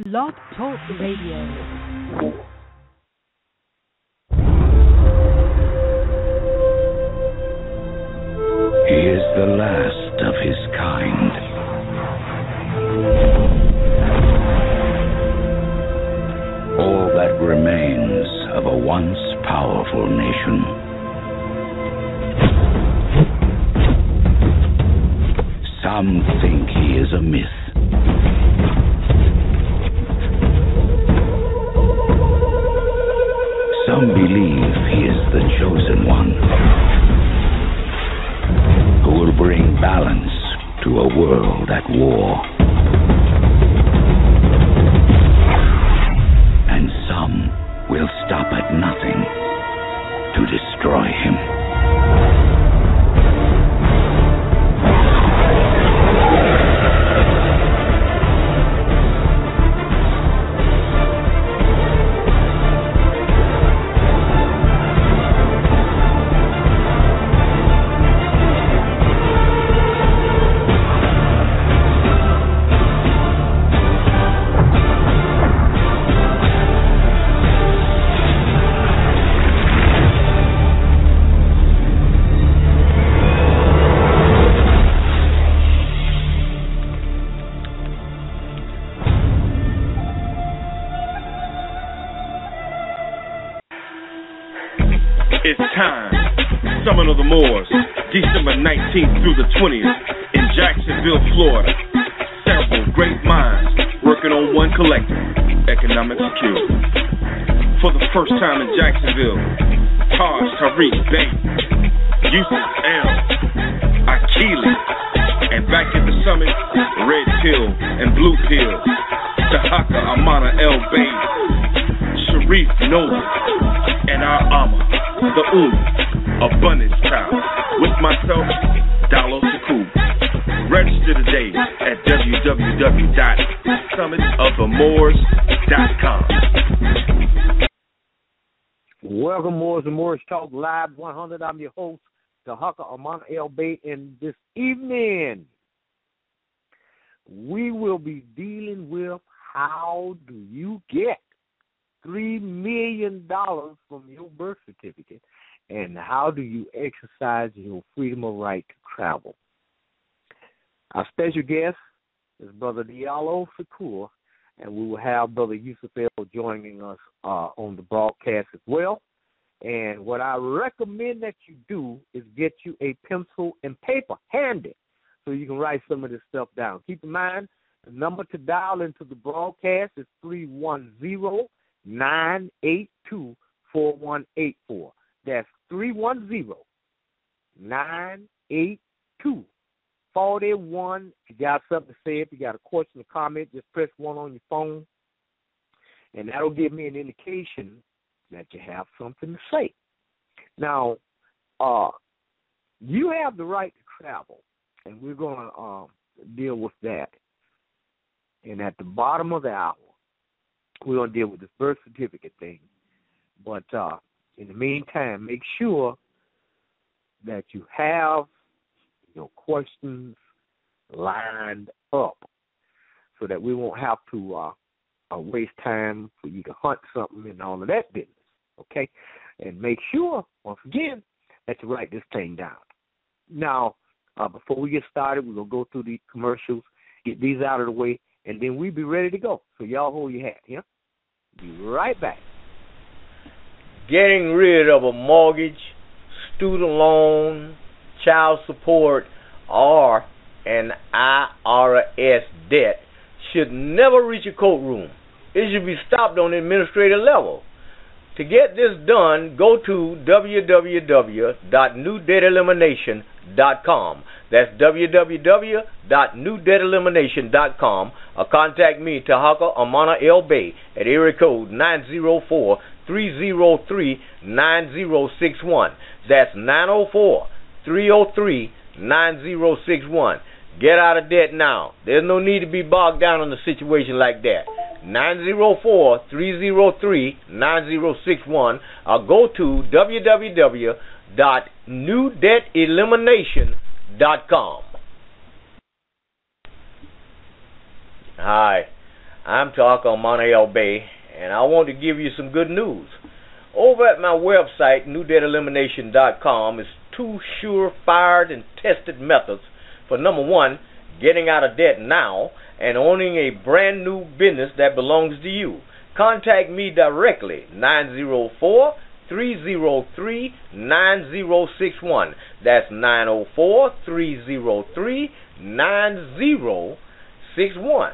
Blog Talk Radio. He is the last of his kind. All that remains of a once powerful nation. Some think he is a myth. Some believe he is the chosen one, who will bring balance to a world at war. And some will stop at nothing to destroy him. It's time. Summon of the Moors, December 19th through the 20th in Jacksonville, Florida. Several great minds working on one collective, economic security. For the first time in Jacksonville, Tarhaka Bey, Yusuf L, Akili, and back at the summit, Red Pill and Blue Pill, Tarhaka Amaana El Bey, Sharif Noble, and our Amma, the Abundance Child, with myself, Dalo Saku. Register today at www.summitofthemoors.com. Welcome, Moors and Moors Talk Live 100. I'm your host, Tarhaka Amaana El Bey, and this evening we will be dealing with how do you get $3 million from your birth certificate, and how do you exercise your freedom of right to travel? Our special guest is Brother Diallo Shakur, and we will have Brother Yusuf El joining us on the broadcast as well. And what I recommend that you do is get you a pencil and paper handy so you can write some of this stuff down. Keep in mind, the number to dial into the broadcast is 310-982-4184. That's 310-982-41. If you got something to say, if you got a question or comment, just press 1 on your phone, and that'll give me an indication that you have something to say. Now, you have the right to travel, and we're going to deal with that. And at the bottom of the hour, we're going to deal with this birth certificate thing. But in the meantime, make sure that you have your questions lined up so that we won't have to waste time for you to hunt something and all of that business, okay? And make sure, once again, that you write this thing down. Now, before we get started, we're going to go through the commercials, get these out of the way, and then we'll be ready to go. So y'all hold your hat, yeah? Be right back. Getting rid of a mortgage, student loan, child support, or an IRS debt should never reach a courtroom. It should be stopped on the administrative level. To get this done, go to www.newdebtelimination.com. That's www.newdebtelimination.com, or contact me, Tarhaka Amaana El Bey, at area code 904-303-9061. That's 904-303-9061. Get out of debt now. There's no need to be bogged down in a situation like that. 904-303-9061, or go to www.newdebtelimination.com. Hi, I'm Tarhaka Amaana El Bey, and I want to give you some good news. Over at my website, newdebtelimination.com, is 2 sure-fired and tested methods for, number 1, getting out of debt now and owning a brand new business that belongs to you. Contact me directly, 904-303-9061. That's 904-303-9061.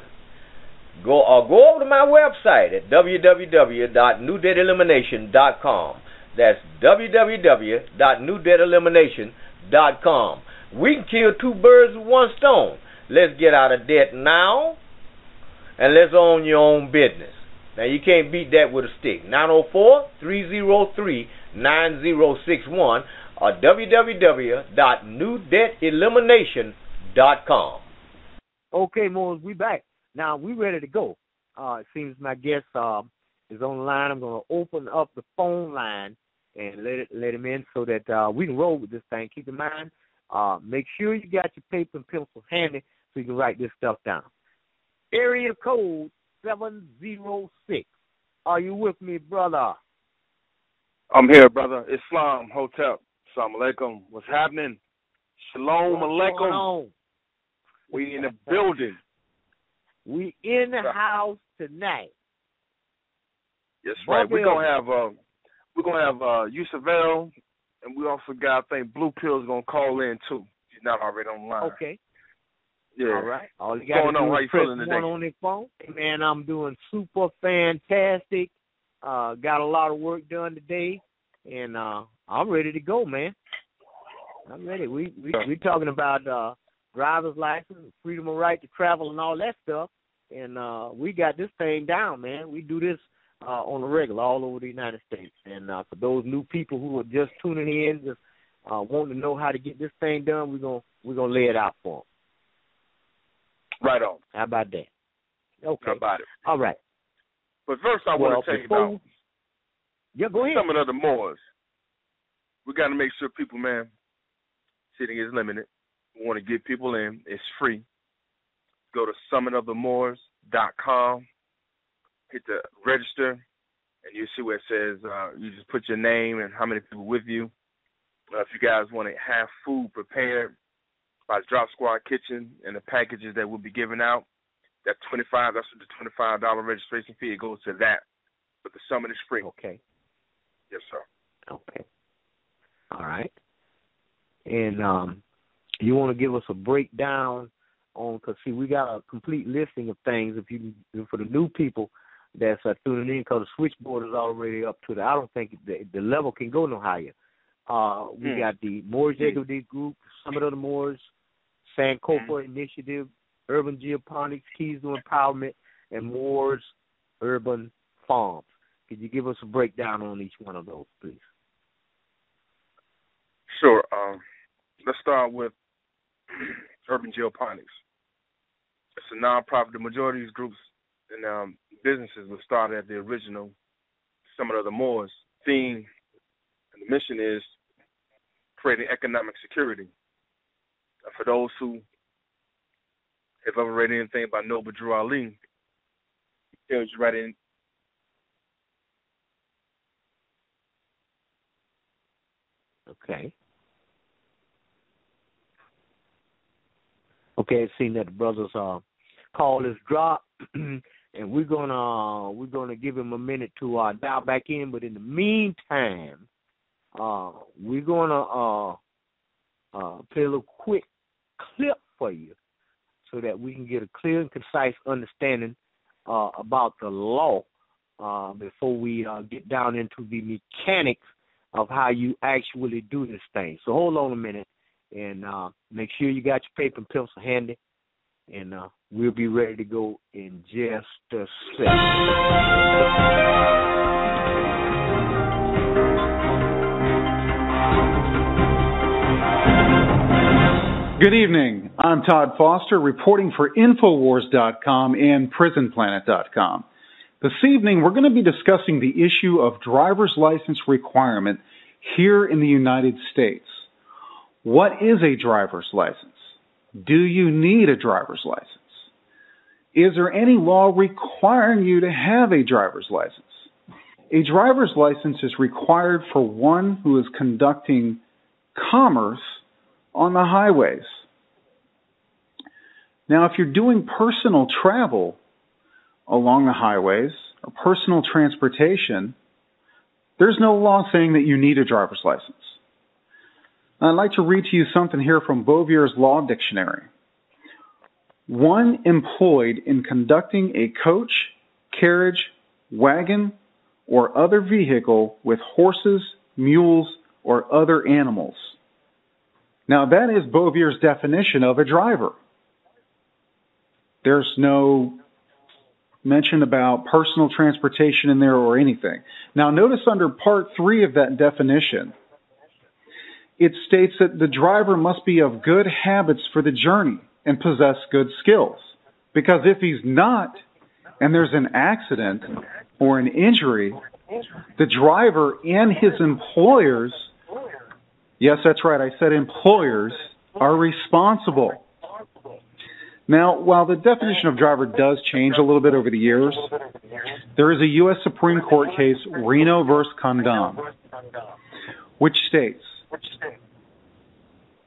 Go over to my website at www.newdebtelimination.com. That's www.newdebtelimination.com. We can kill 2 birds with 1 stone. Let's get out of debt now, and let's own your own business. Now, you can't beat that with a stick. 904-303-9061 or www.newdebtelimination.com. Okay, Moors, we back. Now, we ready to go. It seems my guest is on the line. I'm going to open up the phone line and let him in so that we can roll with this thing. Keep in mind, make sure you got your paper and pencil handy so you can write this stuff down. Area code 706. Are you with me, brother? I'm here, brother. Islam Hotel. Assalamu alaikum. What's happening? Shalom alaikum. We in the building. We in the house tonight. Yes, right. We're gonna have Yusufel, and we also got, I think, Blue Pill's gonna call in too. He's not already on the line. Okay. Yeah. All right. All you got to do is press 1 on their phone. Man, I'm doing super fantastic. Got a lot of work done today, and I'm ready to go, man. I'm ready. We talking about driver's license, freedom of right to travel, and all that stuff. And we got this thing down, man. We do this on the regular all over the United States. And for those new people who are just tuning in, just wanting to know how to get this thing done, we're gonna lay it out for them. Right on. How about that? Okay. How about it? All right. But first, I want to tell you about go ahead. some of the Moors. We got to make sure people, man, seating is limited. We want to get people in. It's free. Go to summitofthemoors.com, hit the register, and you see where it says you just put your name and how many people with you. If you guys want to have food prepared by the Drop Squad Kitchen and the packages that we'll be giving out, that's $25. That's the $25 registration fee. It goes to that. But the summit is free. Okay. Yes, sir. Okay. All right. And you want to give us a breakdown on, because, see, we got a complete listing of things. If you, for the new people that's tuning in, because the switchboard is already up to I don't think the level can go no higher. We got the Moors Executive Group, Summit of the Moors, Sankofa Initiative, Urban Geoponics, Keys to Empowerment, and Moors Urban Farms. Could you give us a breakdown on each one of those, please? Sure. Let's start with Urban Geoponics. It's a nonprofit. The majority of these groups and businesses were started at the original Summit of the Moors theme, and the mission is creating economic security. For those who have ever read anything by Noble Drew Ali, he tells you right in. Okay. Okay, it seems that the brothers call is dropped, and we're gonna give him a minute to dial back in. But in the meantime, we're gonna play a little quick clip for you so that we can get a clear and concise understanding about the law before we get down into the mechanics of how you actually do this thing. So hold on a minute and make sure you got your paper and pencil handy, and we'll be ready to go in just a second. Good evening. I'm Todd Foster, reporting for Infowars.com and PrisonPlanet.com. This evening, we're going to be discussing the issue of driver's license requirement here in the United States. What is a driver's license? Do you need a driver's license? Is there any law requiring you to have a driver's license? A driver's license is required for one who is conducting commerce on the highways. Now, if you're doing personal travel along the highways or personal transportation, there's no law saying that you need a driver's license. I'd like to read to you something here from Bovier's Law Dictionary. One employed in conducting a coach, carriage, wagon, or other vehicle with horses, mules, or other animals. Now that is Bovier's definition of a driver. There's no mention about personal transportation in there or anything. Now notice under Part 3 of that definition, it states that the driver must be of good habits for the journey and possess good skills. Because if he's not, and there's an accident or an injury, the driver and his employers, yes, that's right, I said employers, are responsible. Now, while the definition of driver does change a little bit over the years, there is a U.S. Supreme Court case, Reno v. Condon, which states,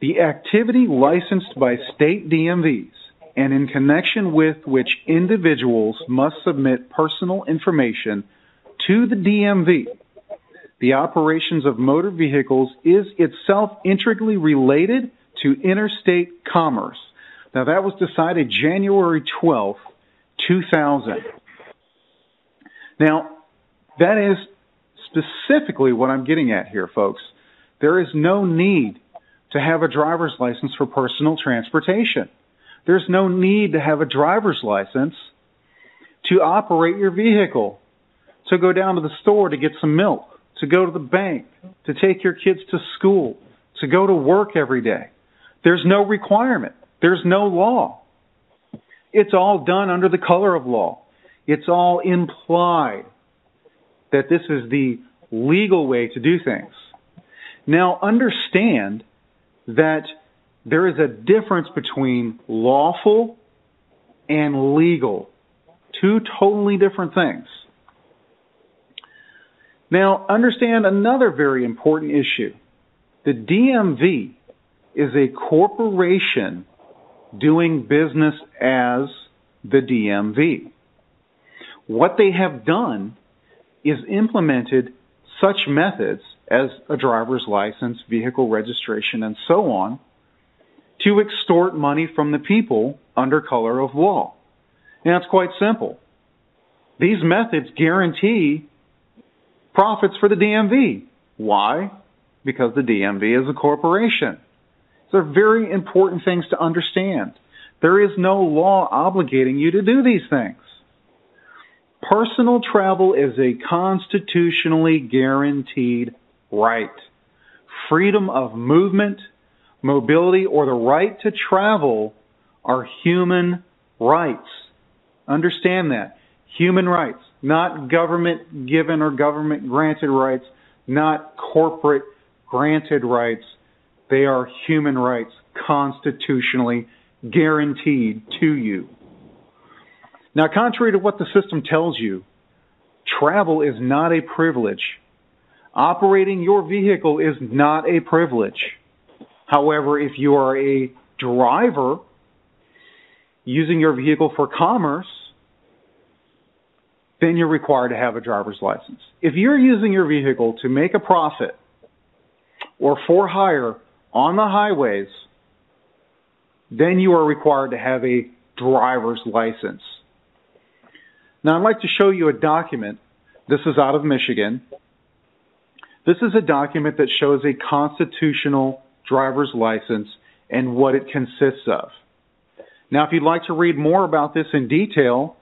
the activity licensed by state DMVs and in connection with which individuals must submit personal information to the DMV, the operations of motor vehicles is itself intricately related to interstate commerce. Now, that was decided January 12, 2000. Now, that is specifically what I'm getting at here, folks. There is no need to have a driver's license for personal transportation. There's no need to have a driver's license to operate your vehicle, to go down to the store to get some milk, to go to the bank, to take your kids to school, to go to work every day. There's no requirement. There's no law. It's all done under the color of law. It's all implied that this is the legal way to do things. Now, understand that there is a difference between lawful and legal. Two totally different things. Now, understand another very important issue. The DMV is a corporation doing business as the DMV. What they have done is implemented such methods as a driver's license, vehicle registration, and so on, to extort money from the people under color of law. Now, it's quite simple. These methods guarantee profits for the DMV. Why? Because the DMV is a corporation. These are very important things to understand. There is no law obligating you to do these things. Personal travel is a constitutionally guaranteed right. Freedom of movement, mobility, or the right to travel are human rights. Understand that. Human rights, not government-given or government-granted rights, not corporate-granted rights. They are human rights, constitutionally guaranteed to you. Now, contrary to what the system tells you, travel is not a privilege. Operating your vehicle is not a privilege. However, if you are a driver using your vehicle for commerce, then you're required to have a driver's license. If you're using your vehicle to make a profit or for hire on the highways, then you are required to have a driver's license. Now, I'd like to show you a document. This is out of Michigan. This is a document that shows a constitutional driver's license and what it consists of. Now, if you'd like to read more about this in detail,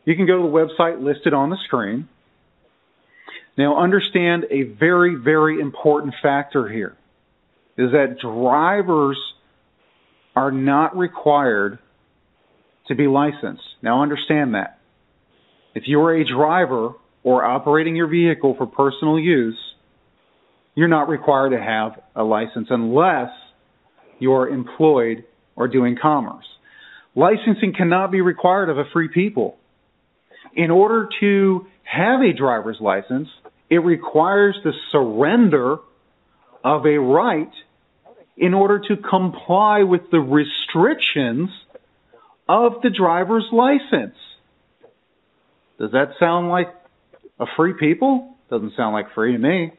you can go to the website listed on the screen. Now, understand a very, very important factor here is that drivers are not required to be licensed. Now, understand that. If you're a driver or operating your vehicle for personal use, you're not required to have a license unless you're employed or doing commerce. Licensing cannot be required of a free people. In order to have a driver's license, it requires the surrender of a right in order to comply with the restrictions of the driver's license. Does that sound like a free people? Doesn't sound like free to me.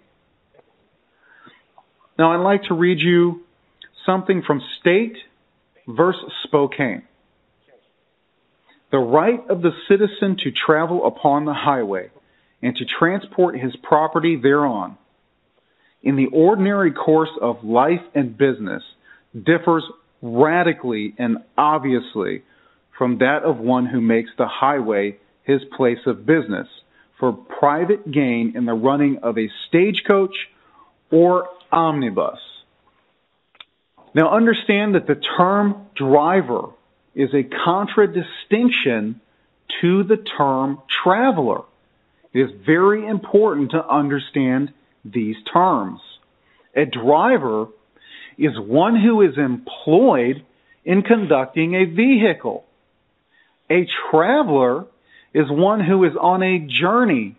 Now, I'd like to read you something from State versus Spokane. The right of the citizen to travel upon the highway and to transport his property thereon in the ordinary course of life and business differs radically and obviously from that of one who makes the highway his place of business for private gain in the running of a stagecoach or omnibus. Now understand that the term driver is a contradistinction to the term traveler. It is very important to understand these terms. A driver is one who is employed in conducting a vehicle. A traveler is one who is on a journey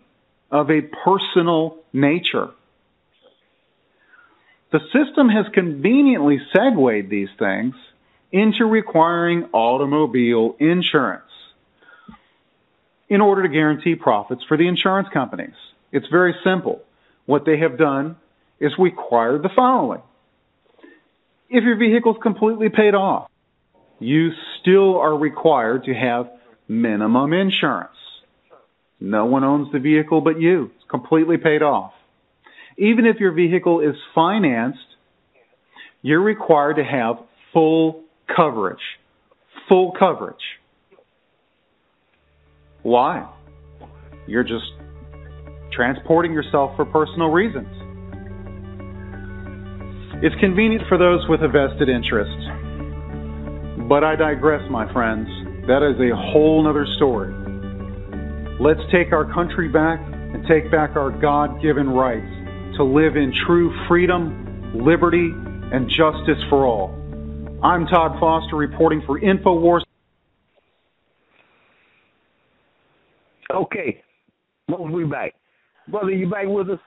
of a personal nature. The system has conveniently segued these things into requiring automobile insurance in order to guarantee profits for the insurance companies. It's very simple. What they have done is require the following. If your vehicle is completely paid off, you still are required to have minimum insurance. No one owns the vehicle but you. It's completely paid off. Even if your vehicle is financed, you're required to have full coverage. Full coverage. Why? You're just transporting yourself for personal reasons. It's convenient for those with a vested interest. But I digress, my friends. That is a whole other story. Let's take our country back and take back our God-given rights to live in true freedom, liberty, and justice for all. I'm Todd Foster reporting for InfoWars. Okay. Well, we back. Brother, you back with us?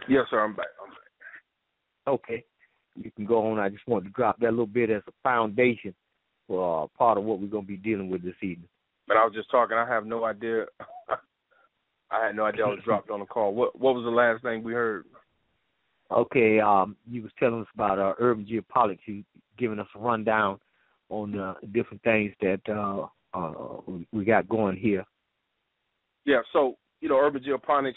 Yes, sir, I'm back. Okay. You can go on. I just wanted to drop that little bit as a foundation for part of what we're going to be dealing with this evening. But I was just talking. I have no idea. I had no idea I was dropped on the call. What was the last thing we heard? Okay. You was telling us about urban geopolitics. You giving us a rundown on different things that we got going here. Yeah. So urban geoponics.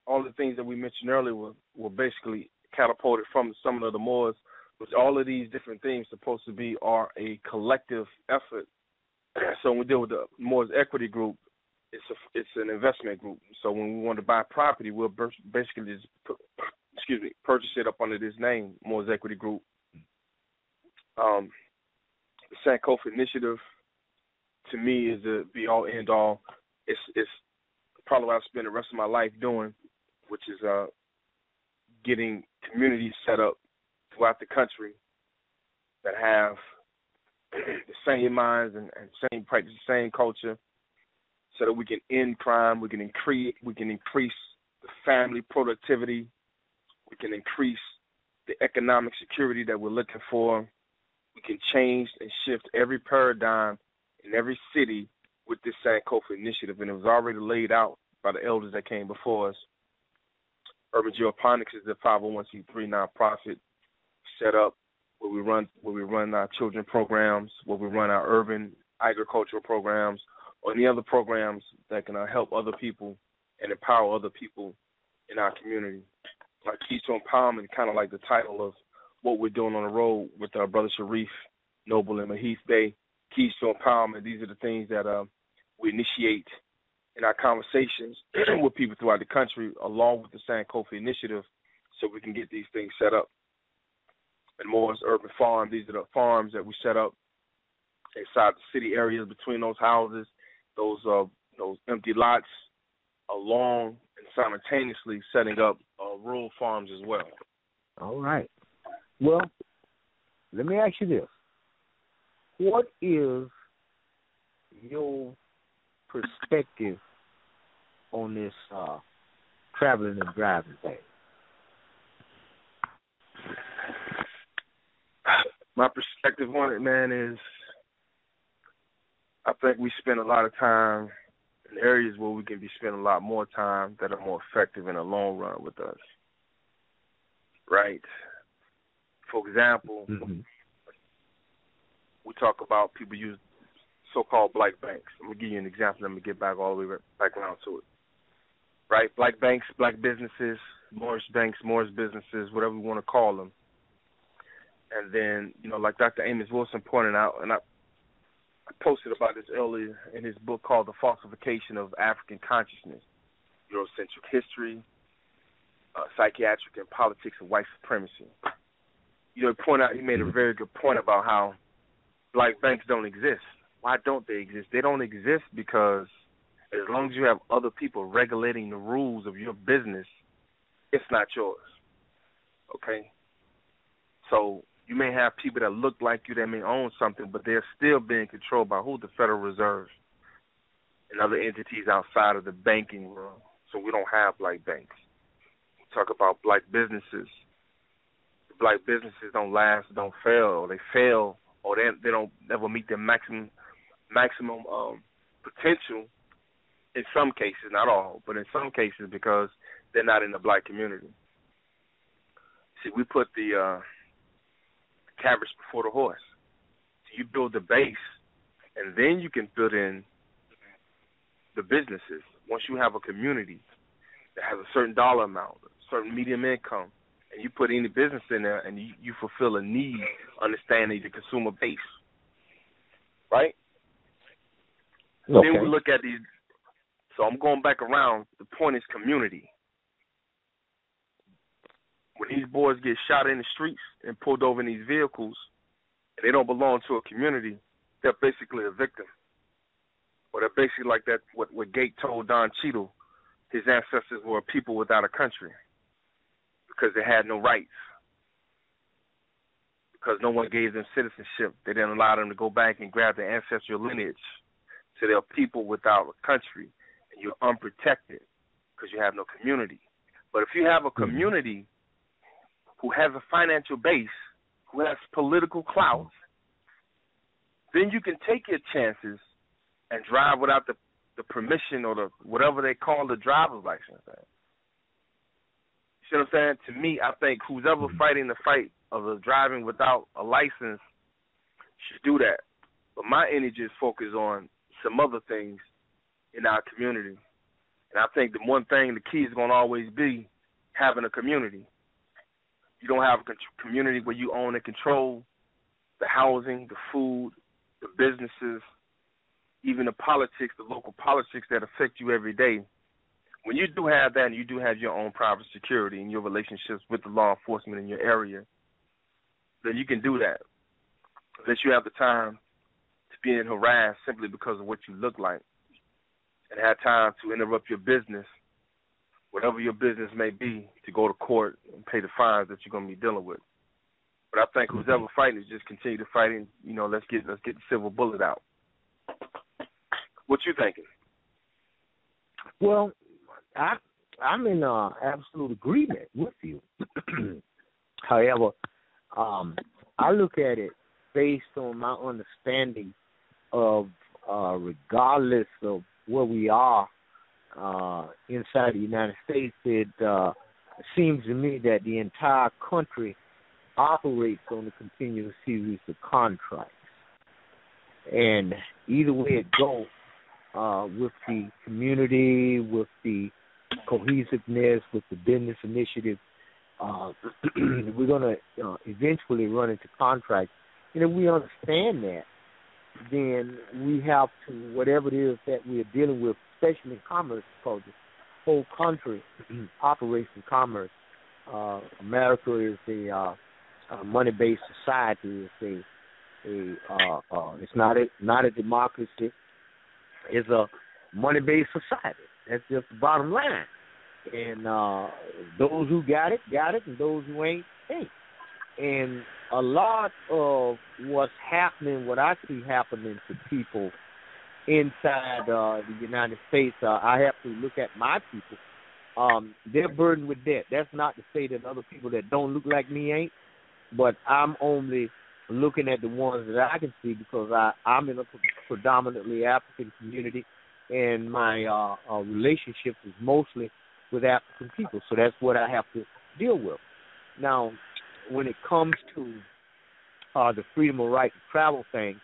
All the things that we mentioned earlier were basically catapulted from Summit of the Moors, which all of these different things supposed to be are a collective effort. So when we deal with the Moors Equity Group, it's an investment group. So when we want to buy property, we'll basically just purchase it up under this name, Moors Equity Group. The Sankofa Initiative, to me, is the be-all, end-all. It's probably what I spend the rest of my life doing, which is getting communities set up throughout the country that have the same minds and same practice, same culture, so that we can end crime, we can increase the family productivity, we can increase the economic security that we're looking for. We can change and shift every paradigm in every city with this Sankofa Initiative, and it was already laid out by the elders that came before us. Urban Geoponics is the 501c3 nonprofit set up where we run our children programs, where we run our urban agricultural programs, or any other programs that can help other people and empower other people in our community. Like Keys to Empowerment, kind of like the title of what we're doing on the road with our brother Sharif Noble and Mahith Bey. Keys to Empowerment, these are the things that we initiate in our conversations with people throughout the country, along with the Sankofa Initiative, so we can get these things set up. And Moore's Urban Farm, these are the farms that we set up inside the city areas between those houses, those those empty lots along and simultaneously setting up rural farms as well. All right. Well, let me ask you this. What is your perspective on this traveling and driving thing? My perspective on it, man, is I think we spend a lot of time in areas where we can be spending a lot more time that are more effective in the long run with us. Right? For example, we talk about people use so-called black banks. I'm going to give you an example. Let me get back all the way back around to it. Right? Black banks, black businesses, Moorish banks, Moorish businesses, whatever we want to call them. And then, like Dr. Amos Wilson pointed out, and I posted about this earlier in his book called The Falsification of African Consciousness, Eurocentric History, Psychiatric and Politics of White Supremacy. He made a very good point about how black banks don't exist. Why don't they exist? They don't exist because as long as you have other people regulating the rules of your business, it's not yours. Okay? So you may have people that look like you that may own something, but they're still being controlled by who? The Federal Reserve and other entities outside of the banking world. So we don't have black banks. We talk about black businesses. The black businesses don't last, don't fail, or they fail, or they don't ever meet their maximum potential in some cases, not all, but in some cases because they're not in the black community. See, we put the carriage before the horse. So you build the base, and then you can build in the businesses. Once you have a community that has a certain dollar amount, a certain medium income, and you put any business in there and you fulfill a need, understanding the consumer base. Right? Okay. Then we look at these. So I'm going back around. The point is community. When these boys get shot in the streets and pulled over in these vehicles and they don't belong to a community, they're basically a victim. Or they're basically like that, what Gate told Don Cheadle, his ancestors were people without a country because they had no rights. Because no one gave them citizenship. They didn't allow them to go back and grab their ancestral lineage. So they're people without a country. And you're unprotected because you have no community. But if you have a community who has a financial base, who has political clout, then you can take your chances and drive without the permission or the whatever they call the driver's license. You see what I'm saying? To me, I think who's ever fighting the fight of the driving without a license should do that. But my energy is focused on some other things in our community. And I think the one thing, the key is going to always be having a community. You don't have a community where you own and control the housing, the food, the businesses, even the politics, the local politics that affect you every day. When you do have that and you do have your own private security and your relationships with the law enforcement in your area, then you can do that. Unless you have the time to be harassed simply because of what you look like and have time to interrupt your business, whatever your business may be, to go to court and pay the fines that you're going to be dealing with. But I think who's ever fighting is just continue to fight and, let's get the silver bullet out. What you thinking? Well, I'm in absolute agreement with you. However, I look at it based on my understanding of regardless of where we are inside the United States, it seems to me that the entire country operates on a continuous series of contracts. And either way it goes, with the community, with the cohesiveness, with the business initiative, we're going to eventually run into contracts. And if we understand that, then we have to, whatever it is that we're dealing with, especially in commerce, because the whole country operates in commerce. America is a money-based society. It's not a democracy. It's money-based society. That's just the bottom line. And those who got it, and those who ain't. And a lot of what's happening, what I see happening to people inside the United States, I have to look at my people. They're burdened with debt. That's not to say that other people that don't look like me ain't, but I'm only looking at the ones that I can see because I'm in a predominantly African community, and my relationships is mostly with African people. So that's what I have to deal with. Now, when it comes to the freedom of right to travel thing,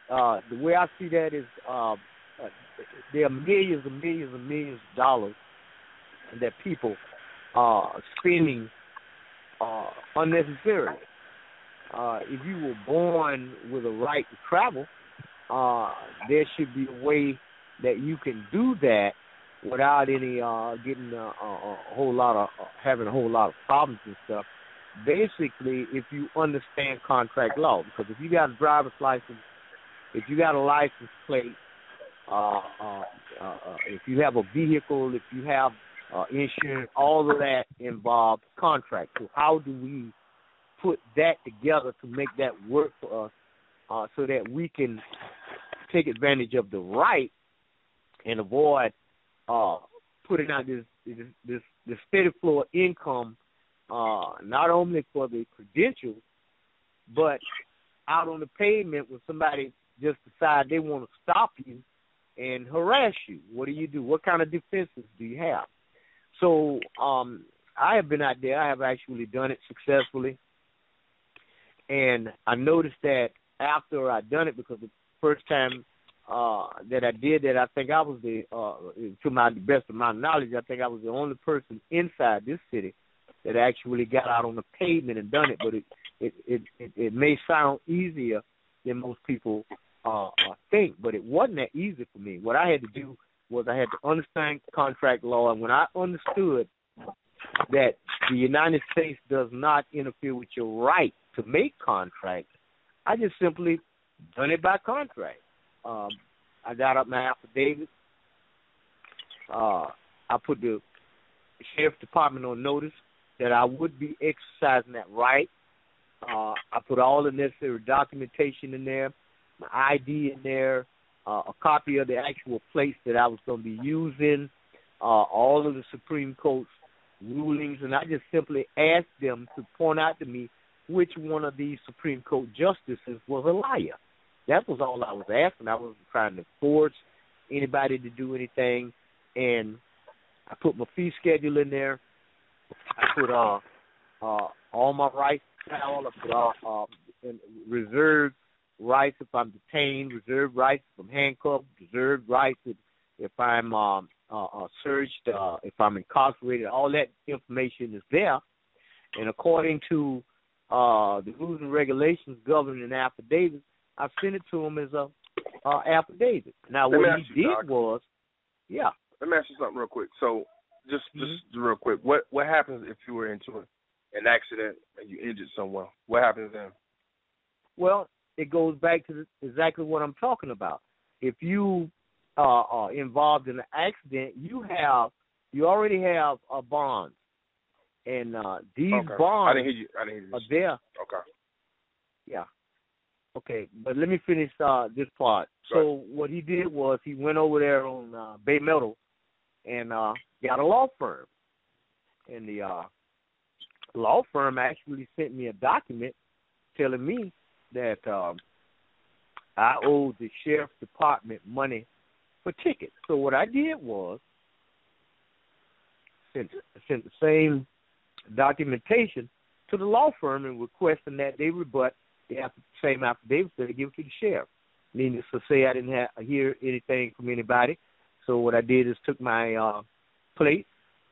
the way I see that is there are millions and millions and millions of dollars that people are spending unnecessarily. If you were born with a right to travel, there should be a way that you can do that without any getting a whole lot of having a whole lot of problems and stuff. Basically, if you understand contract law, because if you got a driver's license, if you got a license plate, if you have a vehicle, if you have insurance, all of that involves contract. So how do we put that together to make that work for us so that we can take advantage of the right and avoid putting out this steady flow of income, not only for the credentials, but out on the pavement when somebody just decide they want to stop you and harass you. What do you do? What kind of defenses do you have? So I have been out there. I have actually done it successfully. And I noticed that after I done it, because the first time that I did that, I think I was to the best of my knowledge, I think I was the only person inside this city that actually got out on the pavement and done it. But it may sound easier than most people think, but it wasn't that easy for me. What I had to do was I had to understand contract law, and when I understood that the United States does not interfere with your right to make contracts, I just simply done it by contract. I got up my affidavit. I put the Sheriff's Department on notice that I would be exercising that right. I put all the necessary documentation in there, my ID in there, a copy of the actual place that I was going to be using, all of the Supreme Court's rulings, and I just simply asked them to point out to me which one of these Supreme Court justices was a liar. That was all I was asking. I wasn't trying to force anybody to do anything, and I put my fee schedule in there. I put all my rights down. I put all reserved rights if I'm detained, reserved rights if I'm handcuffed, reserved rights if I'm searched, if I'm incarcerated. All that information is there, and according to the rules and regulations governing affidavits, I sent it to him as a affidavit. Now, what he did was, yeah. Let me ask you something real quick. So, just real quick, what happens if you were into an accident and you injured someone? What happens then? Well, it goes back to exactly what I'm talking about. If you are involved in an accident, you already have a bond, and these bonds I didn't hear you. Are there. Okay. Yeah. Okay, but let me finish this part. So what he did was he went over there on Bay Meadow and got a law firm. And the law firm actually sent me a document telling me that I owed the Sheriff's Department money for tickets. So what I did was sent the same documentation to the law firm and requesting that they rebut the same affidavit that they give it to the sheriff. Needless to say, I didn't hear anything from anybody. So what I did is took my plate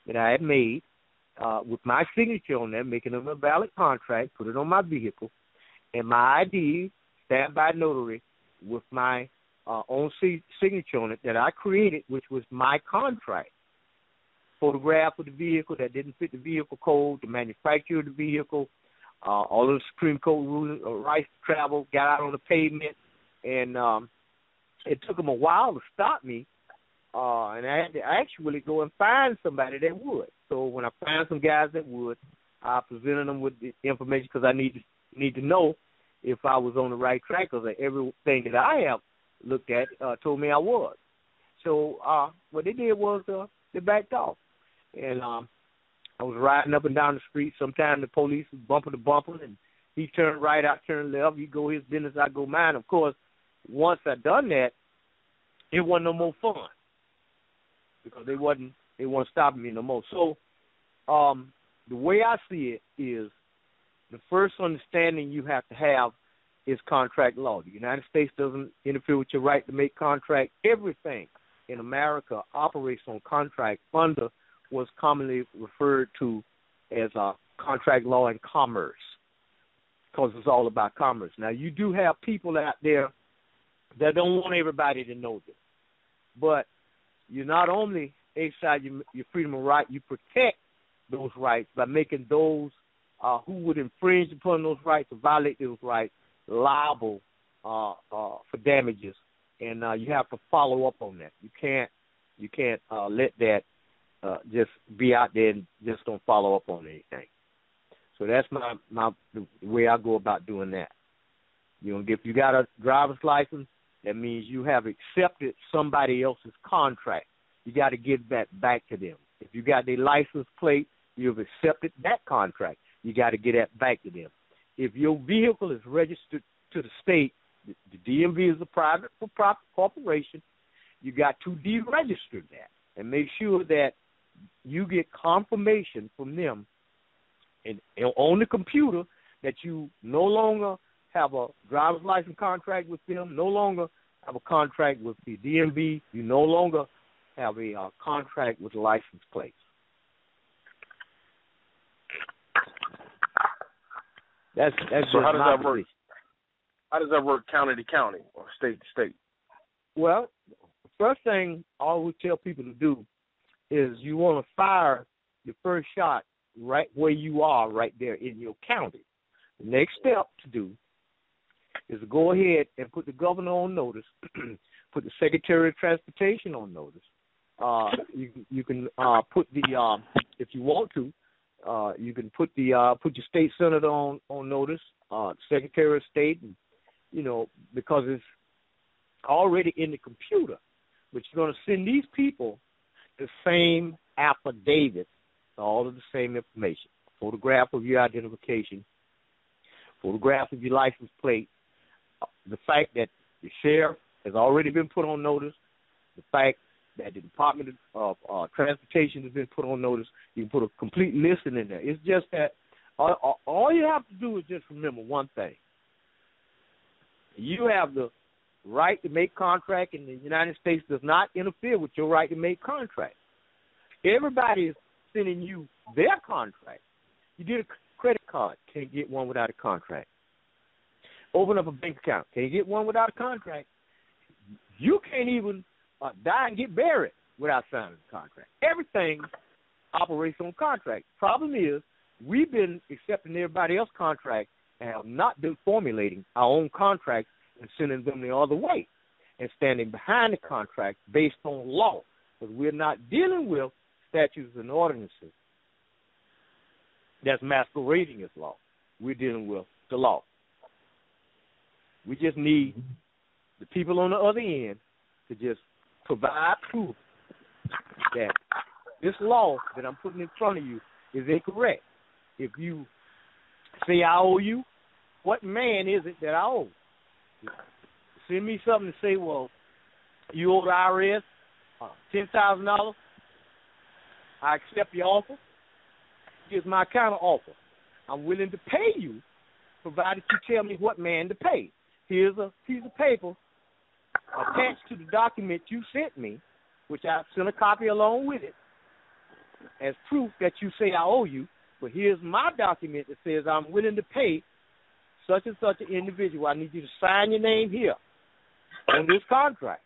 that I had made with my signature on there, making them a valid contract, put it on my vehicle, and my ID, stamped by notary, with my own signature on it that I created, which was my contract. Photograph of the vehicle that didn't fit the vehicle code, the manufacturer of the vehicle, all of the Supreme Court rules, rights to travel, got out on the pavement, and it took them a while to stop me and I had to actually go and find somebody that would. So when I found some guys that would, I presented them with the information because I need to know if I was on the right track, because everything that I have looked at told me I was. So what they did was they backed off. And I was riding up and down the street. Sometimes the police was bumper to bumper, and he turned right, I turned left. He go his business, I go mine. Of course, once I done that, it wasn't no more fun because they wasn't stopping me no more. So the way I see it is the first understanding you have to have is contract law. The United States doesn't interfere with your right to make contract. Everything in America operates on contract under what's commonly referred to as contract law and commerce, because it's all about commerce. Now, you do have people out there that don't want everybody to know this, but you not only exercise your freedom of right, you protect those rights by making those who would infringe upon those rights or violate those rights liable for damages, and you have to follow up on that. You can't let that just be out there and just don't follow up on anything. So that's the way I go about doing that. If you got a driver's license, that means you have accepted somebody else's contract. You got to give that back to them. If you got their license plate, you've accepted that contract. You got to get that back to them. If your vehicle is registered to the state, the DMV is a private for-profit corporation, you got to deregister that and make sure that you get confirmation from them and on the computer that you no longer have a driver's license contract with them, no longer have a contract with the DMV, you no longer have a contract with the license plates. That's so how does that work? How does that work county to county or state to state? Well, the first thing I always tell people to do is you want to fire your first shot right where you are, right there in your county. The next step to do is to go ahead and put the governor on notice, put the Secretary of Transportation on notice. You can put the if you want to, you can put your state senator on notice, Secretary of State, and, because it's already in the computer. But you're going to send these people the same affidavit, all of the same information: photograph of your identification, photograph of your license plate, the fact that the sheriff has already been put on notice, the fact that the Department of Transportation has been put on notice. You can put a complete list in there. It's just that all you have to do is just remember one thing. You have the right to make contract, and the United States does not interfere with your right to make contract. Everybody is sending you their contract. You get a credit card, can't get one without a contract. Open up a bank account, can't get one without a contract. You can't even die and get buried without signing a contract. Everything operates on contract. Problem is, we've been accepting everybody else's contract and have not been formulating our own contracts and sending them the other way and standing behind the contract based on law, because we're not dealing with statutes and ordinances that's masquerading as law. We're dealing with the law. We just need the people on the other end to just provide proof that this law that I'm putting in front of you is incorrect. If you say I owe you, what man is it that I owe? Send me something to say, well, you owe the IRS $10,000. I accept your offer. Here's my counter offer. I'm willing to pay you, provided you tell me what man to pay. Here's a piece of paper attached to the document you sent me, which I sent a copy along with it, as proof that you say I owe you. But here's my document that says I'm willing to pay such and such an individual. I need you to sign your name here on this contract.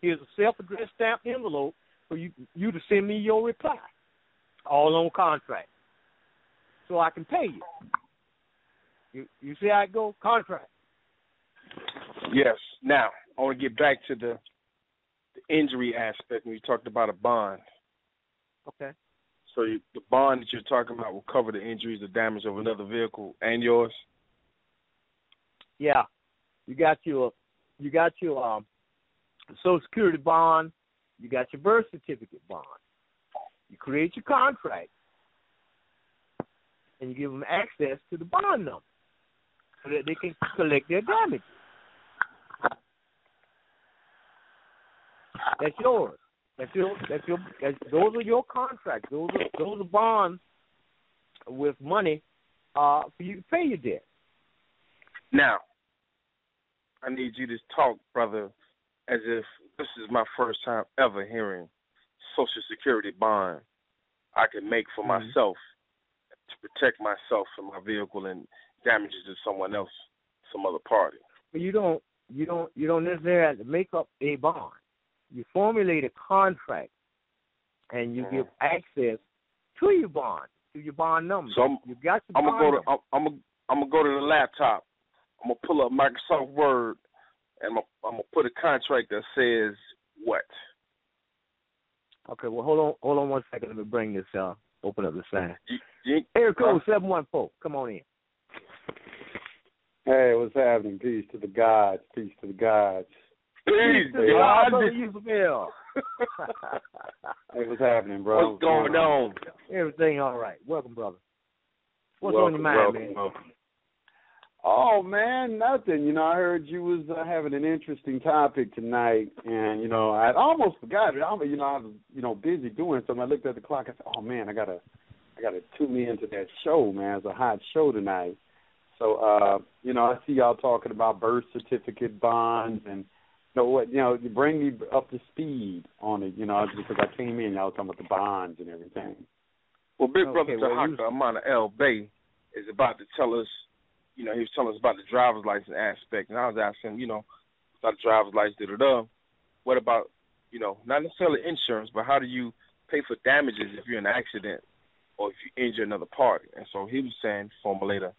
Here's a self-addressed stamped envelope for you to send me your reply, all on contract, so I can pay you. You see how it goes? Contract. Yes. Now, I want to get back to the injury aspect when you talked about a bond. Okay. So the bond that you're talking about will cover the injuries or damage of another vehicle and yours? Yeah. You got your Social Security bond, you got your birth certificate bond. You create your contract, and you give them access to the bond number so that they can collect their damages. That's yours. Those are your contracts. Those are bonds with money for you to pay your debt. Now, I need you to talk, brother, as if this is my first time ever hearing Social Security bond I can make for myself to protect myself and my vehicle and damages to someone else, some other party. But you don't necessarily have to make up a bond. You formulate a contract, and you give access to your bond number. So you got your bond number. I'm gonna go to the laptop. I'm gonna pull up Microsoft Word, and I'm gonna put a contract that says what? Okay, well hold on 1 second. Let me bring this open up the sign. Area code 714. Come on in. Hey, what's happening? Peace to the gods. Peace to the gods. Peace to God. Hey, what's happening, bro? What's going on? Everything all right. Welcome, brother. What's on your mind, man? Oh, man, nothing. You know, I heard you was having an interesting topic tonight, and, you know, I almost forgot it. I was, busy doing something. I looked at the clock. I said, oh, man, I gotta tune into that show, man. It's a hot show tonight. So, I see y'all talking about birth certificate bonds and, you bring me up to speed on it, because I came in, y'all talking about the bonds and everything. Well, Big Brother Tarhaka Amaana El Bey is about to tell us, he was telling us about the driver's license aspect, and I was asking, about the driver's license, what about, not necessarily insurance, but how do you pay for damages if you're in an accident or if you injure another party? And so he was saying formulate a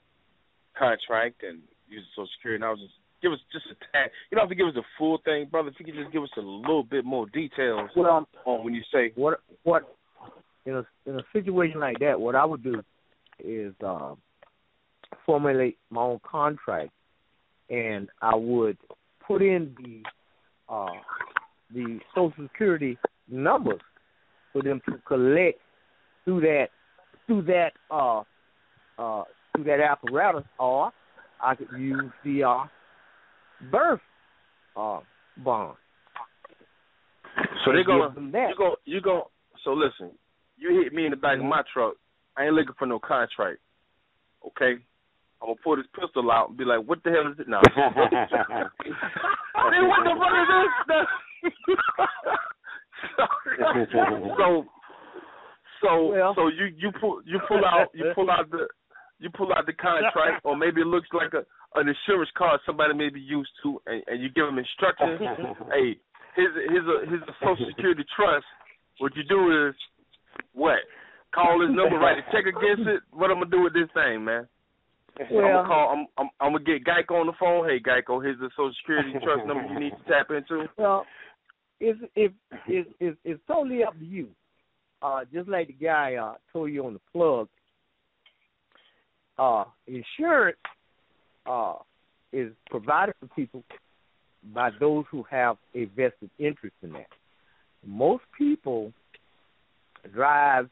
contract and use Social Security, and I was just, give us just a tag. You don't have to give us the full thing, brother. If you could just give us a little bit more details on when you say what in a situation like that, what I would do is formulate my own contract, and I would put in the Social Security numbers for them to collect through that apparatus, or I could use the birth bond. So they're gonna so listen, you hit me in the back of my truck. I ain't looking for no contract. Okay? I'm gonna pull this pistol out and be like, what the hell is it now? What the fuck is this? So you pull out the contract, or maybe it looks like an insurance card somebody may be used to, and you give them instructions. Hey, here's a Social Security trust. What you do is what? Call this number, write a check against it. What I'm gonna do with this thing, man? I'm gonna get Geico on the phone. Hey, Geico, here's the Social Security trust number you need to tap into. Well, it's totally up to you. Just like the guy told you on the plug, insurance is provided for people by those who have a vested interest in that. Most people drive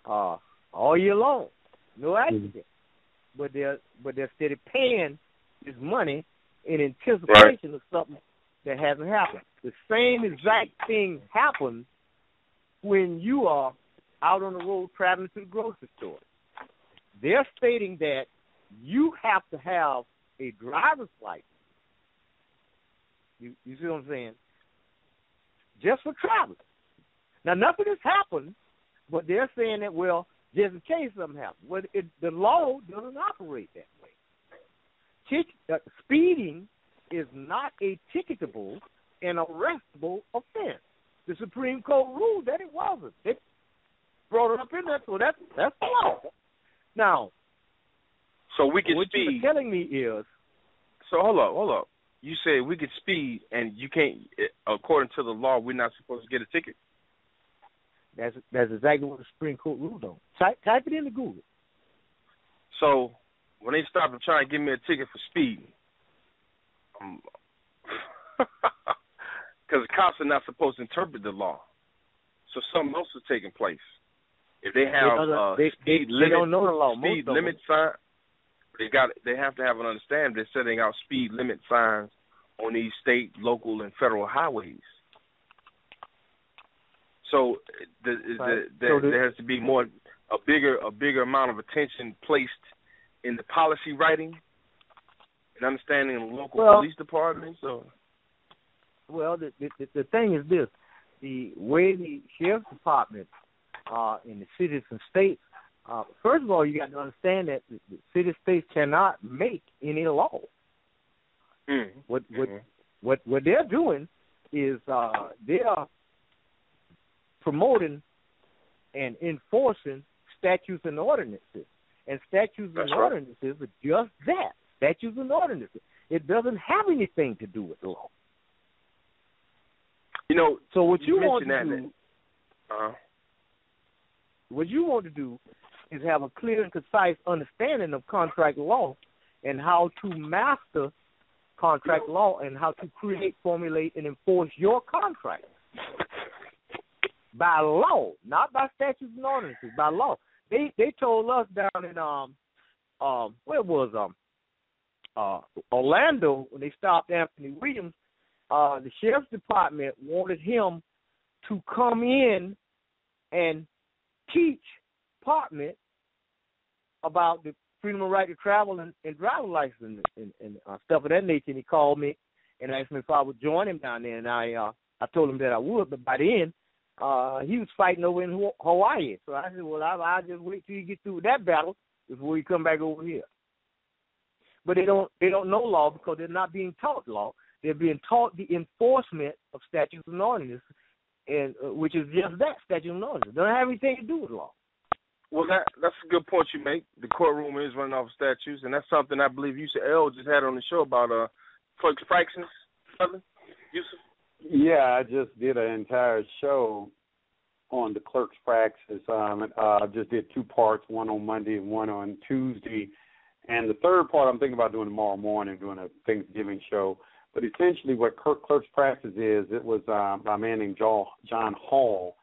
all year long, no accident, but they're steady paying this money in anticipation of something that hasn't happened. The same exact thing happens when you are out on the road traveling to the grocery store. They're stating that you have to have a driver's license. You see what I'm saying? Just for traveling. Now, nothing has happened, but they're saying that, well, just in case something happens. Well, the law doesn't operate that way. Speeding is not a ticketable and arrestable offense. The Supreme Court ruled that it wasn't. They brought it up in there, so that's the law. Now, so we can what speed. you're telling me is... So hold up. you said we could speed, and you can't. According to the law, we're not supposed to get a ticket. That's exactly what the Supreme Court ruled on. Type it into Google. So when they stop and try to give me a ticket for speeding, because the cops are not supposed to interpret the law, so something else is taking place. If they have speed limit, they don't know the law. Speed limit sign. They have to have an understanding. They're setting out speed limit signs on these state, local, and federal highways. So there has to be a bigger amount of attention placed in the policy writing and understanding of the local police departments. Well, the thing is this: the way the sheriff's department in the cities and states. First of all, you got to understand that the city states cannot make any law. Mm-hmm. What they're doing is they are promoting and enforcing statutes and ordinances. And statutes and ordinances are just that, statutes and ordinances. It doesn't have anything to do with the law. So what you want to do, what you want to do is have a clear and concise understanding of contract law and how to master contract law and how to create, formulate, and enforce your contract by law, not by statutes and ordinances, by law. They told us down in Orlando when they stopped Anthony Williams, the sheriff's department wanted him to come in and teach department about the freedom of right to travel and driver's license and stuff of that nature. And he called me and asked me if I would join him down there. And I told him that I would, but by then he was fighting over in Hawaii. So I said, well, I'll just wait till you get through that battle before you come back over here. But they don't know law because they're not being taught law. They're being taught the enforcement of statutes and ordinances, and which is just that, statutes and ordinances. It doesn't have anything to do with law. Well, that's a good point you make. The courtroom is running off statutes, and that's something I believe L just had on the show about clerk's practice. Yusuf? Yeah, I just did an entire show on the clerk's praxis. I just did 2 parts, one on Monday and one on Tuesday. And the third part I'm thinking about doing tomorrow morning, doing a Thanksgiving show. But essentially what clerk's praxis is, it was by a man named John Hall,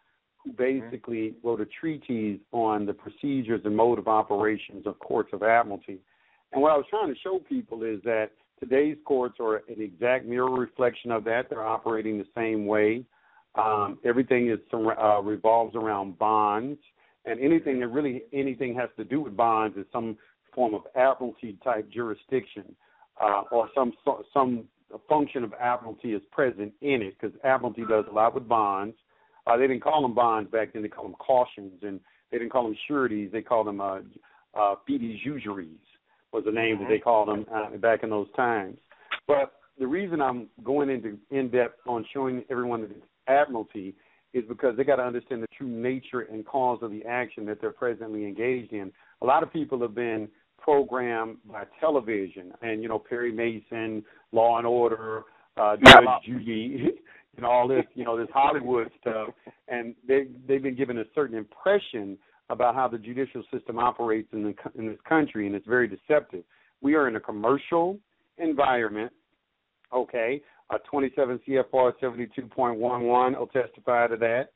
who basically wrote a treatise on the procedures and mode of operations of courts of admiralty. And what I was trying to show people is that today's courts are an exact mirror reflection of that. They're operating the same way. Everything revolves around bonds, and anything has to do with bonds is some form of admiralty type jurisdiction, or some function of admiralty is present in it, because admiralty does a lot with bonds. They didn't call them bonds back then; they called them cautions, and they didn't call them sureties. They called them fiduciaries was the name that they called them back in those times. But the reason I'm going into in-depth on showing everyone that it's admiralty is because they got to understand the true nature and cause of the action that they're presently engaged in. A lot of people have been programmed by television, and Perry Mason, Law and Order, Judge Judy, all this, this Hollywood stuff, and they've been given a certain impression about how the judicial system operates in this country, and it's very deceptive. We are in a commercial environment, okay? 27 CFR 72.11 will testify to that.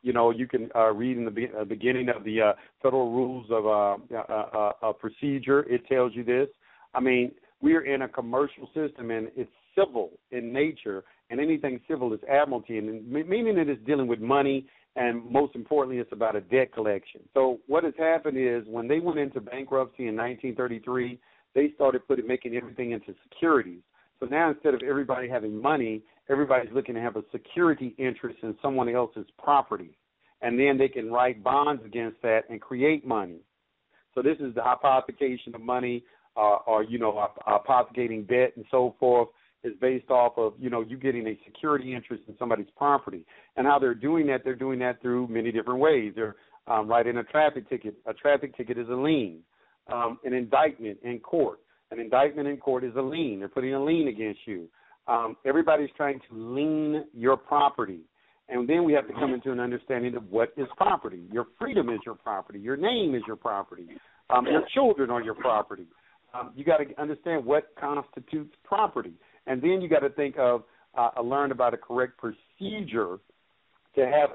You can read in the beginning of the Federal Rules of Procedure. It tells you this. I mean, we are in a commercial system, and it's civil in nature, and anything civil is admiralty, and meaning it is dealing with money, and most importantly, it's about a debt collection. So what has happened is when they went into bankruptcy in 1933, they started making everything into securities. So now instead of everybody having money, everybody's looking to have a security interest in someone else's property. And then they can write bonds against that and create money. So this is the hypothecation of money or hypothecating debt and so forth is based off of, you getting a security interest in somebody's property. And how they're doing that through many different ways. They're writing a traffic ticket. A traffic ticket is a lien, an indictment in court. An indictment in court is a lien. They're putting a lien against you. Everybody's trying to lien your property. And then we have to come into an understanding of what is property. Your freedom is your property. Your name is your property. Your children are your property. You got to understand what constitutes property. And then you got to think of learn about a correct procedure to have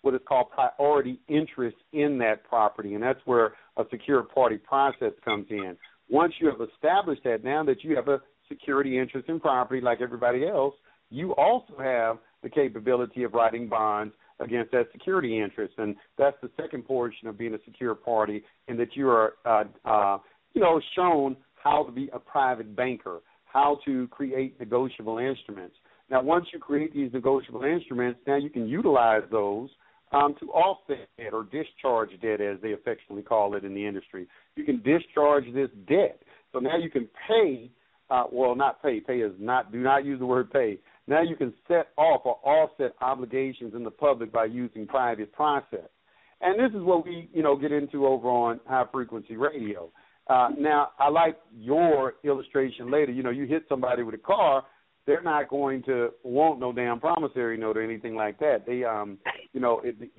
what is called priority interest in that property. And that's where a secure party process comes in. Once you have established that, now that you have a security interest in property like everybody else, you also have the capability of writing bonds against that security interest. And that's the second portion of being a secure party, in that you are, shown how to be a private banker, how to create negotiable instruments. Now, once you create these negotiable instruments, now you can utilize those to offset or discharge debt, as they affectionately call it in the industry. You can discharge this debt. So now you can pay, not pay. Do not use the word pay. Now you can set off or offset obligations in the public by using private process. And this is what we, get into over on High Frequency Radio. Now, I like your illustration later. You hit somebody with a car, they're not going to want no damn promissory note or anything like that. They,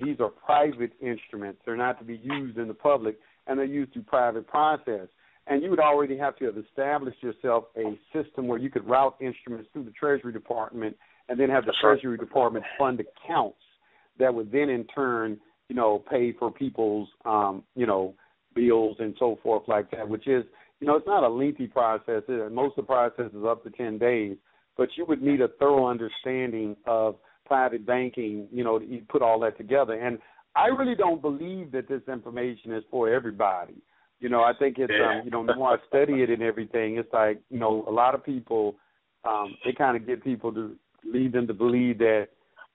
these are private instruments. They're not to be used in the public, and they're used through private process. And you would already have to have established yourself a system where you could route instruments through the Treasury Department, and then have the Treasury Department fund accounts that would then in turn, pay for people's, bills and so forth like that, which is, it's not a lengthy process. Most of the process is up to 10 days. But you would need a thorough understanding of private banking, to put all that together. And I really don't believe that this information is for everybody. I think it's, the more I study it and everything, it's like, a lot of people, they kind of get people to lead them to believe that,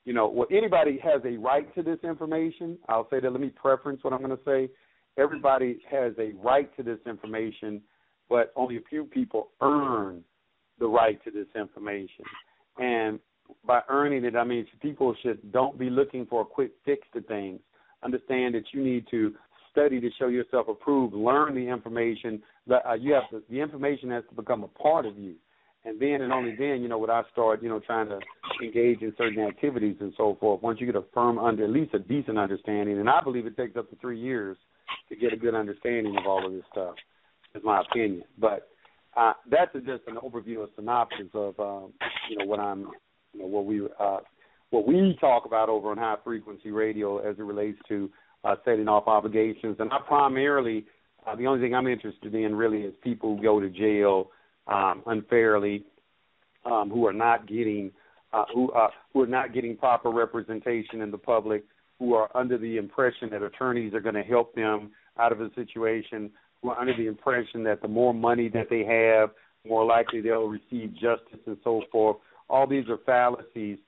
anybody has a right to this information. I'll say that. Let me preference what I'm going to say. Everybody has a right to this information, but only a few people earn the right to this information. And by earning it, I mean people don't be looking for a quick fix to things. Understand that you need to study to show yourself approved. Learn the information. The information has to become a part of you. And then and only then, would I start, trying to engage in certain activities and so forth. Once you get at least a decent understanding, and I believe it takes up to 3 years to get a good understanding of all of this stuff, is my opinion. But that's just an overview, a synopsis of what we talk about over on High Frequency Radio as it relates to setting off obligations. And I primarily, the only thing I'm interested in really is people who go to jail unfairly, who are not getting proper representation in the public, who are under the impression that attorneys are going to help them out of a situation, who are under the impression that the more money that they have, more likely they'll receive justice and so forth. All these are fallacies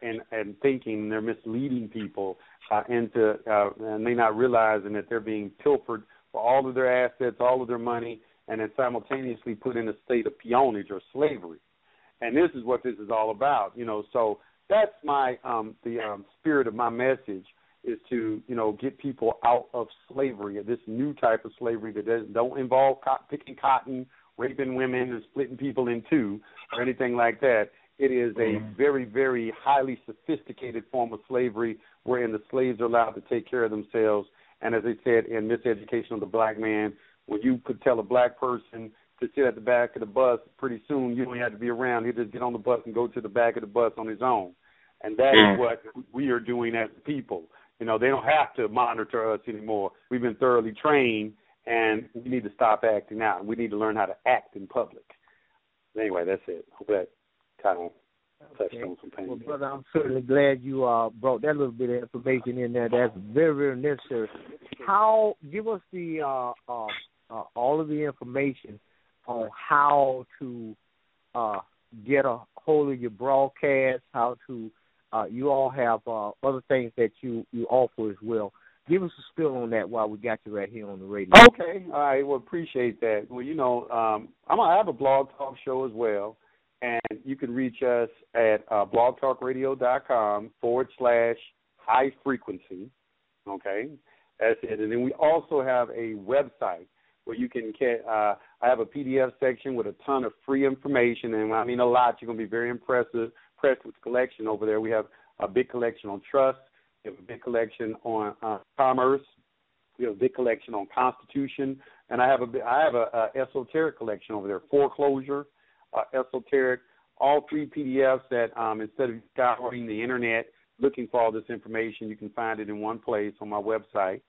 and thinking. They're misleading people and they not realizing that they're being pilfered for all of their assets, all of their money, and then simultaneously put in a state of peonage or slavery. And this is what this is all about, So that's my the spirit of my message, is to get people out of slavery, this new type of slavery that don't involve picking cotton, raping women, and splitting people in two, or anything like that. It is a very, very highly sophisticated form of slavery, wherein the slaves are allowed to take care of themselves. And as I said in Miseducation of the Black Man, when you could tell a black person to sit at the back of the bus, pretty soon you don't have to be around. He'll just get on the bus and go to the back of the bus on his own. And that is what we are doing as people. They don't have to monitor us anymore. We've been thoroughly trained, and we need to stop acting out. We need to learn how to act in public. Anyway, that's it. Hope that kind of touched on some things. Well, brother, I'm certainly glad you brought that little bit of information in there. That's very, very necessary. Give us the all of the information on how to get a hold of your broadcast, how to you all have other things that you offer as well. Give us a spill on that while we got you right here on the radio. Okay. All right. Well, appreciate that. Well, I have a blog talk show as well, and you can reach us at blogtalkradio.com/high frequency. Okay. That's it. And then we also have a website, where you can I have a PDF section with a ton of free information, and when I mean a lot, you're going to be very impressed with the collection over there. We have a big collection on trust. We have a big collection on commerce. We have a big collection on Constitution, and I have a esoteric collection over there, foreclosure, esoteric, all 3 PDFs that instead of scouring the internet looking for all this information, you can find it in one place on my website.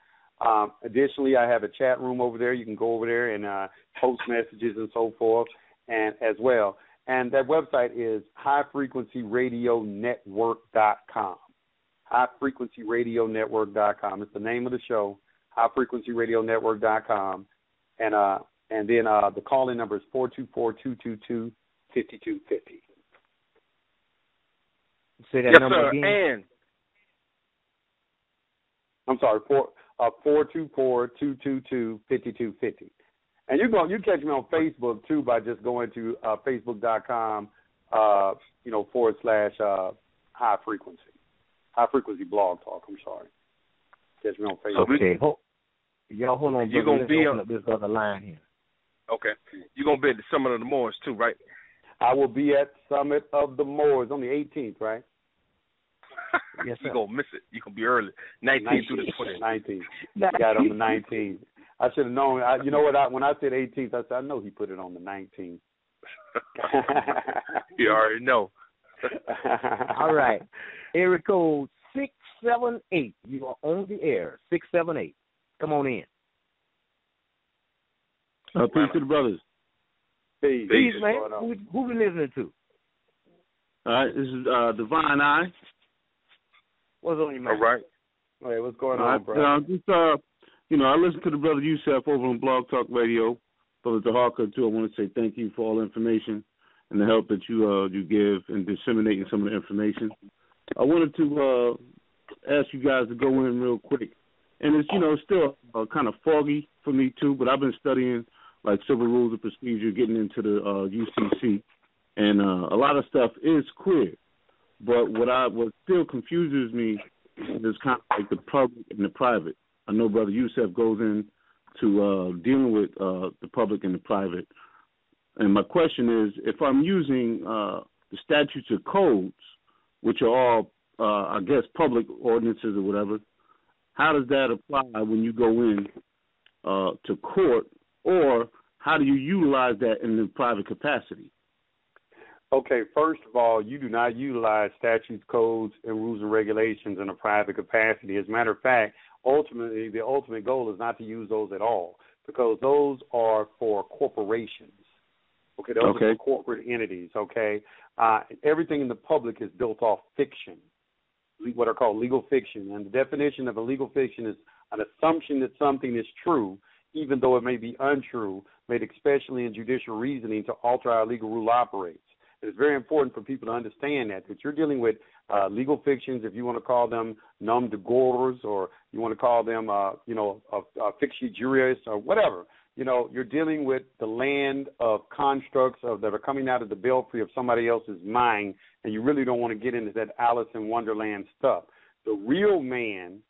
Additionally, I have a chat room over there. You can go over there and post messages and so forth, and as well. And that website is highfrequencyradionetwork.com. highfrequencyradionetwork.com. It's the name of the show, highfrequencyradionetwork.com. And then the call-in number is 424-222-5250. Say that yes, number sir. again. And I'm sorry, 424-222-5250. And you catch me on Facebook too by just going to facebook.com /high frequency blog talk. I'm sorry. Catch me on Facebook. Okay. Y'all hold on. You're gonna be on this other line here. Okay. You're gonna be at the Summit of the Moors too, right? I will be at Summit of the Moors on the 18th, right? Yes, sir. You're going to miss it. You're going to be early. 19th through the 20th. 19th. Got it on the 19th. I should have known. You know what? When I said 18th, I said, I know he put it on the 19th. You already know. All right. Area code 678. You are on the air. 678. Come on in. Peace to the brothers. Peace, man. Who we listening to? All right. This is Divine Eye. What's on your mind? All right. Hey, what's going on, bro? I listen to the brother Yusef over on Blog Talk Radio. Brother Tarhaka, too. I want to say thank you for all the information and the help that you give in disseminating some of the information. I wanted to ask you guys to go in real quick. And it's, still kind of foggy for me, too, but I've been studying, like, civil rules of procedure, getting into the UCC. And a lot of stuff is clear. But what still confuses me is kind of like the public and the private. I know Brother Yusef goes in to dealing with the public and the private. And my question is, if I'm using the statutes or codes, which are all, I guess, public ordinances or whatever, how does that apply when you go in to court, or how do you utilize that in the private capacity? Okay, first of all, you do not utilize statutes, codes, and rules and regulations in a private capacity. As a matter of fact, ultimately, the ultimate goal is not to use those at all, because those are for corporations. Okay, those are for corporate entities, okay? Everything in the public is built off fiction, what are called legal fiction. And the definition of a legal fiction is an assumption that something is true, even though it may be untrue, made especially in judicial reasoning to alter how legal rule operates. It's very important for people to understand that you're dealing with legal fictions, if you want to call them nom de guerres, or you want to call them, ficti juris or whatever. You're dealing with the land of constructs that are coming out of the belfry of somebody else's mind, and you really don't want to get into that Alice in Wonderland stuff. The real man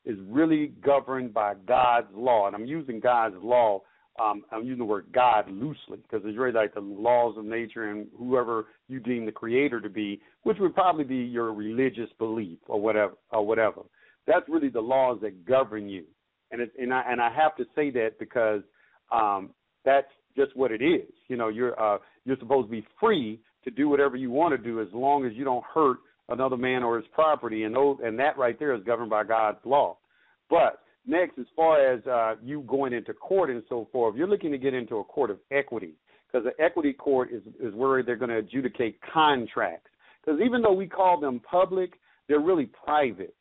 is really governed by God's law, and I'm using God's law. I'm using the word God loosely because it's really like the laws of nature and whoever you deem the creator to be, which would probably be your religious belief or whatever. That's really the laws that govern you. And I have to say that because that's just what it is. You're supposed to be free to do whatever you want to do as long as you don't hurt another man or his property, and that right there is governed by God's law. But next, as far as you going into court and so forth, you're looking to get into a court of equity, because the equity court is where they're going to adjudicate contracts. Because even though we call them public, they're really private.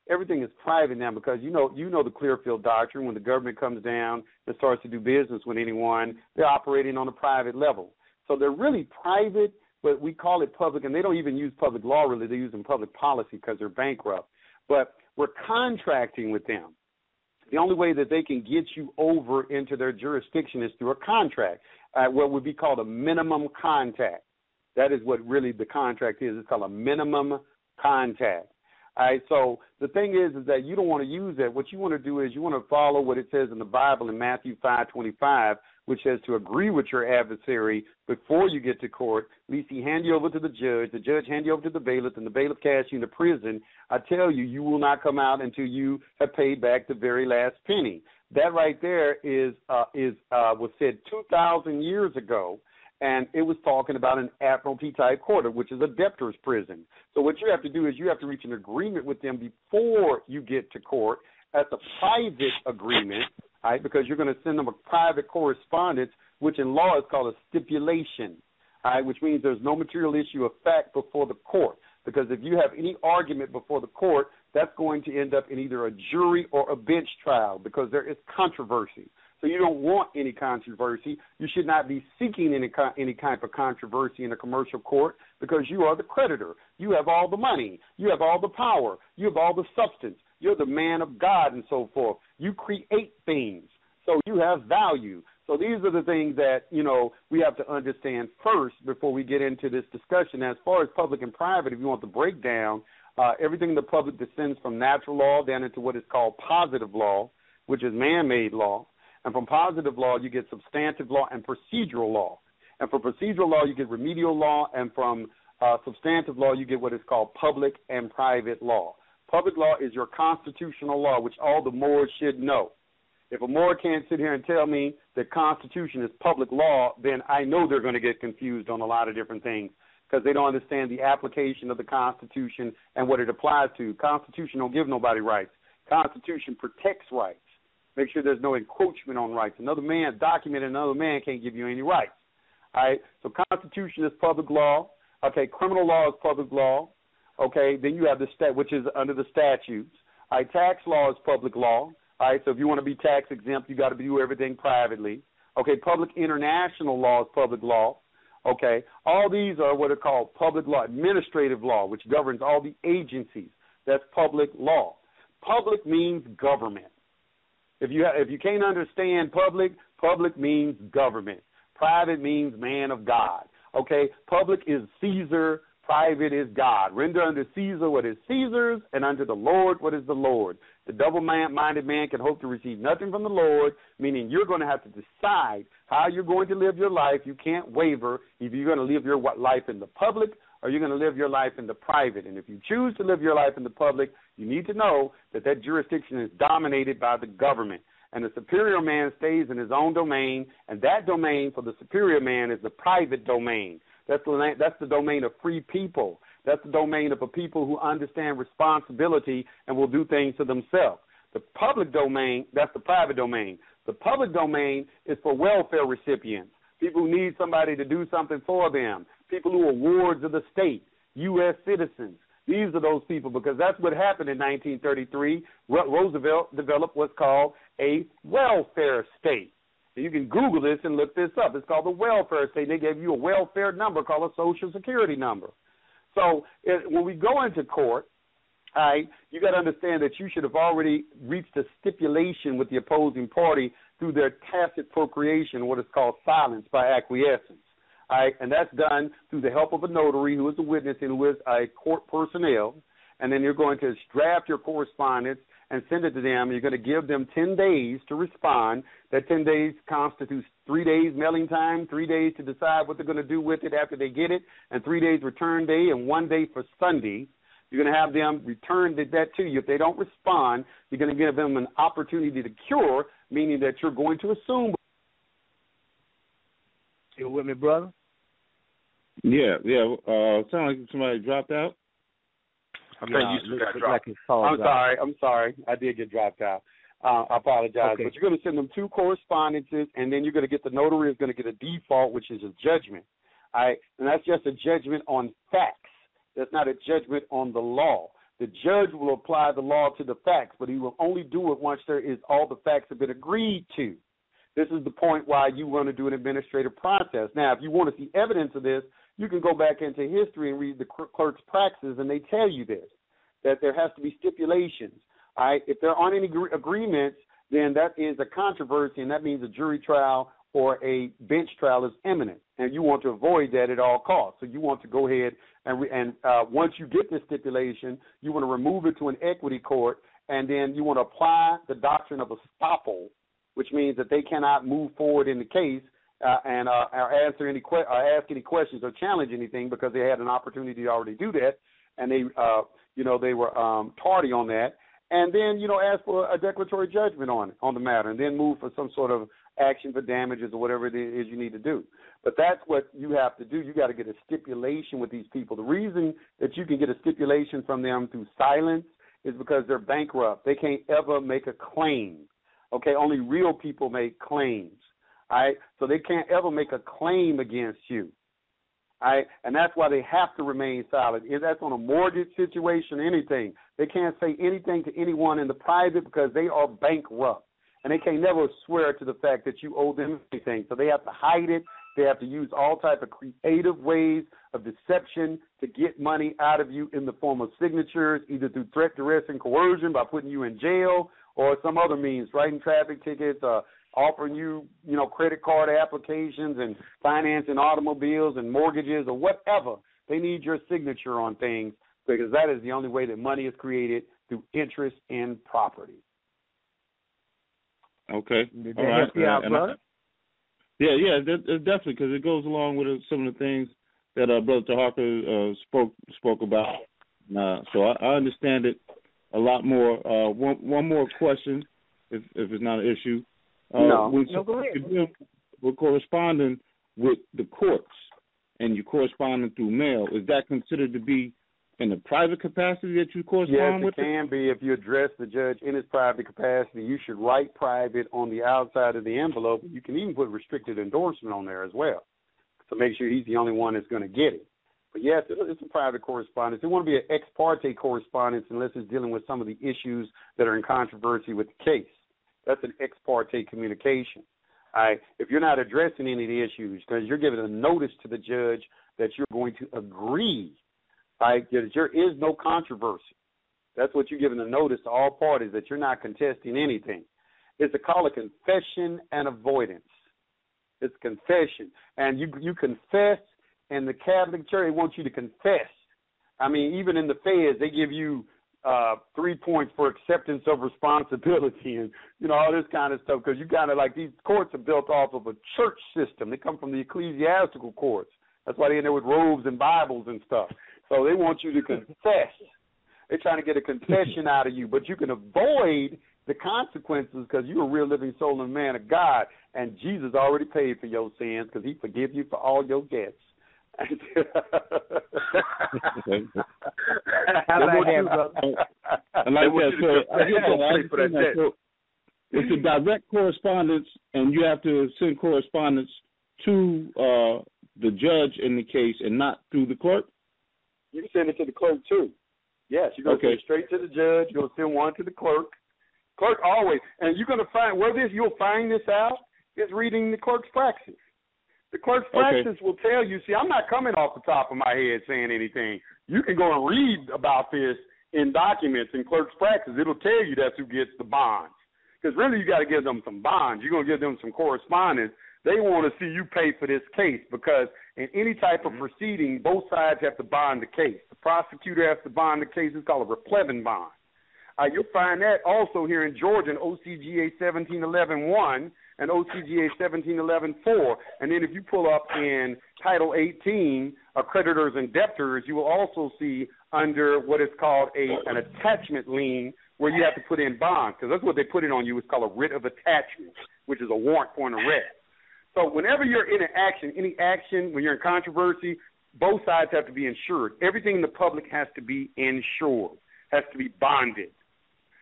Everything is private now, because you know the Clearfield Doctrine. When the government comes down and starts to do business with anyone, they're operating on a private level. So they're really private, but we call it public, and they don't even use public law really. They're using public policy because they're bankrupt. But we're contracting with them. The only way that they can get you over into their jurisdiction is through a contract, what would be called a minimum contact. That is what really the contract is. It's called a minimum contact. All right, so the thing is that you don't want to use that. What you want to do is you want to follow what it says in the Bible in Matthew 5:25, which says to agree with your adversary before you get to court, lest he hand you over to the judge hand you over to the bailiff, and the bailiff cast you into prison. I tell you, you will not come out until you have paid back the very last penny. That right there was said 2,000 years ago. And it was talking about an admiralty-type court, which is a debtor's prison. So what you have to do is you have to reach an agreement with them before you get to court. That's a private agreement, right, because you're going to send them a private correspondence, which in law is called a stipulation, right, which means there's no material issue of fact before the court. Because if you have any argument before the court, that's going to end up in either a jury or a bench trial because there is controversy. So you don't want any controversy. You should not be seeking any kind of controversy in a commercial court because you are the creditor. You have all the money. You have all the power. You have all the substance. You're the man of God and so forth. You create things. So you have value. So these are the things that, we have to understand first before we get into this discussion. As far as public and private, if you want the breakdown, everything in the public descends from natural law down into what is called positive law, which is man-made law. And from positive law, you get substantive law and procedural law. And from procedural law, you get remedial law. And from substantive law, you get what is called public and private law. Public law is your constitutional law, which all the Moors should know. If a Moor can't sit here and tell me that Constitution is public law, then I know they're going to get confused on a lot of different things because they don't understand the application of the Constitution and what it applies to. Constitution don't give nobody rights. Constitution protects rights. Make sure there's no encroachment on rights. Another man can't give you any rights. All right? So Constitution is public law. Okay, criminal law is public law. Okay, then you have the which is under the statutes. All right, tax law is public law. All right, so if you want to be tax exempt, you got to do everything privately. Okay, public international law is public law. Okay, all these are what are called public law, administrative law, which governs all the agencies. That's public law. Public means government. If you can't understand public means government. Private means man of God. Okay? Public is Caesar, private is God. Render unto Caesar what is Caesar's, and unto the Lord what is the Lord. The double-minded man can hope to receive nothing from the Lord, meaning you're going to have to decide how you're going to live your life. You can't waver if you're going to live your life in the public or you're going to live your life in the private. And if you choose to live your life in the public, you need to know that that jurisdiction is dominated by the government. And the superior man stays in his own domain, and that domain for the superior man is the private domain. That's the domain of free people. That's the domain of a people who understand responsibility and will do things to themselves. The public domain, that's the private domain. The public domain is for welfare recipients, people who need somebody to do something for them, people who are wards of the state, U.S. citizens. These are those people because that's what happened in 1933. Roosevelt developed what's called a welfare state. You can Google this and look this up. It's called the welfare state. They gave you a welfare number called a Social Security number. So when we go into court, you got to understand that you should have already reached a stipulation with the opposing party through their tacit procreation, what is called silence by acquiescence. And that's done through the help of a notary who is a witness and who is a court personnel. And then you're going to draft your correspondence and send it to them. You're going to give them 10 days to respond. That 10 days constitutes 3 days mailing time, 3 days to decide what they're going to do with it after they get it, and 3 days return day and 1 day for Sunday. You're going to have them return that to you. If they don't respond, you're going to give them an opportunity to cure, meaning that you're going to assume. You with me, brother? Yeah. Sound like somebody dropped out. I think you still got dropped. I'm sorry. I did get dropped out. I apologize. Okay. But you're going to send them 2 correspondences, and then you're going to get the notary is going to get a default, which is a judgment. And that's just a judgment on facts. That's not a judgment on the law. The judge will apply the law to the facts, but he will only do it once all the facts have been agreed to. This is the point why you want to do an administrative process. Now, if you want to see evidence of this, you can go back into history and read the clerk's practices, and they tell you this, that there has to be stipulations. If there aren't any agreements, then that is a controversy, and that means a jury trial or a bench trial is imminent, and you want to avoid that at all costs. So you want to go ahead and once you get this stipulation, you want to remove it to an equity court, and then you want to apply the doctrine of estoppel, which means that they cannot move forward in the case and ask any questions or challenge anything because they had an opportunity to already do that, and they were tardy on that. And then, ask for a declaratory judgment on the matter, and then move for some sort of action for damages or whatever it is you need to do. But that's what you have to do. You got to get a stipulation with these people. The reason that you can get a stipulation from them through silence is because they're bankrupt. They can't ever make a claim. Okay, only real people make claims. All right, so they can't ever make a claim against you. All right, and that's why they have to remain silent. If that's on a mortgage situation, anything, they can't say anything to anyone in the private because they are bankrupt. And they can never swear to the fact that you owe them anything. So they have to hide it. They have to use all type of creative ways of deception to get money out of you in the form of signatures, either through threat, duress, and coercion by putting you in jail or some other means, writing traffic tickets, offering you, credit card applications and financing automobiles and mortgages or whatever. They need your signature on things because that is the only way that money is created, through interest in property. Okay. Did all that right. help you out, brother? Yeah, definitely, because it goes along with some of the things that Brother Tarhaka spoke about. So I understand it a lot more. One more question, if it's not an issue. No, go ahead. We're corresponding with the courts, and you're corresponding through mail. Is that considered to be in a private capacity that you correspond with? Yes, it can be. If you address the judge in his private capacity, you should write private on the outside of the envelope. You can even put restricted endorsement on there as well to make sure he's the only one that's going to get it. But, yes, it's a private correspondence. It won't be an ex parte correspondence unless it's dealing with some of the issues that are in controversy with the case. That's an ex parte communication. All right? If you're not addressing any of the issues because you're giving a notice to the judge that you're going to agree, right, there is no controversy. That's what you're giving a notice to all parties, that you're not contesting anything. It's called a confession and avoidance. It's confession. And you confess, and the Catholic Church wants you to confess. I mean, even in the feds, they give you 3 points for acceptance of responsibility and, all this kind of stuff, because you kind of like these courts are built off of a church system. They come from the ecclesiastical courts. That's why they're in there with robes and Bibles and stuff. So they want you to confess. They're trying to get a confession out of you, but you can avoid the consequences because you're a real living soul and man of God, and Jesus already paid for your sins because he forgives you for all your debts. I like that. So it's a direct correspondence, and you have to send correspondence to the judge in the case and not through the clerk? You can send it to the clerk, too. Yes, you're going to send it straight to the judge. You're going to send one to the clerk. Clerk always. And you're going to find, you'll find this out, is reading the clerk's praxis. The clerk's praxis will tell you, see, I'm not coming off the top of my head saying anything. You can go and read about this in documents in clerk's praxis. It'll tell you that's who gets the bonds. Because really you got to give them some bonds. You're going to give them some correspondence. They want to see you pay for this case because in any type of proceeding, both sides have to bond the case. The prosecutor has to bond the case. It's called a replevin bond. You'll find that also here in Georgia in OCGA 1711-1 and OCGA 1711-4. And then if you pull up in Title 18, creditors and debtors, you will also see under what is called an attachment lien where you have to put in bonds, because that's what they put it on you. It's called a writ of attachment, which is a warrant for an arrest. So whenever you're in any action, when you're in controversy, both sides have to be insured. Everything in the public has to be insured, has to be bonded.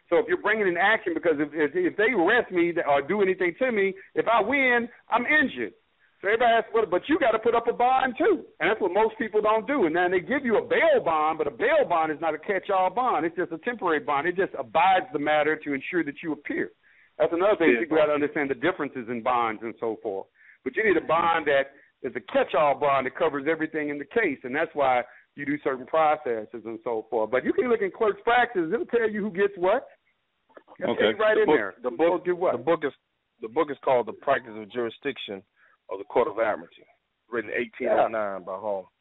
So if you're bringing an action, because if they arrest me or do anything to me, if I win, I'm injured. So everybody has to but you got to put up a bond too, and that's what most people don't do. And then they give you a bail bond, but a bail bond is not a catch-all bond. It's just a temporary bond. It just abides the matter to ensure that you appear. That's another thing. People got to understand the differences in bonds and so forth. But you need a bond that is a catch-all bond that covers everything in the case, and that's why you do certain processes and so forth. But you can look in clerk's practice. It'll tell you who gets what. It'll tell you right in there. The book do what? The book is called The Practice of Jurisdiction of the Court of Admiralty, written 1809 by Hall.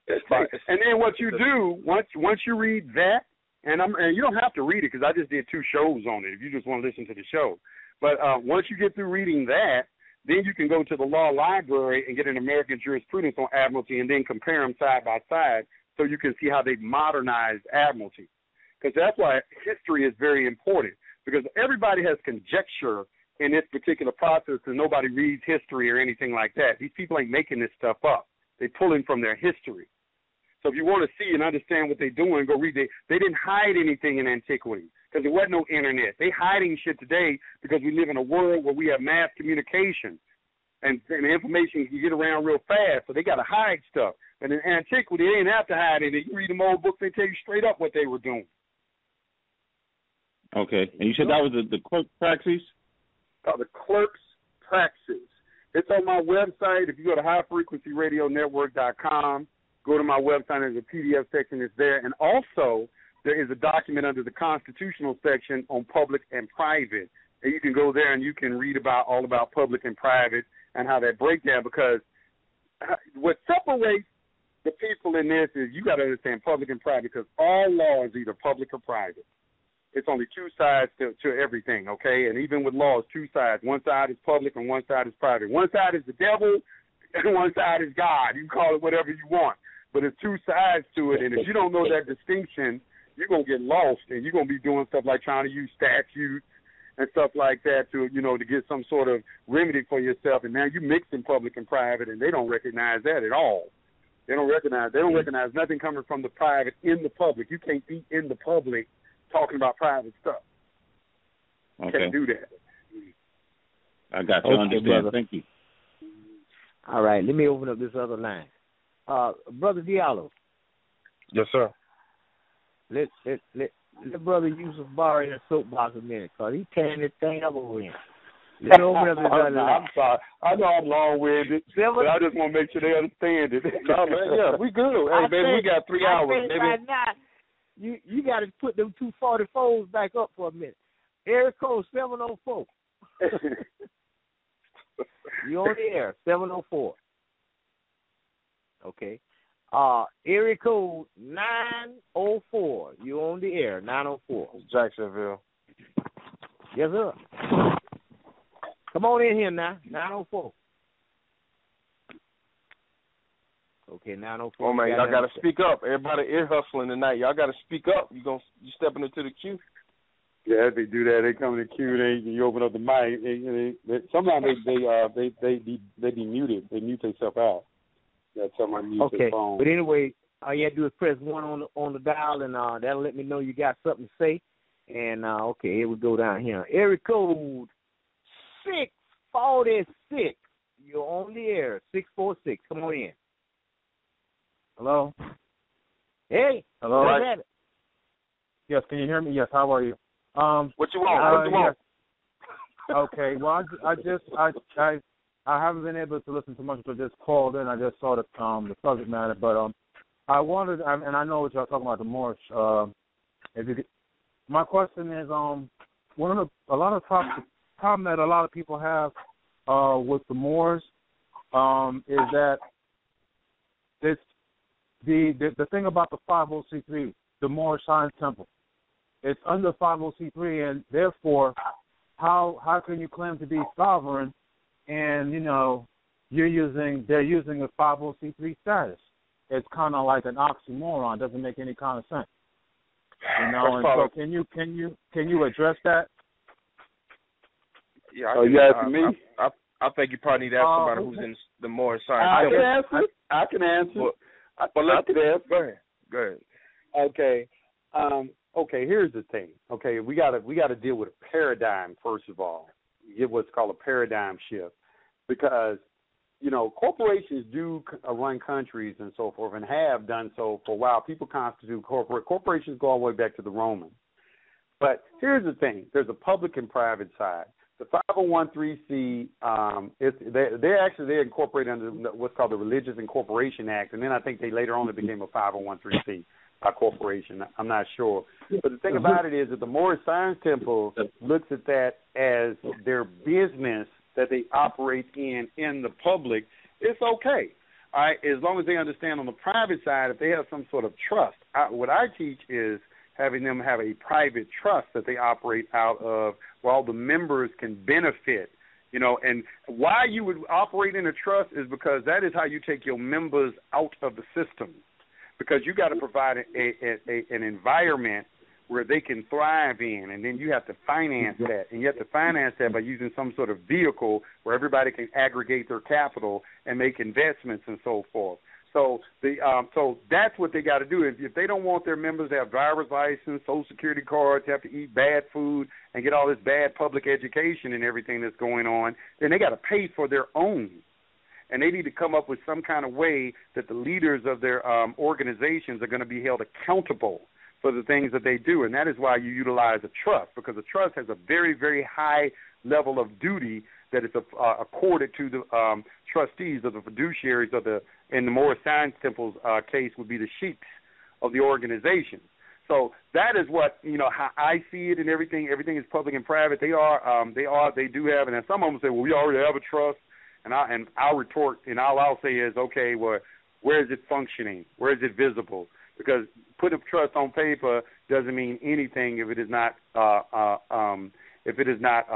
And then what you do once you read that, and you don't have to read it because I just did 2 shows on it. If you just want to listen to the show, but once you get through reading that, then you can go to the law library and get an American jurisprudence on admiralty, and then compare them side by side so you can see how they've modernized admiralty. Because that's why history is very important. Because everybody has conjecture in this particular process, and nobody reads history or anything like that. These people ain't making this stuff up. They're pulling from their history. So if you want to see and understand what they're doing, go read. They didn't hide anything in antiquity because there wasn't no internet. They hiding shit today because we live in a world where we have mass communication and information can get around real fast. So they got to hide stuff. And in antiquity, they didn't have to hide anything. You read them old books, they tell you straight up what they were doing. Okay. And you said that was the clerk praxis? The clerk's praxis. It's on my website. If you go to highfrequencyradionetwork.com, go to my website. There's a PDF section that's there. And also, there is a document under the constitutional section on public and private. And you can go there and you can read all about public and private and how that breakdown. Because what separates the people in this is you got to understand public and private, because all law is either public or private. It's only 2 sides to everything, okay? And even with laws, 2 sides. One side is public and one side is private. One side is the devil and one side is God. You can call it whatever you want. But there's 2 sides to it, and if you don't know that distinction, you're going to get lost, and you're going to be doing stuff like trying to use statutes and stuff like that to get some sort of remedy for yourself. And now you're mixing public and private, and they don't recognize that at all. They don't recognize nothing coming from the private in the public. You can't be in the public talking about private stuff. Okay. Can't do that. I got you. Understand. Brother. Thank you. All right, let me open up this other line. Brother Diallo. Yes, sir. Let Brother Yusuf borrow that soapbox a minute, because he's tearing this thing up over here. Let me open up this other line. I'm sorry. I know I'm long-winded, but I just want to make sure they understand it. No, man, yeah, we good. Hey, baby, we got 3 hours, baby. Right now, you got to put them 244s back up for a minute. Area code 704. You on the air, 704. Okay. Area code 904. You on the air, 904. Jacksonville. Yes, sir. Come on in here now, 904. Okay, 904. Oh man, y'all gotta speak up. Everybody ear hustling tonight. Y'all gotta speak up. You stepping into the queue. Yeah, if they do that, they come in the queue. You open up the mic. Sometimes they be muted. They mute themselves out. That's somebody mute their phone. But anyway, all you have to do is press 1 on the dial, and that'll let me know you got something to say. And here we go down here. Area code 646. You're on the air. 646. Come on in. Hello. Hey. Hello. Right. Yes. Can you hear me? Yes. How are you? What you want? What you want? Yes. Okay. Well, I haven't been able to listen to much, but just called in. I just saw the subject matter, but I wanted, and I know what y'all talking about, the Moorish. My question is, a lot of problem that a lot of people have with the Moors is that the thing about the 50C3, the Moorish Science Temple, it's under 50C3, and therefore, how can you claim to be sovereign? And they're using a 50C3 status. It's kind of like an oxymoron. Doesn't make any kind of sense. And so can you address that? Yeah. You asking me? I think you probably need to ask somebody who's in the more science. I can answer. But I can answer. Go ahead. Okay. Okay. Here's the thing. Okay, we got to deal with a paradigm first of all. Get what's called a paradigm shift, because corporations do run countries and so forth, and have done so for a while. People constitute corporations go all the way back to the Romans. But here's the thing: there's a public and private side. The 501(c)(3), they're incorporated under what's called the Religious Incorporation Act, and then I think they later on it became a 501(c)(3). corporation. I'm not sure. But the thing about it is that the Moorish Science Temple looks at that as their business that they operate in the public. It's okay. All right, as long as they understand on the private side, if they have some sort of trust. What I teach is having them have a private trust that they operate out of where all the members can benefit. You know, and why you would operate in a trust is because that is how you take your members out of the system, because you got to provide an environment where they can thrive in, and then you have to finance that, and you have to finance that by using some sort of vehicle where everybody can aggregate their capital and make investments and so forth. So so that's what they got to do. If they don't want their members to have driver's license, Social Security cards, have to eat bad food, and get all this bad public education and everything that's going on, then they got to pay for their own. And they need to come up with some kind of way that the leaders of their organizations are going to be held accountable for the things that they do. And that is why you utilize a trust, because a trust has a very, very high level of duty that is accorded to the trustees of the fiduciaries of in the Moorish Science Temple's case would be the sheiks of the organization. So that is what, how I see it, and everything is public and private. They do have, and some of them say, well, we already have a trust, and I'll retort, and all I'll say is, okay, well, where is it functioning? Where is it visible? Because putting a trust on paper doesn't mean anything if it is not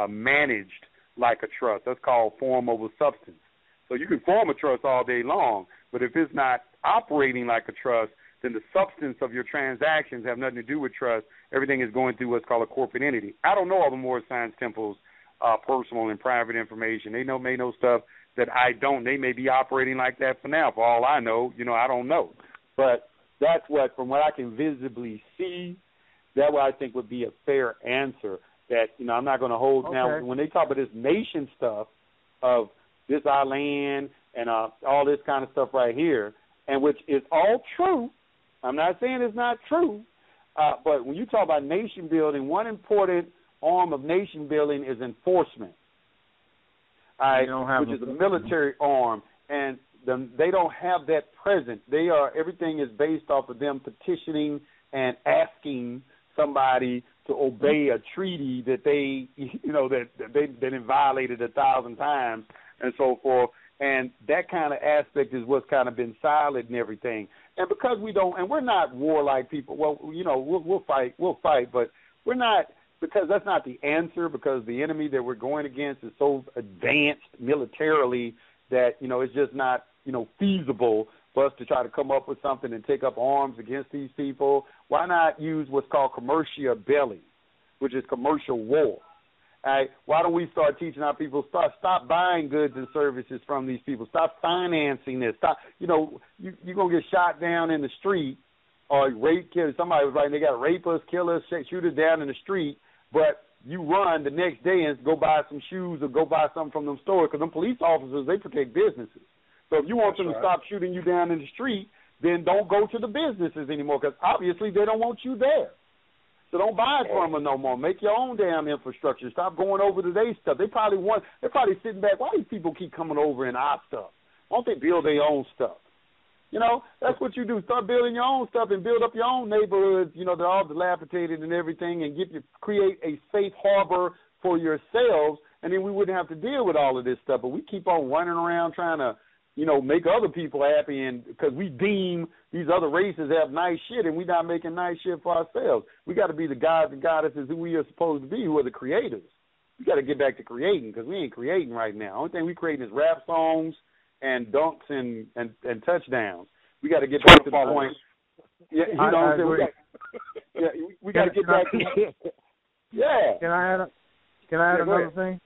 managed like a trust. That's called form over substance. So you can form a trust all day long, but if it's not operating like a trust, then the substance of your transactions have nothing to do with trust. Everything is going through what's called a corporate entity. I don't know all the Moorish Science Temple's personal and private information. They may know stuff that I don't. They may be operating like that for now. For all I know, I don't know. But that's what, from what I can visibly see, that what I think would be a fair answer. That, I'm not going to hold. Okay. Now, when they talk about this nation stuff of this our land and all this kind of stuff right here, and which is all true, I'm not saying it's not true, but when you talk about nation building, one important arm of nation building is enforcement, which is a military arm, and they don't have that present. Everything is based off of them petitioning and asking somebody to obey a treaty that they, that they've been violated 1,000 times and so forth. And that kind of aspect is what's kind of been silent and everything. And because we don't, and we're not warlike people. Well, we'll fight, but we're not, because that's not the answer. Because the enemy that we're going against is so advanced militarily that it's just not feasible for us to try to come up with something and take up arms against these people. Why not use what's called commercia belli, which is commercial war? Right? Why don't we start teaching our people, stop buying goods and services from these people, stop financing this, stop, you're going to get shot down in the street or rape, kill. Somebody was writing, they got to rape us, kill us, shoot us down in the street, but you run the next day and go buy some shoes or go buy something from them stores, because them police officers, they protect businesses. So if you want them to stop shooting you down in the street, then don't go to the businesses anymore, because obviously they don't want you there. So don't buy it from them no more. Make your own damn infrastructure. Stop going over to their stuff. They're probably sitting back. Why do these people keep coming over in our stuff? Why don't they build their own stuff? That's what you do. Start building your own stuff and build up your own neighborhoods, they're all dilapidated and everything, and create a safe harbor for yourselves, and then we wouldn't have to deal with all of this stuff. But we keep on running around trying to make other people happy, and because we deem these other races have nice shit, and we're not making nice shit for ourselves. We got to be the gods and goddesses who we are supposed to be, who are the creators. We got to get back to creating, because we ain't creating right now. The only thing we creating is rap songs and dunks and touchdowns. We got to get back to the point. Yeah, I agree. We got to get back to. Yeah. Can I add another thing?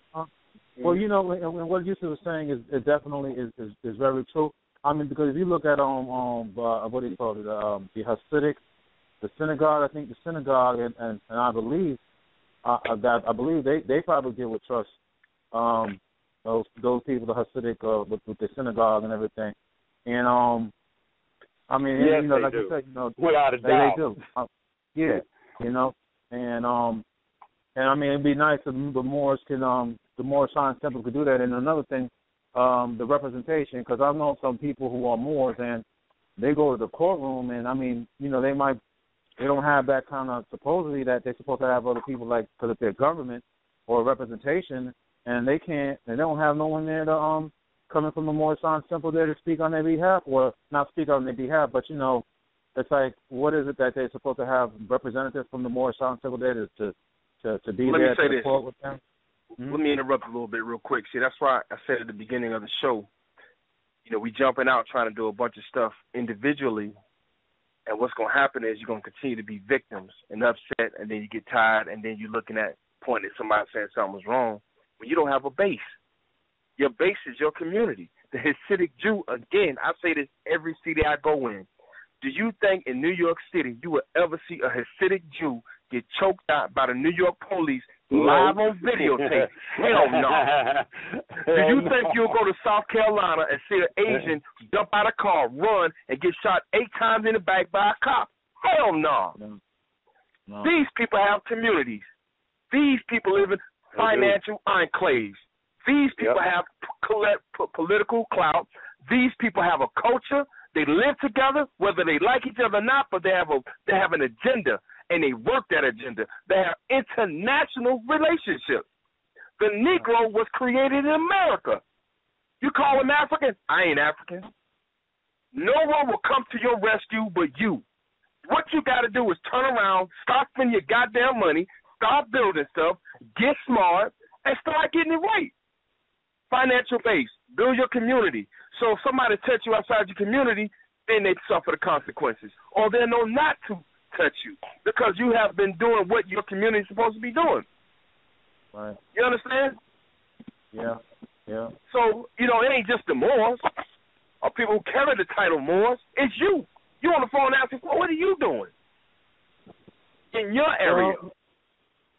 Well, and what Yusuf was saying is definitely is very true. I mean, because if you look at what do you call it, the Hasidic, the synagogue. I think the synagogue, and I believe they probably deal with trust. Those people, the Hasidic, with the synagogue and everything. And I mean, yes, like do. you said, without a doubt, they do. And I mean, it'd be nice if the Moors can. The Moorish Science Temple could do that. And another thing, the representation, because I've known some people who are Moors, and they go to the courtroom, and I mean, you know, they don't have that kind of, supposedly that they're supposed to have other people, like, because if they're government or representation, and they don't have no one there to coming from the Moorish Science Temple there to speak on their behalf, or not speak on their behalf, but you know, it's like, what is it that they're supposed to have representatives from the Moorish Science Temple there to be there to support with them? Mm-hmm. Let me interrupt a little bit real quick. See, that's why I said at the beginning of the show, you know, we jumping out trying to do a bunch of stuff individually, and what's going to happen is you're going to continue to be victims and upset, and then you get tired, and then you're looking at pointing at somebody saying something was wrong when you don't have a base. Your base is your community. The Hasidic Jew, again, I say this every city I go in. Do you think in New York City you will ever see a Hasidic Jew get choked out by the New York police live on videotape? Hell no. Do you think you'll go to South Carolina and see an Asian jump out of a car, run, and get shot 8 times in the back by a cop? Hell no. No. These people have communities. These people live in financial enclaves. These people have political clout. These people have a culture. They live together, whether they like each other or not, but they have an agenda, and they work that agenda. They have international relationships. The Negro was created in America. You call him African? I ain't African. No one will come to your rescue but you. What you got to do is turn around, stop spending your goddamn money, start building stuff, get smart, and start getting it right. Financial base, build your community. So if somebody touch you outside your community, then they suffer the consequences. Or they know not to touch you because you have been doing what your community is supposed to be doing. Right. You understand? Yeah. So, you know, it ain't just the Moors or people who carry the title Moors. It's you. You on the phone asking, well, what are you doing in your area?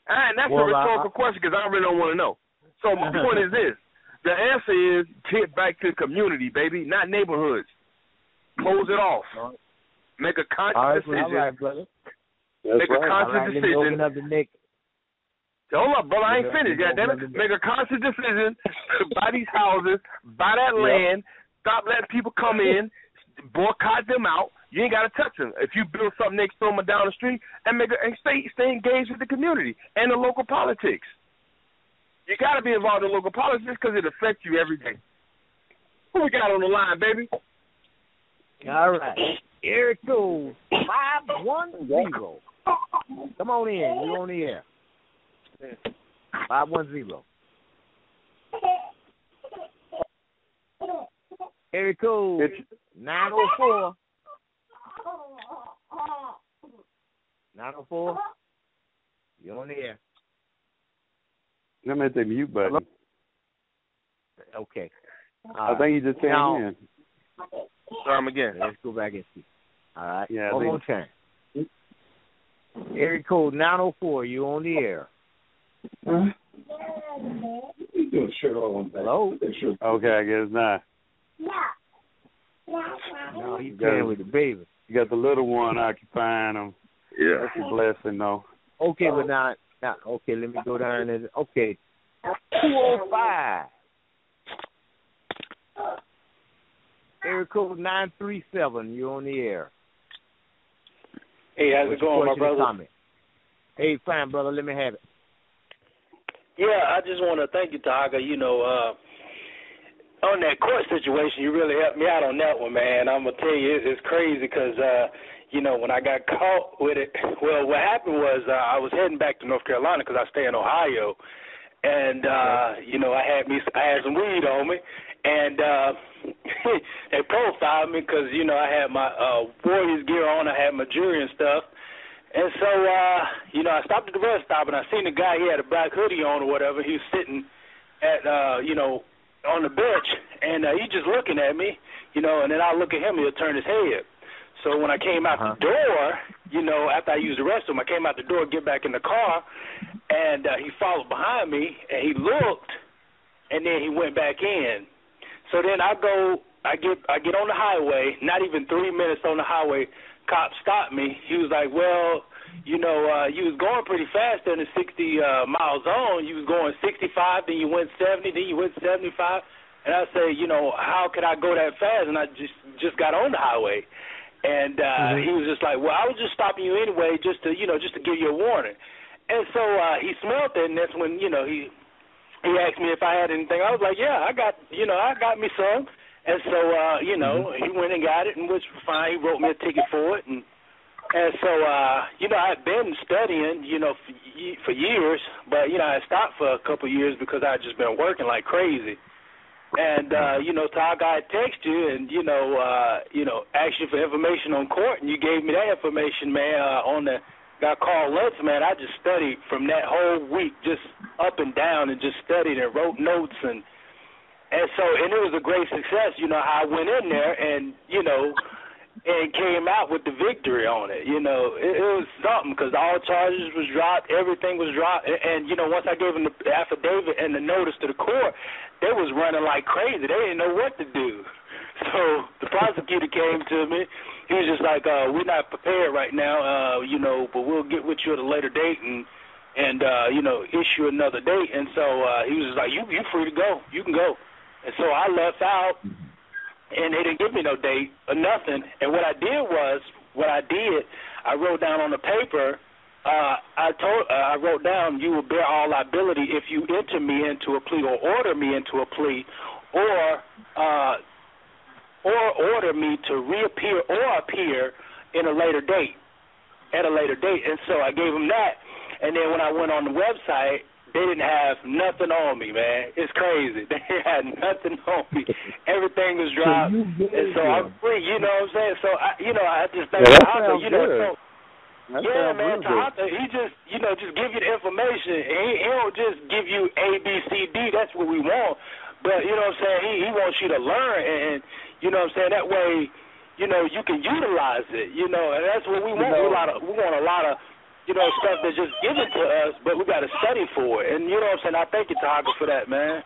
And that's a rhetorical question because I really don't want to know. So my point is this. The answer is get back to the community, baby, not neighborhoods. Close it off. Make a conscious decision. All right, brother. Make a conscious decision. Hold up, brother. I ain't finished, goddammit. Make a conscious decision to buy these houses, buy that land, stop letting people come in, boycott them out. You ain't got to touch them. If you build something next to them or down the street, and stay engaged with the community and the local politics. You got to be involved in local politics because it affects you every day. Who we got on the line, baby? All right. Area code 510. Come on in. You're on the air. 510. Area code 904. 904. You're on the air. Let me hit the mute button. Okay. I think you just came in. Try him again. Let's go back and see. All right. Yeah. One more time. Area code 904. You on the air? You doing shirt all on back. Hello. Okay, I guess not. No, he's playing with the baby. You got the little one occupying him. Yeah. That's a blessing, though. Okay, but now, okay, let me go down and, okay. 205. Area code 937. You're on the air. Hey, how's it going, my brother? Comment? Hey, fine, brother. Let me have it. Yeah, I just want to thank you, Tarhaka. You know, on that court situation, you really helped me out on that one, man. I'm going to tell you, it's crazy because, you know, when I got caught with it, well, what happened was I was heading back to North Carolina because I stay in Ohio. And, you know, I had some weed on me. And they profiled me because, you know, I had my Warriors gear on. I had my jewelry and stuff. And so, you know, I stopped at the rest stop, and I seen the guy. He had a black hoodie on or whatever. He was sitting at, you know, on the bench, and he just looking at me, you know, and then I look at him, he'll turn his head. So when I came out the door, you know, after I used the restroom, I came out the door, get back in the car, and he followed behind me, and he looked, and then he went back in. So then I get on the highway, not even 3 minutes on the highway, cop stopped me. He was like, well, you know, you was going pretty fast in the 60 mile zone. You was going 65, then you went 70, then you went 75. And I say, you know, how could I go that fast? And I just got on the highway. And he was just like, well, I was just stopping you anyway just to give you a warning. And so he smelled it, and that's when, you know, he asked me if I had anything. I was like, yeah, I got me some. And so, you know, he went and got it, and which was fine. He wrote me a ticket for it. And so, you know, I had been studying, you know, for years, but, you know, I stopped for a couple of years because I had just been working like crazy. And, you know, Tarhaka, I text you and, you know, asked you for information on court, and you gave me that information, man, on the guy called Lentz, man. I just studied from that whole week, just up and down, and just studied and wrote notes. And so, and it was a great success, you know, how I went in there and, you know, and came out with the victory on it. You know, it was something because all charges was dropped, everything was dropped. And, you know, once I gave them the affidavit and the notice to the court, they was running like crazy. They didn't know what to do. So the prosecutor came to me. He was just like, we're not prepared right now, you know, but we'll get with you at a later date and you know, issue another date. And so he was just like, you free to go. You can go. And so I left out. And they didn't give me no date or nothing. And what I did, I wrote down on the paper, I wrote down, you will bear all liability if you enter me into a plea or order me into a plea or order me to reappear or appear at a later date. And so I gave them that. And then when I went on the website, they didn't have nothing on me, man. It's crazy. They had nothing on me. Everything was dropped. And so I'm free, you know what I'm saying? So, I just think, Tarhaka, you know, so, yeah, man, Tarhaka, he just, you know, just give you the information. He don't just give you A, B, C, D. That's what we want. But, you know what I'm saying, he wants you to learn. And you know what I'm saying, that way, you know, you can utilize it, you know, and that's what we want. We want a lot of, you know, stuff that's just given to us, but we got to study for it. And, you know what I'm saying, I thank you, Tarhaka, for that, man.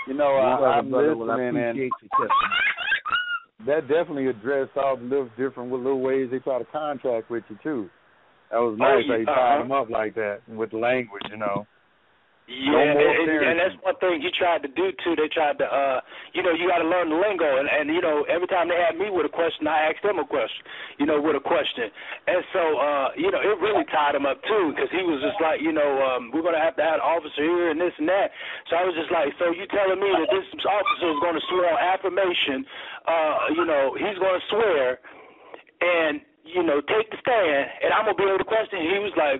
You know, I'm listening, and that definitely addressed all the little different little ways they try to contract with you, too. That was nice how you tied them up like that with the language, you know. Yeah, and that's one thing he tried to do, too. They tried to, you know, you got to learn the lingo. And, you know, every time they had me with a question, I asked them a question, you know, with a question. And so, you know, it really tied him up, too, because he was just like, you know, we're going to have an officer here and this and that. So I was just like, so you telling me that this officer is going to swear on affirmation, you know, he's going to swear and, you know, take the stand, and I'm going to be able to question. He was like,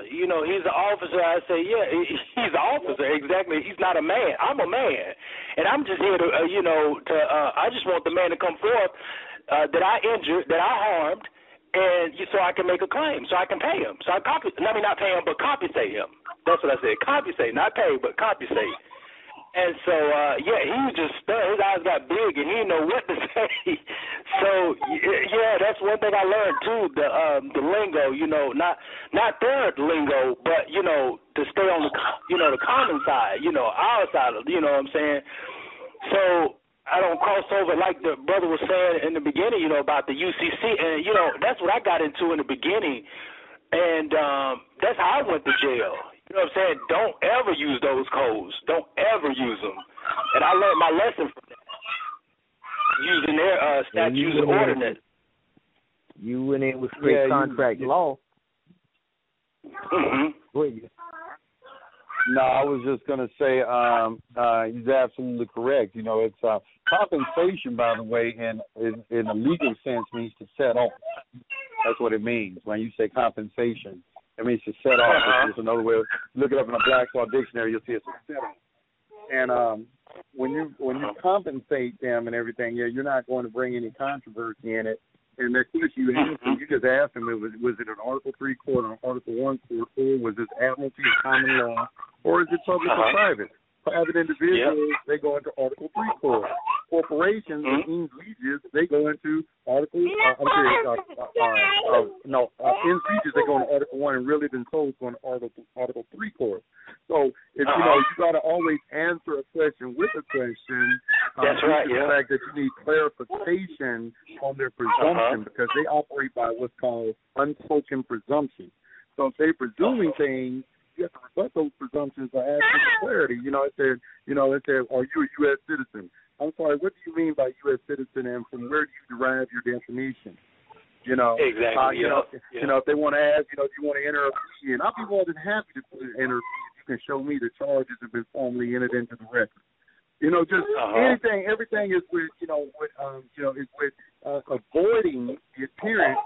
you know, he's an officer. I say, yeah, he's an officer, exactly. He's not a man. I'm a man. And I'm just here to, you know, I just want the man to come forth that I injured, that I harmed, and so I can make a claim, so I can pay him. So not pay him, but compensate him. That's what I said. Compensate, not pay, but compensate. And so, yeah, he was just stunned. His eyes got big, and he didn't know what to say. So, yeah, that's one thing I learned, too, the lingo, you know, not their lingo, but, you know, to stay on the, you know, the common side, you know, our side, you know what I'm saying? So I don't cross over like the brother was saying in the beginning, you know, about the UCC. And, you know, that's what I got into in the beginning. And that's how I went to jail. You know what I'm saying? Don't ever use those codes. Don't ever use them. And I learned my lesson from that, using their statutes and ordinance. You went in with straight contract law. Mm-hmm. Go ahead. No, I was just going to say he's absolutely correct. You know, it's compensation, by the way, in a legal sense means to set off. That's what it means when you say compensation. It means to set off. It's just another way. Look it up in a Black's Dictionary, you'll see it's a set off. And when you compensate them and everything, you're not going to bring any controversy in it. And that question you just asked him, was it an Article 3 court or an Article 1 court, or was this admiralty or common law, or is it public or private? Private individuals, they go into Article 3 court. Corporations, in Regis, they go into Article, in Regis, they go into Article 1, and really then so go into Article 3 court. So, if, you know, you got to always answer a question with a question. That's right, The fact that you need clarification on their presumption, because they operate by what's called unspoken presumption. So if they're presuming things, you have to rebut those presumptions by asking for clarity. It said, are you a U.S. citizen? I'm sorry, what do you mean by U.S. citizen, and from where do you derive your definition? Exactly. If they want to ask, do you want to enter a plea? And I'll be more than happy to enter a plea if you can show me the charges have been formally entered into the record. Anything, everything is with, avoiding the appearance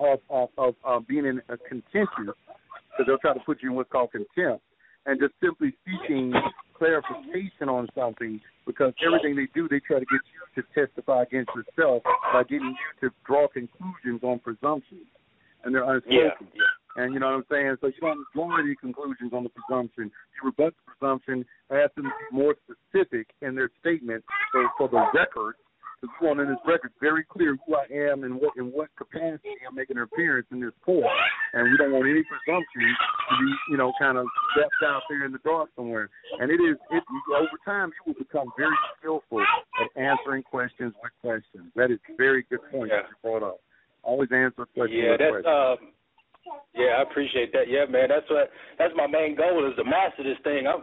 of being in a contentious, because they'll try to put you in what's called contempt, and just simply seeking clarification on something, because everything they do, they try to get you to testify against yourself by getting you to draw conclusions on presumptions, and they're unspoken. And you know what I'm saying? So you don't draw any conclusions on the presumption. You rebut the presumption, ask them to be more specific in their statement for the record, because we want in this record very clear who I am and in what capacity I'm making an appearance in this court. And we don't want any presumption to be, kind of left out there in the dark somewhere. And over time, you will become very skillful at answering questions with questions. That is a very good point that you brought up. Always answer questions with questions. I appreciate that. Yeah, man, that's my main goal, is to master this thing. Not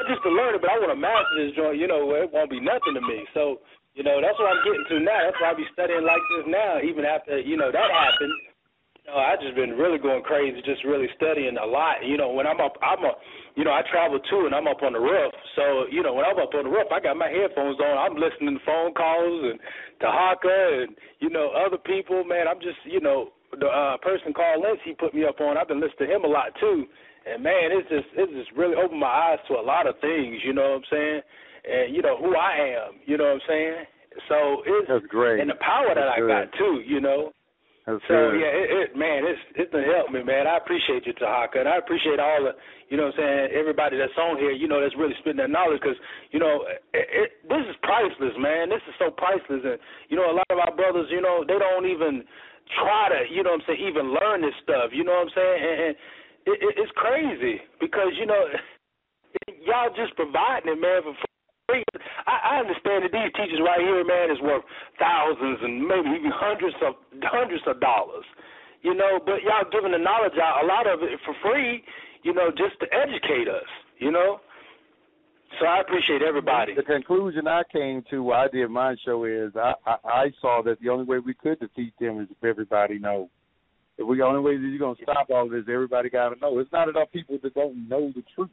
just to learn it, but I want to master this joint, where it won't be nothing to me. So, that's what I'm getting to now. That's why I be studying like this now, even after, that happened. I just been really going crazy, just really studying a lot. When I travel too, and I'm up on the roof. So, when I'm up on the roof, I got my headphones on. I'm listening to phone calls and Tarhaka and, other people. Man, I'm just, the person called Lentz, he put me up on. I've been listening to him a lot too. And, man, it's just really opened my eyes to a lot of things, you know what I'm saying? And, who I am, you know what I'm saying? So that's great. And the power that I got too, That's so, good. it's been helped me, man. I appreciate you, Tarhaka, and I appreciate all the, everybody that's on here, that's really spitting that knowledge, because, this is priceless, man. This is so priceless. And, a lot of our brothers, they don't even try to, even learn this stuff, you know what I'm saying? And it's crazy because, y'all just providing it, man, for free. I understand that these teachers right here, man, is worth thousands and maybe even hundreds of dollars, but y'all giving the knowledge out, a lot of it for free, just to educate us, So I appreciate everybody. The conclusion I came to while I did my show is I saw that the only way we could defeat them is if everybody knows. The only way that you're going to stop all of this, everybody got to know. It's not enough people that don't know the truth.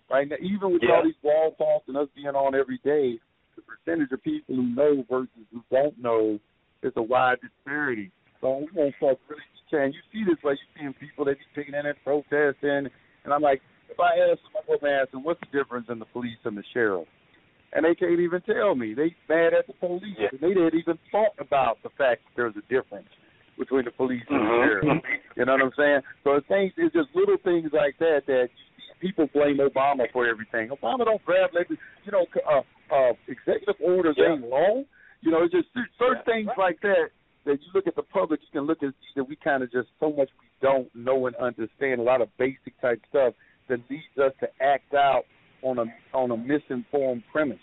Right now, even with all these wall talks and us being on every day, the percentage of people who know versus who don't know is a wide disparity. So we want folks really to change. You see this, like you seeing people that be picking in and protesting, and I'm like, if I ask them, I go ask them, what's the difference in the police and the sheriff? And they can't even tell me. They mad at the police. And they didn't even talk about the fact that there's a difference between the police and the sheriff. You know what I'm saying? So it's just little things like that people blame Obama for everything. Obama don't grab, executive orders ain't law. It's just certain things like that you look at the public, you can look at that we kind of just so much we don't know and understand, a lot of basic type stuff that leads us to act out on a misinformed premise.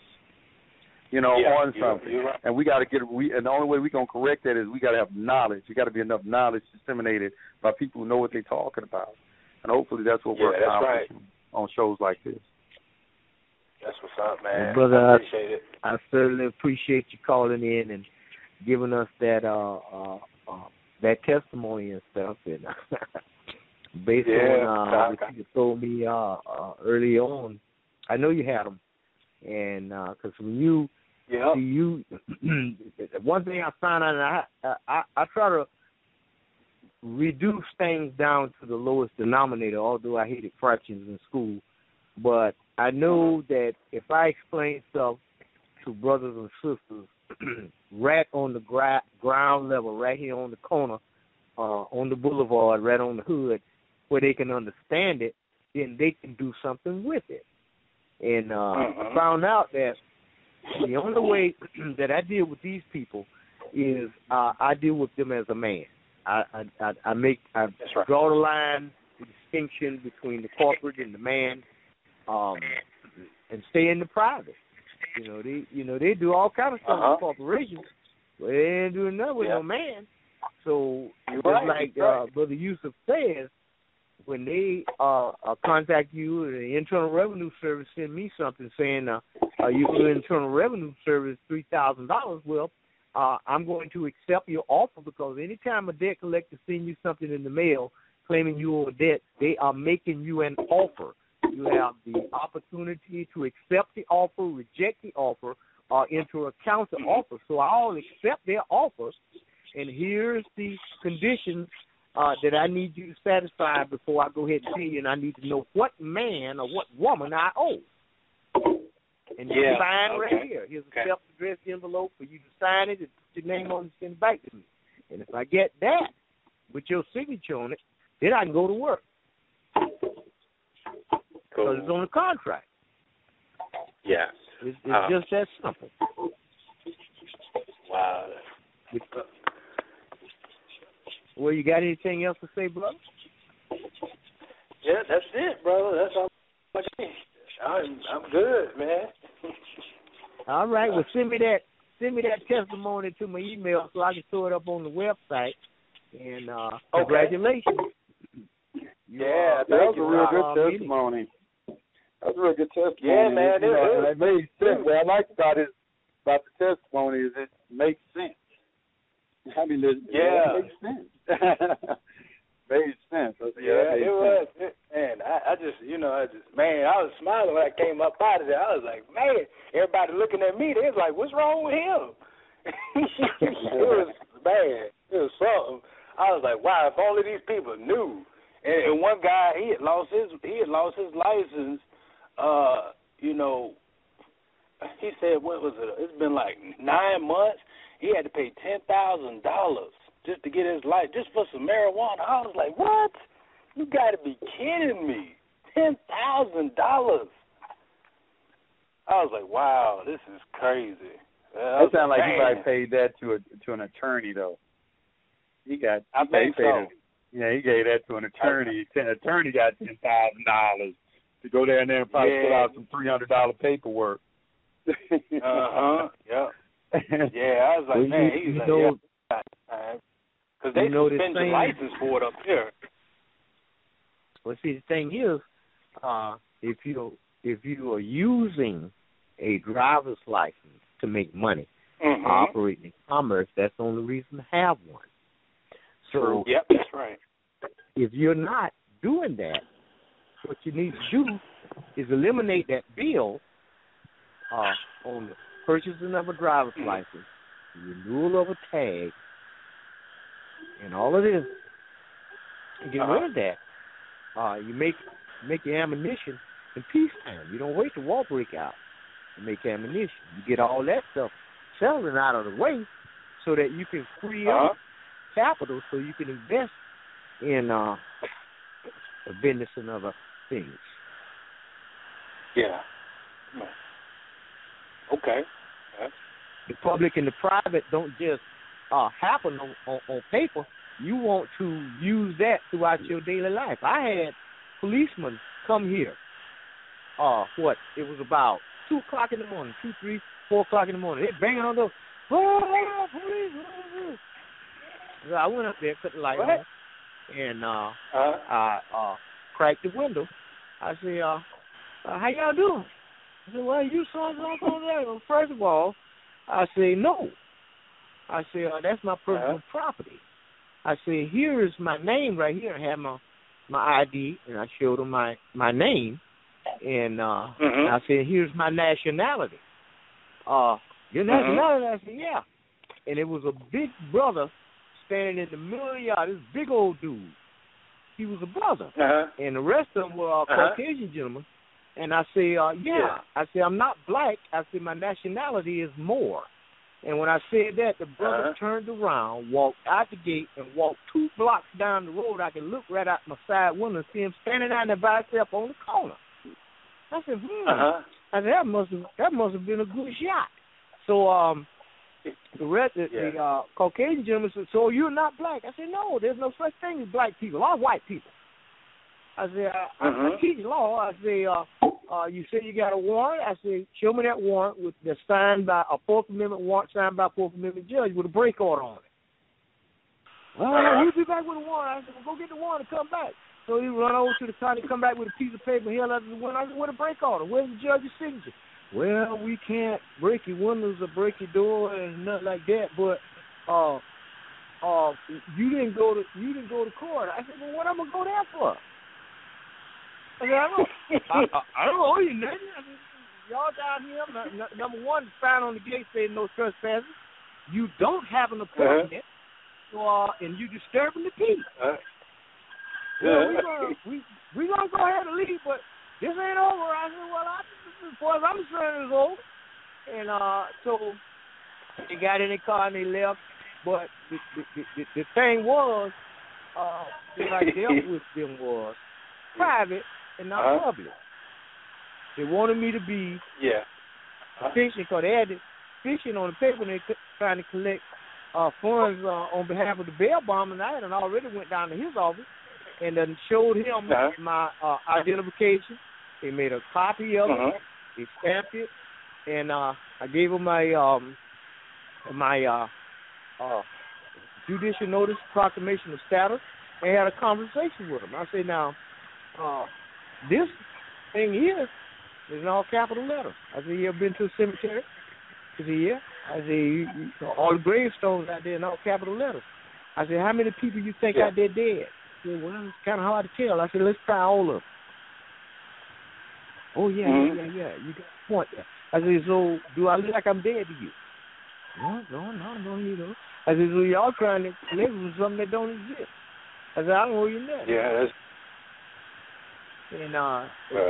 On something. Right. And we got to and the only way we're going to correct that is we got to have knowledge. You got to be enough knowledge disseminated by people who know what they're talking about. And hopefully that's what we're accomplishing on shows like this. That's what's up, man. Brother, I appreciate it. I certainly appreciate you calling in and giving us that testimony and stuff. And based on what you told me early on, I know you had them. And because when you one thing I found out, and I try to reduce things down to the lowest denominator, although I hated fractions in school. But I know that if I explain stuff to brothers and sisters right on the ground level, right here on the corner, on the boulevard, right on the hood, where they can understand it, then they can do something with it. And I found out that the only way that I deal with these people is I deal with them as a man. I draw the line, the distinction between the corporate and the man, and stay in the private. They do all kind of stuff with corporations, but they ain't doing nothing with no man. So just like Brother Yusuf says, when they contact you, the Internal Revenue Service send me something saying, you owe the Internal Revenue Service $3,000, well, I'm going to accept your offer because anytime a debt collector sends you something in the mail claiming you owe a debt, they are making you an offer. You have the opportunity to accept the offer, reject the offer, or enter a counter offer. So I'll accept their offers, and here's the conditions that I need you to satisfy before I go ahead and pay you, and I need to know what man or what woman I owe. And you sign right here. Here's a self-addressed envelope for you to sign it and put your name on it and send it back to me. And if I get that with your signature on it, then I can go to work. Because it's on the contract. Yeah. It's just that simple. Wow. Well, you got anything else to say, brother? Yeah, that's it, brother. That's all I can. I'm good, man. All right. Well, send me that testimony to my email so I can throw it up on the website. And congratulations. Yeah, that was a real good testimony. That was a real good testimony. Yeah, man. It made sense. What I liked about the testimony is it makes sense. I mean, it makes sense. Made sense. It was. Man, I was smiling when I came up out of there. I was like, man, everybody looking at me, they was like, what's wrong with him? It was bad. It was something. I was like, wow, if only these people knew. And one guy, he had lost his license. He said, what was it? It's been like 9 months. He had to pay $10,000 just to get his license, just for some marijuana. I was like, what? You got to be kidding me. $10,000. I was like, wow, this is crazy. That sounds like you might paid that to an attorney, though. He gave that to an attorney. An attorney got $10,000 to go down there and probably fill out some $300 paperwork. Yeah. Yeah, I was like, man, he's like, because they suspend your license for it up there. Well, see, the thing is, if you are using a driver's license to make money, operating in commerce, that's the only reason to have one. So, yep, that's right. If you're not doing that, what you need to do is eliminate that bill on the purchasing of a driver's license, renewal of a tag, and all of this. And get rid of that. You make your ammunition in peacetime. You don't wait till war break out to make ammunition. You get all that stuff selling out of the way so that you can free up capital so you can invest in a business and other things. Yeah. Okay. Yeah. The public and the private don't just happen on paper. You want to use that throughout your daily life. I had policemen come here. It was about 2 o'clock in the morning, 2, 3, 4 o'clock in the morning. They banging on the door. Oh, police. So I went up there, cut the light on, and I cracked the window. I said, how y'all doing? I said, well, you so there. Well, first of all, I said, no. I said, that's my personal property. I said, here is my name right here. I have my ID, and I showed them my name. And I said, here's my nationality. Your nationality? I said, yeah. And it was a big brother standing in the middle of the yard, this big old dude. He was a brother. And the rest of them were Caucasian gentlemen. And I say, I say, I'm not black. I said, my nationality is Moor. And when I said that, the brother turned around, walked out the gate, and walked 2 blocks down the road. I could look right out my side window and see him standing down there by himself on the corner. I said, I said, that must have been a good shot. So the Caucasian gentleman said, so you're not black? I said, no, there's no such thing as black people. All white people. I said, I teach law. I say, you say you got a warrant? I said, show me that warrant that's signed by a Fourth Amendment warrant signed by a Fourth Amendment judge with a break order on it. We'll be back with a warrant. I said, well, go get the warrant and come back. So he run over to the car, he come back with a piece of paper, held out the window. I said, where the brake order? Where's the judge's signature? Well, we can't break your windows or break your door and nothing like that, but you didn't go to court. I said, well, what am I gonna go there for? I said, I don't owe you nothing. I said, y'all down here, number one, the sign on the gate saying no trespassing. You don't have an appointment, and you disturbing the peace. Well, we're gonna go ahead and leave, but this ain't over. I said, well, as far as I'm concerned, it's over. And so they got in the car and they left. But the thing was, that I dealt with them was private and not public. They wanted me to be fishing, because they had it fishing on the paper, and they trying to collect funds on behalf of the bail bond, and I had already went down to his office and then showed him my identification. They made a copy of it, they stamped it, and I gave him my judicial notice, proclamation of status, and had a conversation with him. I said, now, this thing here is in all capital letters. I said, you ever been to a cemetery? He said, yeah. I said, all the gravestones out there in all capital letters. I said, how many people you think out there dead? He said, well, it's kind of hard to tell. I said, let's try all of them. Oh, yeah. You got a point there. I said, so do I look like I'm dead to you? No, you don't. I said, so y'all trying to live with something that don't exist. I said, I don't owe you nothing. Yeah, and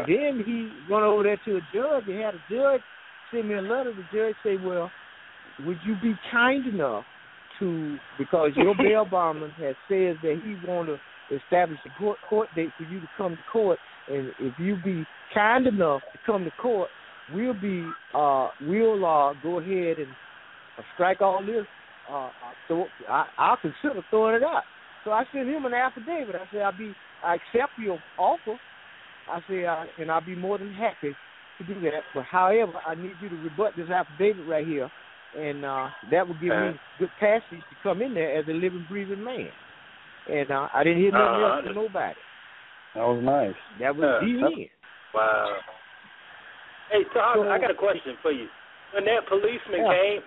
then he went over there to a judge. He had a judge send me a letter. The judge said, well, would you be kind enough to, because your bail bondman has said that he want to establish a court date for you to come to court, and if you be kind enough to come to court, we'll go ahead and strike all this. So I'll consider throwing it out. So I sent him an affidavit. I said, I accept your offer. I said, and I'll be more than happy to do that. But however, I need you to rebut this affidavit right here, and that will give me good passage to come in there as a living, breathing man. And I didn't hear nothing else from nobody. That was nice. That was the end. Wow. Hey, Tarhaka, I got a question for you. When that policeman came,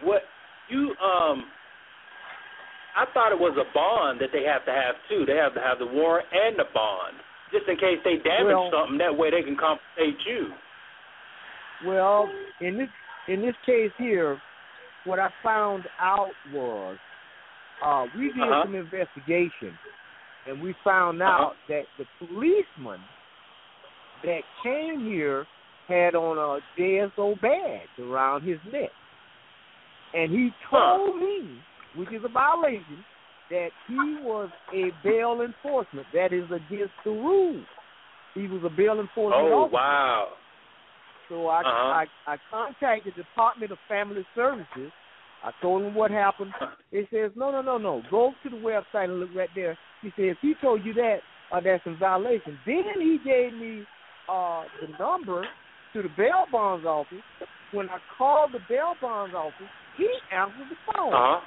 I thought it was a bond that they have to have too. They have to have the warrant and the bond, just in case they damage something. That way they can compensate you. Well, in this case here, what I found out was we did some investigation, and we found out that the policeman that came here had on a JSO badge around his neck. And he told me, which is a violation, that he was a bail enforcement. That is against the rules. He was a bail enforcement officer. Wow. So I contacted the Department of Family Services. I told him what happened. He says, no. Go to the website and look right there. He said, if he told you that, that's a violation. Then he gave me the number to the bail bonds office. When I called the bail bonds office, he answered the phone.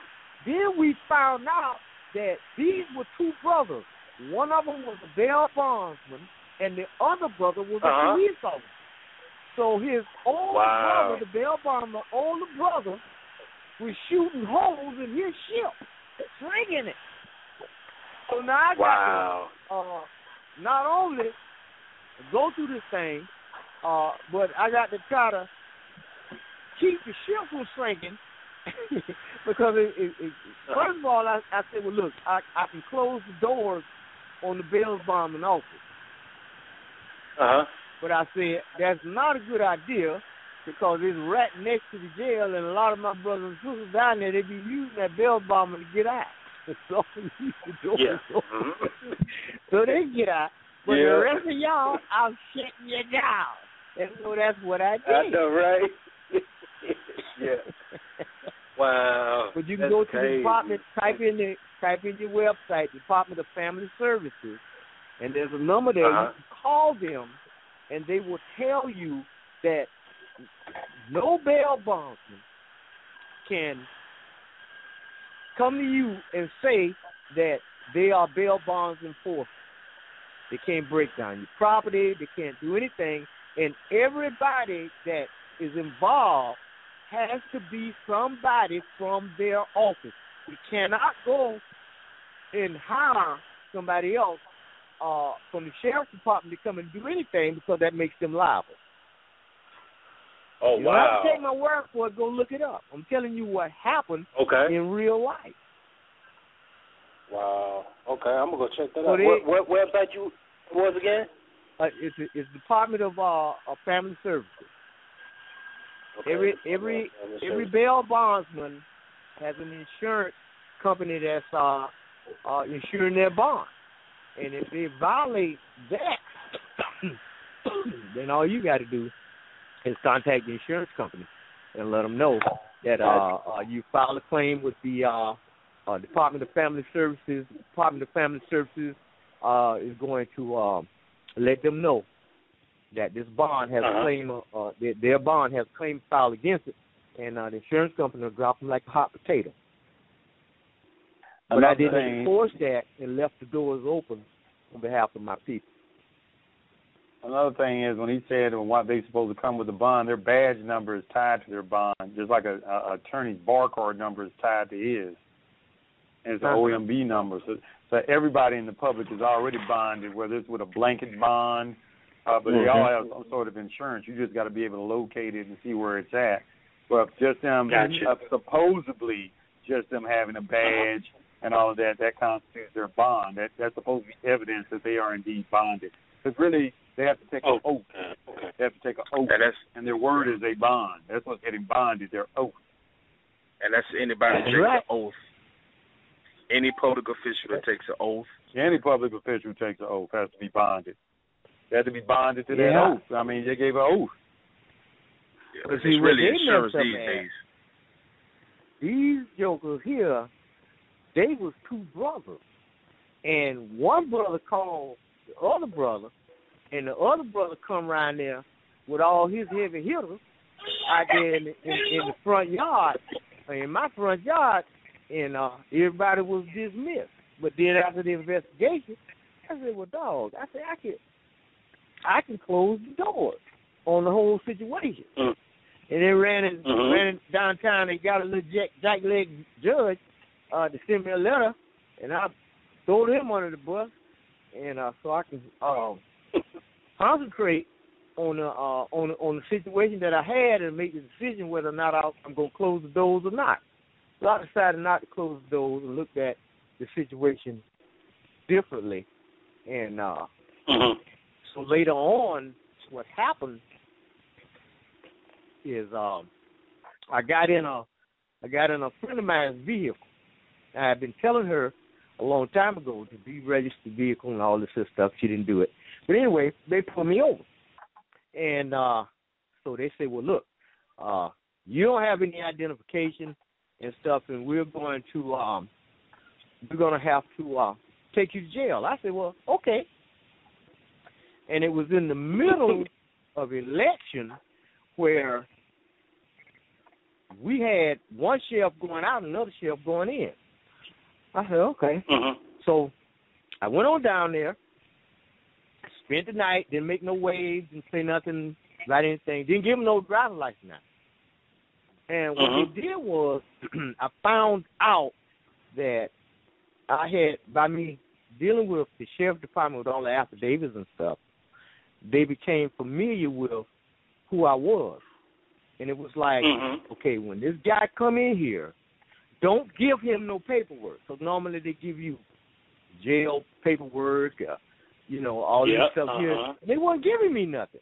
Then we found out that these were two brothers. One of them was a bail bondsman, and the other brother was a police officer. So his older brother, the bail bondsman, older brother, was shooting holes in his ship, stringing it. So now I got to not only go through this thing, but I got to try to keep the ship from shrinking. Because first of all, I said, well, look, I can close the doors on the bail bondman office. But I said, that's not a good idea, because it's right next to the jail, and a lot of my brothers and sisters down there, they be using that bail bondman to get out. So so they get out. But the rest of y'all, I'm shutting you down. And so that's what I did. I know, right? Wow. But you can go to the department, type in your website, Department of Family Services, and there's a number there. You can call them, and they will tell you that no bail bondsman can come to you and say that they are bail bonds enforcers. They can't break down your property. They can't do anything. And everybody that is involved has to be somebody from their office. You cannot go and hire somebody else from the sheriff's department to come and do anything because that makes them liable. Oh, you don't have to take my word for it. Go look it up. I'm telling you what happened in real life. Wow. Okay, I'm going to go check that out. What website you was again? It's Department of Family Services. Okay. Every bail bondsman has an insurance company that's insuring their bond. And if they violate that, then all you got to do is contact the insurance company and let them know that you filed a claim with the Department of Family Services. The Department of Family Services is going to let them know that this bond has a claim, their bond has a claim filed against it, and the insurance company will drop them like a hot potato. But I didn't enforce that and left the doors open on behalf of my people. Another thing is when he said when they're supposed to come with a bond, their badge number is tied to their bond, just like a attorney's bar card number is tied to his. And it's an OMB number. So everybody in the public is already bonded, whether it's with a blanket bond, but they all have some sort of insurance. You just got to be able to locate it and see where it's at. But just them, supposedly just them having a badge and all of that constitutes their bond. That's supposed to be evidence that they are indeed bonded. Because really, they have to take an oath. They have to take an oath, and their word is a bond. That's what's getting bonded, their oath. And that's anybody that takes an oath. Any public official that takes an oath. Any public official who takes an oath has to be bonded. They have to be bonded to that oath. I mean, they gave an oath. Yeah, but it's really insurance these days. These jokers here, they was two brothers. And one brother called the other brother, and the other brother come around there with all his heavy hitters out there in the front yard, in my front yard, and everybody was dismissed. But then after the investigation, I said, well, dog, I can close the doors on the whole situation. And then ran downtown and got a little jack-leg judge to send me a letter, and I threw him under the bus, and so I can concentrate on the situation that I had and make the decision whether or not I'm going to close the doors or not. So I decided not to close the doors and looked at the situation differently. And so later on, what happened is I got in a friend of mine's vehicle. I had been telling her a long time ago to be registered vehicle and all this other stuff. She didn't do it. But anyway, they pulled me over. And so they say, well, look, you don't have any identification and stuff, and we're going to have to take you to jail. I said, well, okay. And it was in the middle of election where we had one sheriff going out and another sheriff going in. I said, okay. So I went on down there, spent the night, didn't make no waves, didn't say nothing about anything, didn't give them no driver's license now. And what they did was I found out that I had, by me dealing with the sheriff's department with all the affidavits and stuff, they became familiar with who I was. And it was like, okay, when this guy come in here, don't give him no paperwork. So normally they give you jail paperwork, all this stuff here. They weren't giving me nothing.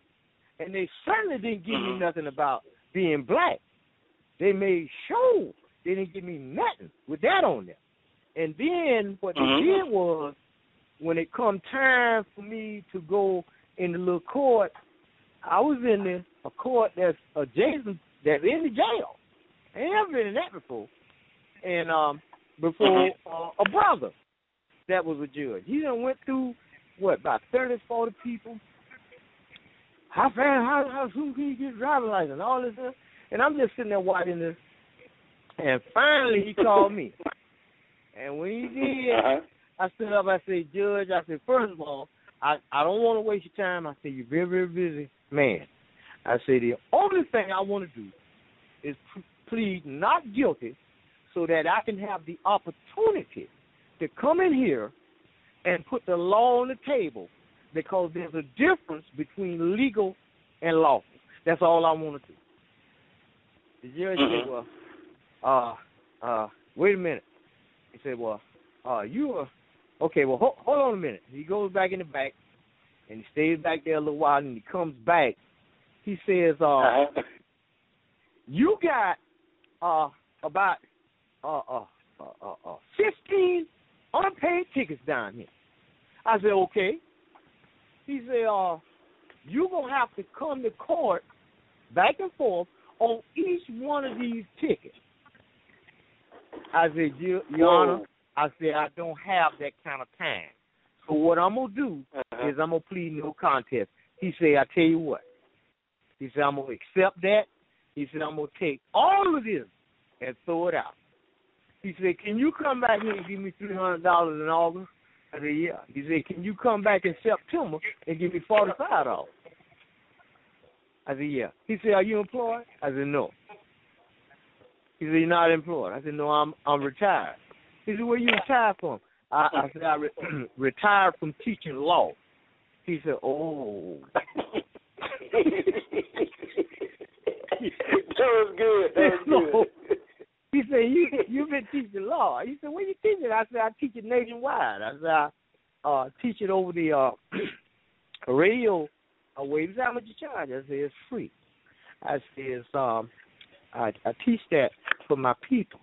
And they certainly didn't give me nothing about being black. They made sure they didn't give me nothing with that on there. And then what they did was, when it come time for me to go in the little court, I was in a court that's adjacent, that's in the jail. I ain't never been in that before. And before a brother that was a judge. He done went through, about 30, 40 people. How soon can you get a driver's license? All this stuff. And I'm just sitting there watching this. And finally he called me. And when he did, I stood up, I said, Judge, first of all, I don't want to waste your time. I said, you're very, very busy man. I said, the only thing I want to do is plead not guilty so that I can have the opportunity to come in here and put the law on the table, because there's a difference between legal and lawful. That's all I want to do. The judge said, well, wait a minute. He said, well, you are, okay, well, hold on a minute. He goes back in the back, and he stays back there a little while, and he comes back. He says, you got about 15 unpaid tickets down here. I said, okay. He said, you're going to have to come to court back and forth on each one of these tickets. I said, Your Honor, I said, I don't have that kind of time. So what I'm going to do is I'm going to plead no contest. He said, I tell you what. He said, I'm going to accept that. He said, I'm going to take all of this and throw it out. He said, can you come back here and give me $300 in August? I said, yeah. He said, can you come back in September and give me $45? I said, yeah. He said, are you employed? I said, no. He said, you're not employed. I said, no, I'm retired. He said, where you retired from? I said, I retired from teaching law. He said, oh. That was good. That was good. He said, you've been teaching law. He said, where you teaching? I said, I teach it nationwide. I said, I teach it over the radio waves. How much you charge? I said, it's free. I said, I teach that for my people.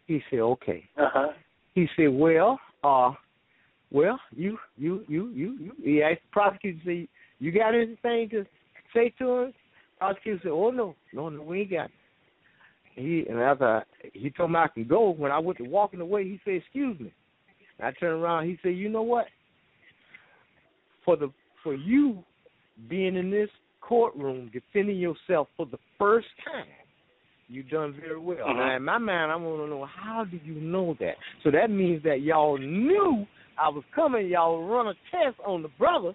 He said, okay. He said, well, you. He asked the prosecutor, say, you got anything to say to him? Prosecutor said, oh, no, we ain't got it. And after he told me I can go, when I went to walking away, he said, excuse me. And I turned around, he said, you know what? For you being in this courtroom defending yourself for the first time, you've done very well. Now, in my mind, I want to know, how did you know that? So that means that y'all knew I was coming. Y'all run a test on the brother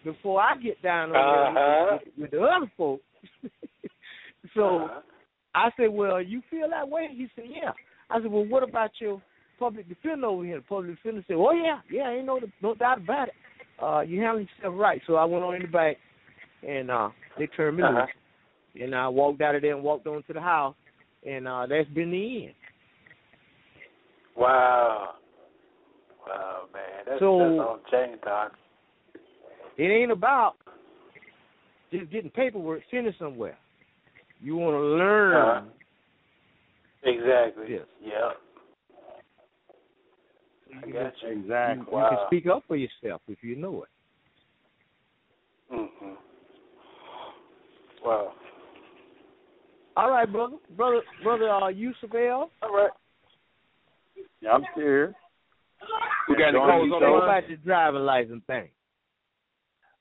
before I get down on there with the other folks. So I said, well, you feel that way? He said, yeah. I said, well, what about your public defender over here? The public defender said, oh, yeah, ain't no doubt about it. You handle yourself right. So I went on in the back, and they turned me loose. And I walked out of there and walked on to the house, and that's been the end. Wow, man. That's on chain, Doc. It ain't about just getting paperwork, sending somewhere. You want to learn. Exactly. This. Yeah. I got you. Exactly. You can speak up for yourself if you know it. Mm-hmm. Wow. All right, brother, Yusuf L. All right. Yeah, I'm still here. We got the calls on the line. About the driving license thing.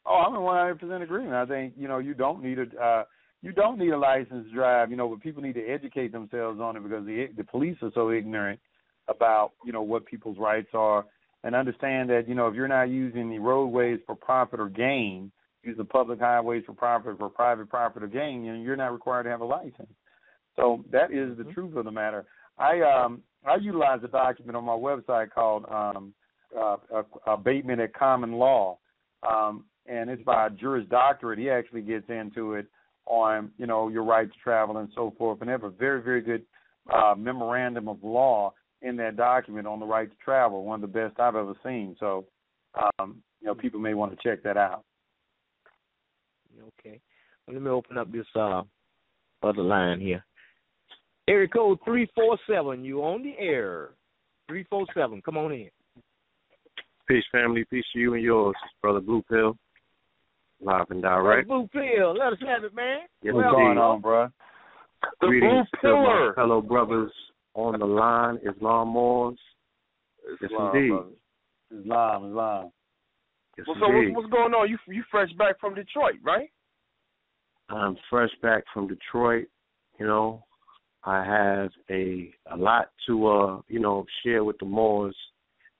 Oh, I'm in 100% agreement. I think you don't need a license to drive. But people need to educate themselves on it, because the police are so ignorant about what people's rights are, and understand that if you're not using the roadways for profit or gain, use the public highways for profit, for private profit or gain, you're not required to have a license. So that is the truth of the matter. I utilize a document on my website called Abatement at Common Law, and it's by a Juris Doctorate. He actually gets into it on your right to travel and so forth, and they have a very, very good memorandum of law in that document on the right to travel, one of the best I've ever seen. So people may want to check that out. Okay. Well, let me open up this other line here. Area code 347. You on the air. 347. Come on in. Peace, family. Peace to you and yours. It's Brother Blue Pill. Live and direct. Blue Pill. Let us have it, man. Yes, what's going on, bro? Greetings to my fellow brothers on the line, Islam Moors. Yes, indeed. Islam. Yes, so what's going on? You fresh back from Detroit, right? I'm fresh back from Detroit. I have a lot to share with the Moors.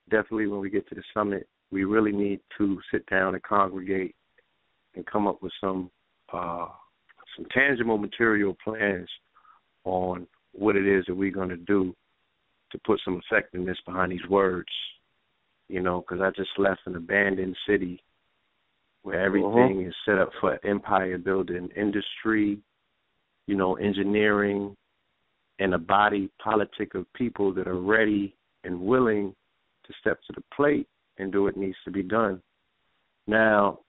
Definitely when we get to the summit we really need to sit down and congregate and come up with some tangible material plans on what it is that we're going to do to put some effectiveness behind these words, you know, because I just left an abandoned city where everything is set up for empire building, industry, you know, engineering, and a body politic of people that are ready and willing to step to the plate and do what needs to be done. Now,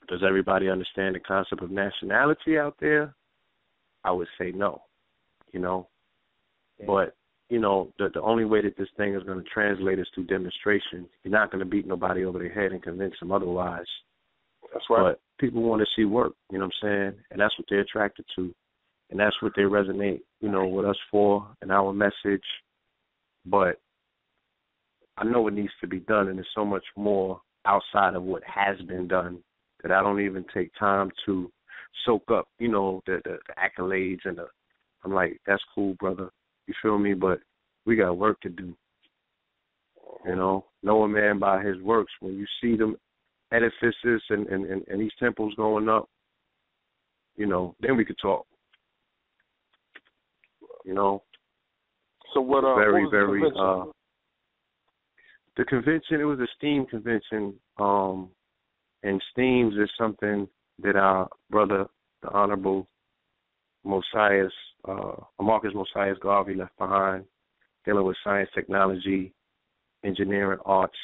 does everybody understand the concept of nationality out there? I would say no, you know. Yeah. But, you know, the only way that this thing is going to translate is through demonstration. You're not going to beat nobody over their head and convince them otherwise. That's right. But people want to see work, you know what I'm saying? And that's what they're attracted to. And that's what they resonate, you know, with us for and our message. But I know what needs to be done, and there's so much more outside of what has been done that I don't even take time to soak up, you know, the accolades and I'm like, that's cool, brother. You feel me? But we got work to do. You know, know a man by his works. When you see them edifices and these temples going up, you know, then we could talk. You know. So what? Very, what was very. the convention? The convention, it was a STEAM convention, and STEAMs is something that our brother, the Honorable Marcus Mosias Garvey left behind, dealing with science, technology, engineering, arts,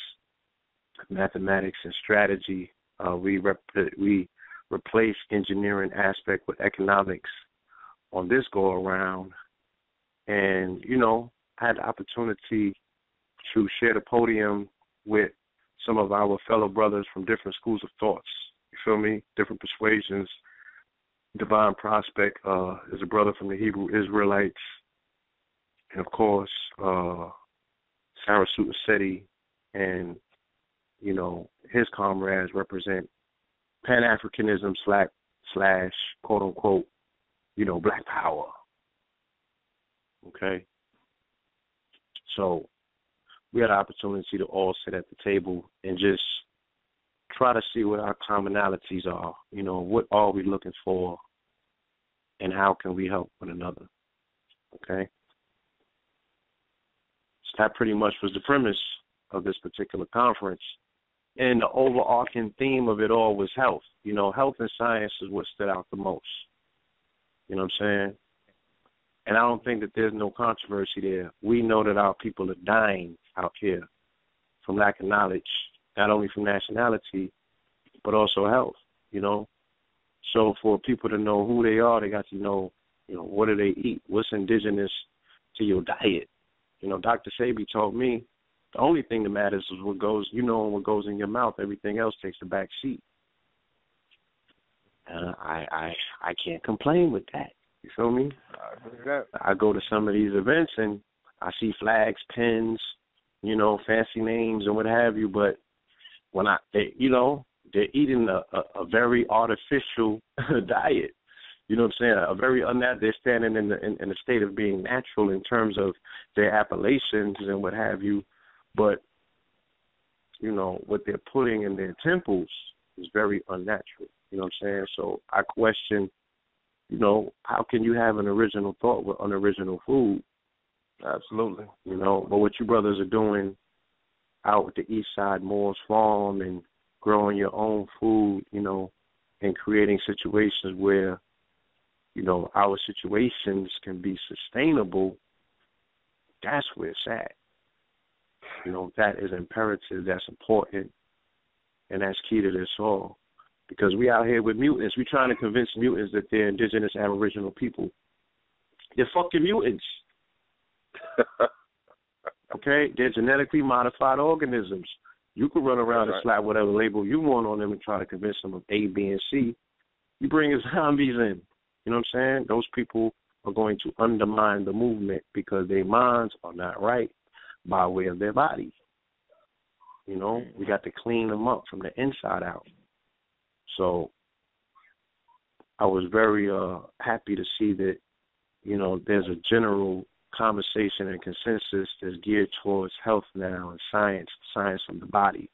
mathematics, and strategy. We replaced engineering aspect with economics on this go around, and you know, I had the opportunity to share the podium with some of our fellow brothers from different schools of thoughts. You feel me? Different persuasions. Divine Prospect is a brother from the Hebrew Israelites. And, of course, Sarasota Seti and, you know, his comrades represent Pan-Africanism slash, quote-unquote, you know, Black Power. Okay? So we had an opportunity to all sit at the table and just try to see what our commonalities are. You know, what are we looking for and how can we help one another? Okay? So that pretty much was the premise of this particular conference. And the overarching theme of it all was health. You know, health and science is what stood out the most. You know what I'm saying? And I don't think that there's no controversy there. We know that our people are dying out here from lack of knowledge, not only from nationality, but also health, you know. So for people to know who they are, they got to know, you know, what do they eat? What's indigenous to your diet? You know, Dr. Sebi told me the only thing that matters is what goes, you know, what goes in your mouth. Everything else takes the back seat. And I can't complain with that. You feel me? I go to some of these events and I see flags, pins, you know, fancy names and what have you. But when they're eating a very artificial diet. You know what I'm saying? A very unnatural. They're standing in the state of being natural in terms of their appellations and what have you. But you know what they're putting in their temples is very unnatural. You know what I'm saying? So I question, you know, how can you have an original thought with unoriginal food? Absolutely. You know, but what you brothers are doing out with the East Side Moore's Farm and growing your own food, you know, and creating situations where, you know, our situations can be sustainable, that's where it's at. You know, that is imperative, that's important, and that's key to this all. Because we out here with mutants. We trying to convince mutants that they're indigenous aboriginal people. They're fucking mutants. Okay? They're genetically modified organisms. You can run around and slap whatever label you want on them and try to convince them of A, B, and C. You bring zombies in. You know what I'm saying? Those people are going to undermine the movement because their minds are not right by way of their body. You know? We got to clean them up from the inside out. So I was very happy to see that, you know, there's a general conversation and consensus that's geared towards health now and science of the body.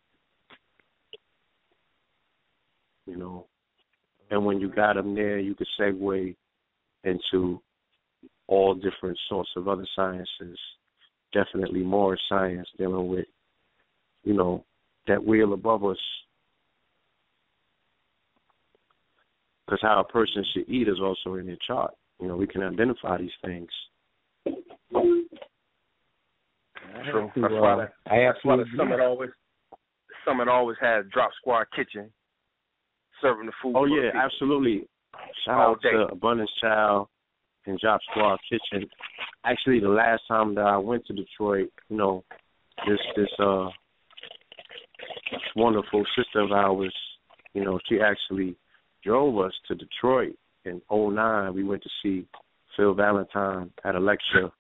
you know. And when you got them there, you could segue into all different sorts of other sciences, definitely more science dealing with, you know, that wheel above us. Because how a person should eat is also in their chart. You know, we can identify these things. True. That's why the Summit always has Drop Squad Kitchen serving the food. Oh yeah, absolutely. Shout out to Abundance Child and Drop Squad Kitchen. Actually, the last time that I went to Detroit, you know, this wonderful sister of ours, you know, she actually drove us to Detroit in 2009. We went to see Phil Valentine at a lecture,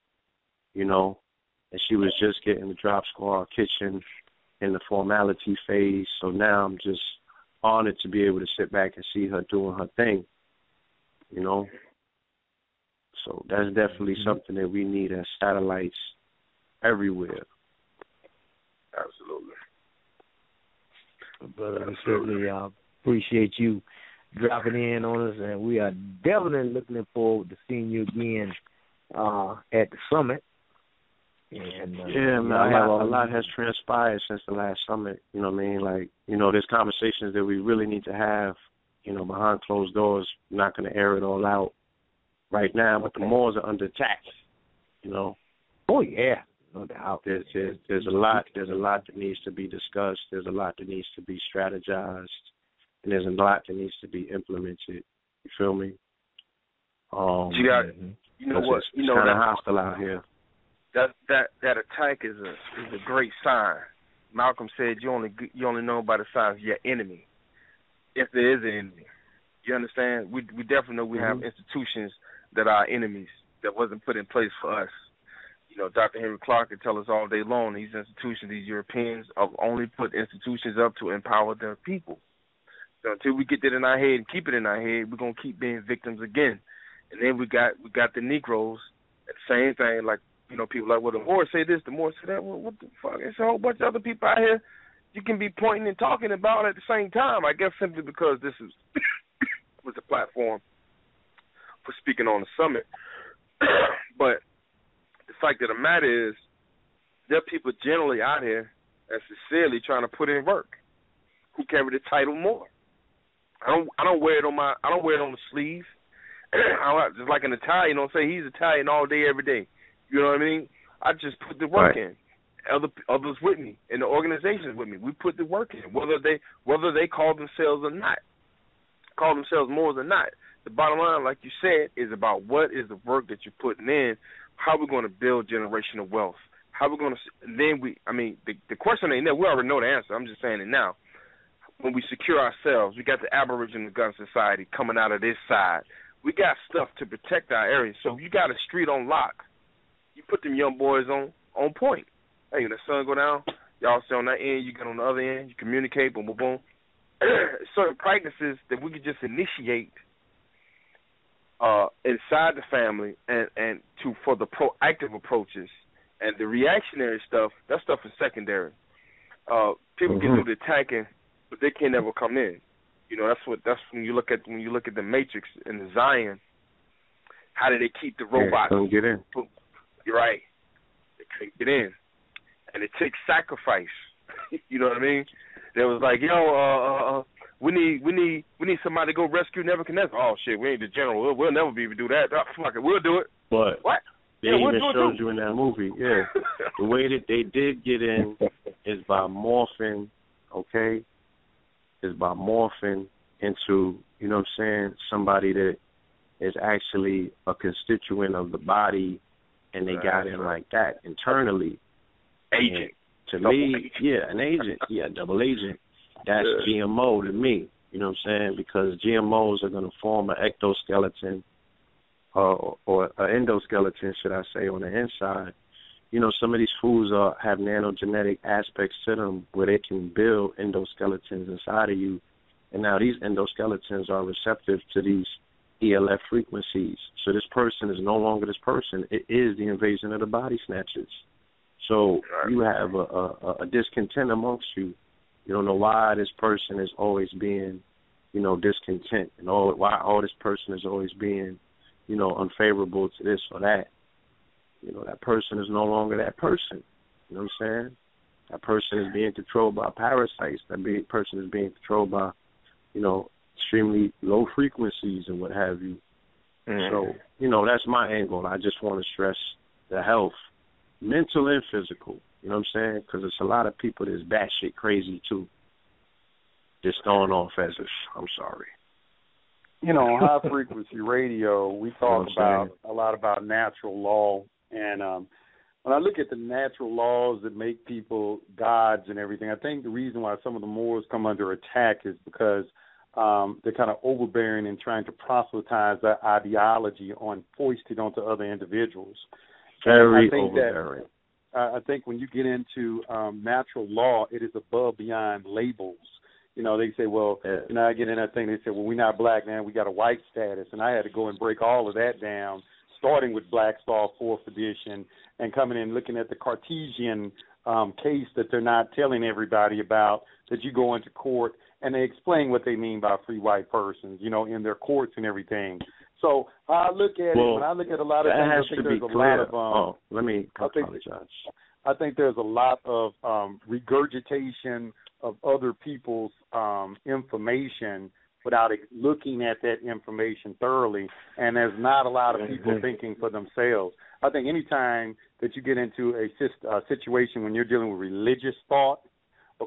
you know, and she was just getting the Drop Squad Kitchen in the formality phase. So now I'm just honored to be able to sit back and see her doing her thing, you know. So that's definitely something that we need as satellites everywhere. Absolutely. Brother, we certainly appreciate you dropping in on us, and we are definitely looking forward to seeing you again at the summit. And, yeah, man, a lot has transpired since the last summit. You know what I mean? Like, you know, there's conversations that we really need to have, you know, behind closed doors. We're not going to air it all out right now, but the Moors are under attack, you know. Oh, yeah, no doubt. There's a lot that needs to be discussed. There's a lot that needs to be strategized, and there's a lot that needs to be implemented. You feel me? You know what? It's kind of hostile out here. That attack is a great sign. Malcolm said you only know by the signs of your enemy, if there is an enemy. You understand? We definitely know we have institutions that are enemies that wasn't put in place for us. You know, Dr. Henry Clark could tell us all day long these institutions, these Europeans, have only put institutions up to empower their people. So until we get that in our head and keep it in our head, we're gonna keep being victims again. And then we got the Negroes, the same thing. Like, you know, people like, well, the Moors say this, the Moors say that. Well, what the fuck? There's a whole bunch of other people out here you can be pointing and talking about at the same time. I guess simply because this was a platform for speaking on the summit. But the fact of the matter is, there are people generally out here that sincerely trying to put in work who carry the title more. I don't wear it on the sleeve. Just like an Italian, don't say he's Italian all day, every day. You know what I mean? I just put the work in. Others with me, and the organizations with me. We put the work in, whether they call themselves or not, call themselves Moors or not. The bottom line, like you said, is about what is the work that you're putting in. How we're going to build generational wealth. How we're going to the question ain't there. We already know the answer. I'm just saying it now. When we secure ourselves, we got the Aboriginal Gun Society coming out of this side. We got stuff to protect our area. So you got a street on lock. You put them young boys on point. Hey, when the sun go down, y'all stay on that end, you get on the other end, you communicate, boom, boom, boom. Certain practices that we could just initiate inside the family and for the proactive approaches and the reactionary stuff, that stuff is secondary. People get through the attacking, but they can't ever come in. You know, that's when you look at the Matrix and the Zion. How do they keep the robots? Don't get in. You're right. They couldn't get in, and it takes sacrifice. You know what I mean? They was like, yo, we need somebody to go rescue Nebuchadnezzar. Oh shit, we ain't the general. We'll never be able to do that. Oh, fuck it, we'll do it. But what? They even showed you in that movie. Yeah, the way that they did get in is by morphing. Okay. Is by morphing into, you know what I'm saying, somebody that is actually a constituent of the body, and they got in like that internally. Agent. And to me, an agent. Yeah, double agent. That's GMO to me. You know what I'm saying? Because GMOs are going to form an ectoskeleton or an endoskeleton, should I say, on the inside. You know, some of these foods have nanogenetic aspects to them where they can build endoskeletons inside of you. And now these endoskeletons are receptive to these ELF frequencies. So this person is no longer this person. It is the invasion of the body snatchers. So you have a discontent amongst you. You don't know why this person is always being, discontent and why all this person is always being, unfavorable to this or that. That person is no longer that person. You know what I'm saying? That person is being controlled by parasites. That person is being controlled by, extremely low frequencies and what have you. So, that's my angle. I just want to stress the health, mental and physical. You know what I'm saying? Because it's a lot of people that's batshit crazy, too. Just throwing off as if, I'm sorry. On high frequency radio, we talk a lot about natural law. And when I look at the natural laws that make people gods and everything, I think the reason why some of the Moors come under attack is because they're kind of overbearing and trying to proselytize their ideology foisted onto other individuals. Very overbearing. I think when you get into natural law, it is above beyond labels. They say, well, I get in that thing, they say, well, we're not black, man, we got a white status. And I had to go and break all of that down, starting with Black's Law, 4th edition, and coming in looking at the Cartesian case that they're not telling everybody about, that you go into court and they explain what they mean by free white persons, in their courts and everything. So I look at it, when I look at a lot of things, I think there's a lot of let me apologize. I think there's a lot of regurgitation of other people's information without looking at that information thoroughly, and there's not a lot of people thinking for themselves. I think any time that you get into a situation when you're dealing with religious thought,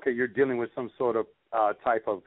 you're dealing with some sort of type of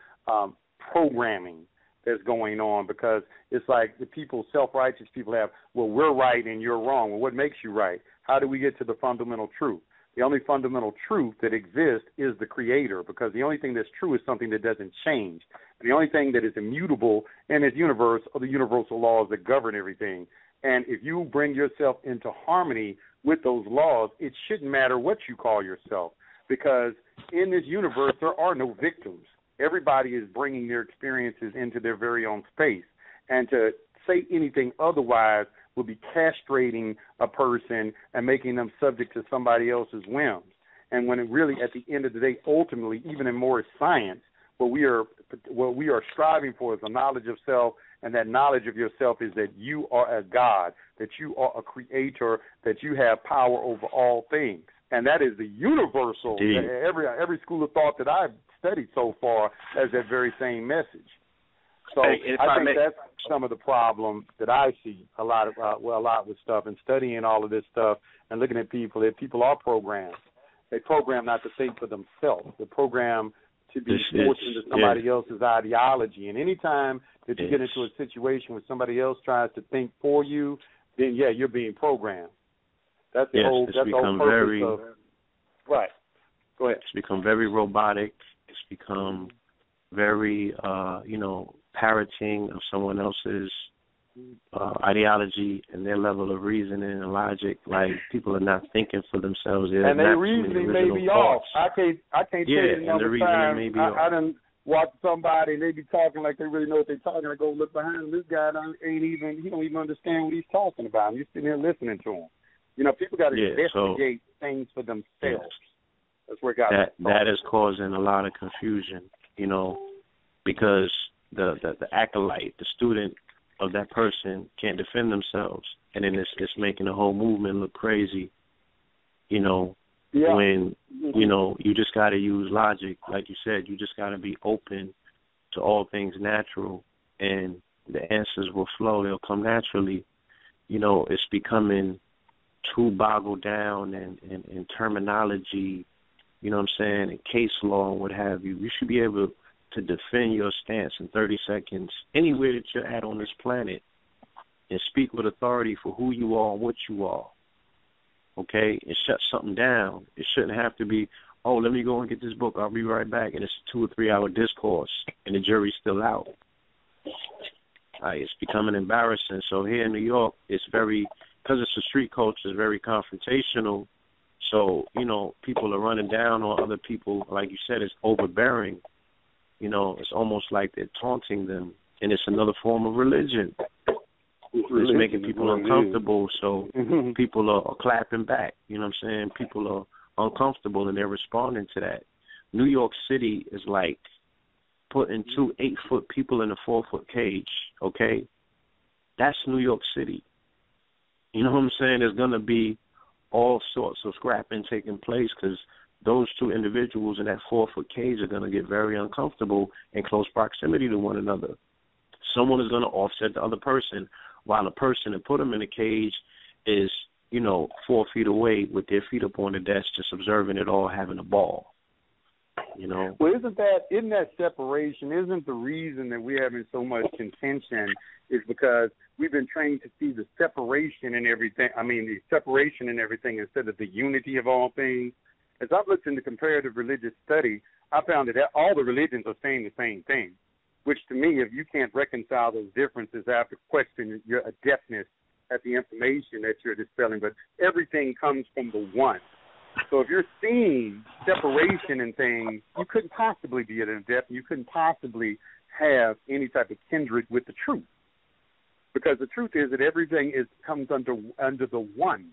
programming that's going on, because it's like the people, self-righteous people have, well, we're right and you're wrong. Well, what makes you right? How do we get to the fundamental truth? The only fundamental truth that exists is the Creator, because the only thing that's true is something that doesn't change. And the only thing that is immutable in this universe are the universal laws that govern everything. And if you bring yourself into harmony with those laws, it shouldn't matter what you call yourself, because in this universe there are no victims. Everybody is bringing their experiences into their very own space. And to say anything otherwise will be castrating a person and making them subject to somebody else's whims. And when it really, at the end of the day, ultimately, even in more science, what we are striving for is a knowledge of self, and that knowledge of yourself is that you are a God, that you are a creator, that you have power over all things. And that is the universal. Every school of thought that I've studied so far has that very same message. So I think that's some of the problem that I see a lot with stuff, and studying all of this stuff and looking at people. That people are programmed. They program not to think for themselves. They're programmed to be forced into somebody else's ideology. And any time that you get into a situation where somebody else tries to think for you, then you're being programmed. That's the whole. That's the whole purpose of. Right. Go ahead. It's become very robotic. It's become very, parroting of someone else's ideology and their level of reasoning and logic. Like, people are not thinking for themselves. And their reasoning may be off. I can't tell you the number of times I done watch somebody and they be talking like they really know what they're talking. I go look behind them. This guy he don't even understand what he's talking about. And you're sitting there listening to him. People got to investigate things for themselves. That's where it got that is causing a lot of confusion, because the acolyte, the student of that person can't defend themselves, and then it's making the whole movement look crazy, when, you just got to use logic. Like you said, you just got to be open to all things natural, and the answers will flow. They'll come naturally. It's becoming too boggled down and terminology, and case law and what have you. You should be able to defend your stance in 30 seconds anywhere that you're at on this planet, and speak with authority for who you are and what you are, okay, and shut something down. It shouldn't have to be, let me go and get this book, I'll be right back, and it's a 2 or 3 hour discourse, and the jury's still out. It's becoming embarrassing. So here in New York, it's very, because it's a street culture, it's very confrontational. So, people are running down on other people. Like you said, it's overbearing. It's almost like they're taunting them, and it's another form of religion. It's making people uncomfortable, so people are clapping back. You know what I'm saying? People are uncomfortable, and they're responding to that. New York City is like putting 2 8-foot people in a 4-foot cage, okay? That's New York City. You know what I'm saying? There's going to be all sorts of scrapping taking place because those 2 individuals in that 4-foot cage are going to get very uncomfortable in close proximity to one another. Someone is going to offset the other person while the person that put them in the cage is, 4 feet away with their feet up on the desk just observing it all, having a ball. Well, isn't that separation, isn't the reason that we're having so much contention is because we've been trained to see the separation in everything. The separation in everything instead of the unity of all things. As I've looked into comparative religious study, I found that all the religions are saying the same thing, which to me, if you can't reconcile those differences, I have to question your adeptness at the information that you're dispelling. But everything comes from the one. So if you're seeing separation in things, you couldn't possibly be an adept. You couldn't possibly have any type of kindred with the truth. Because the truth is that everything comes under the one.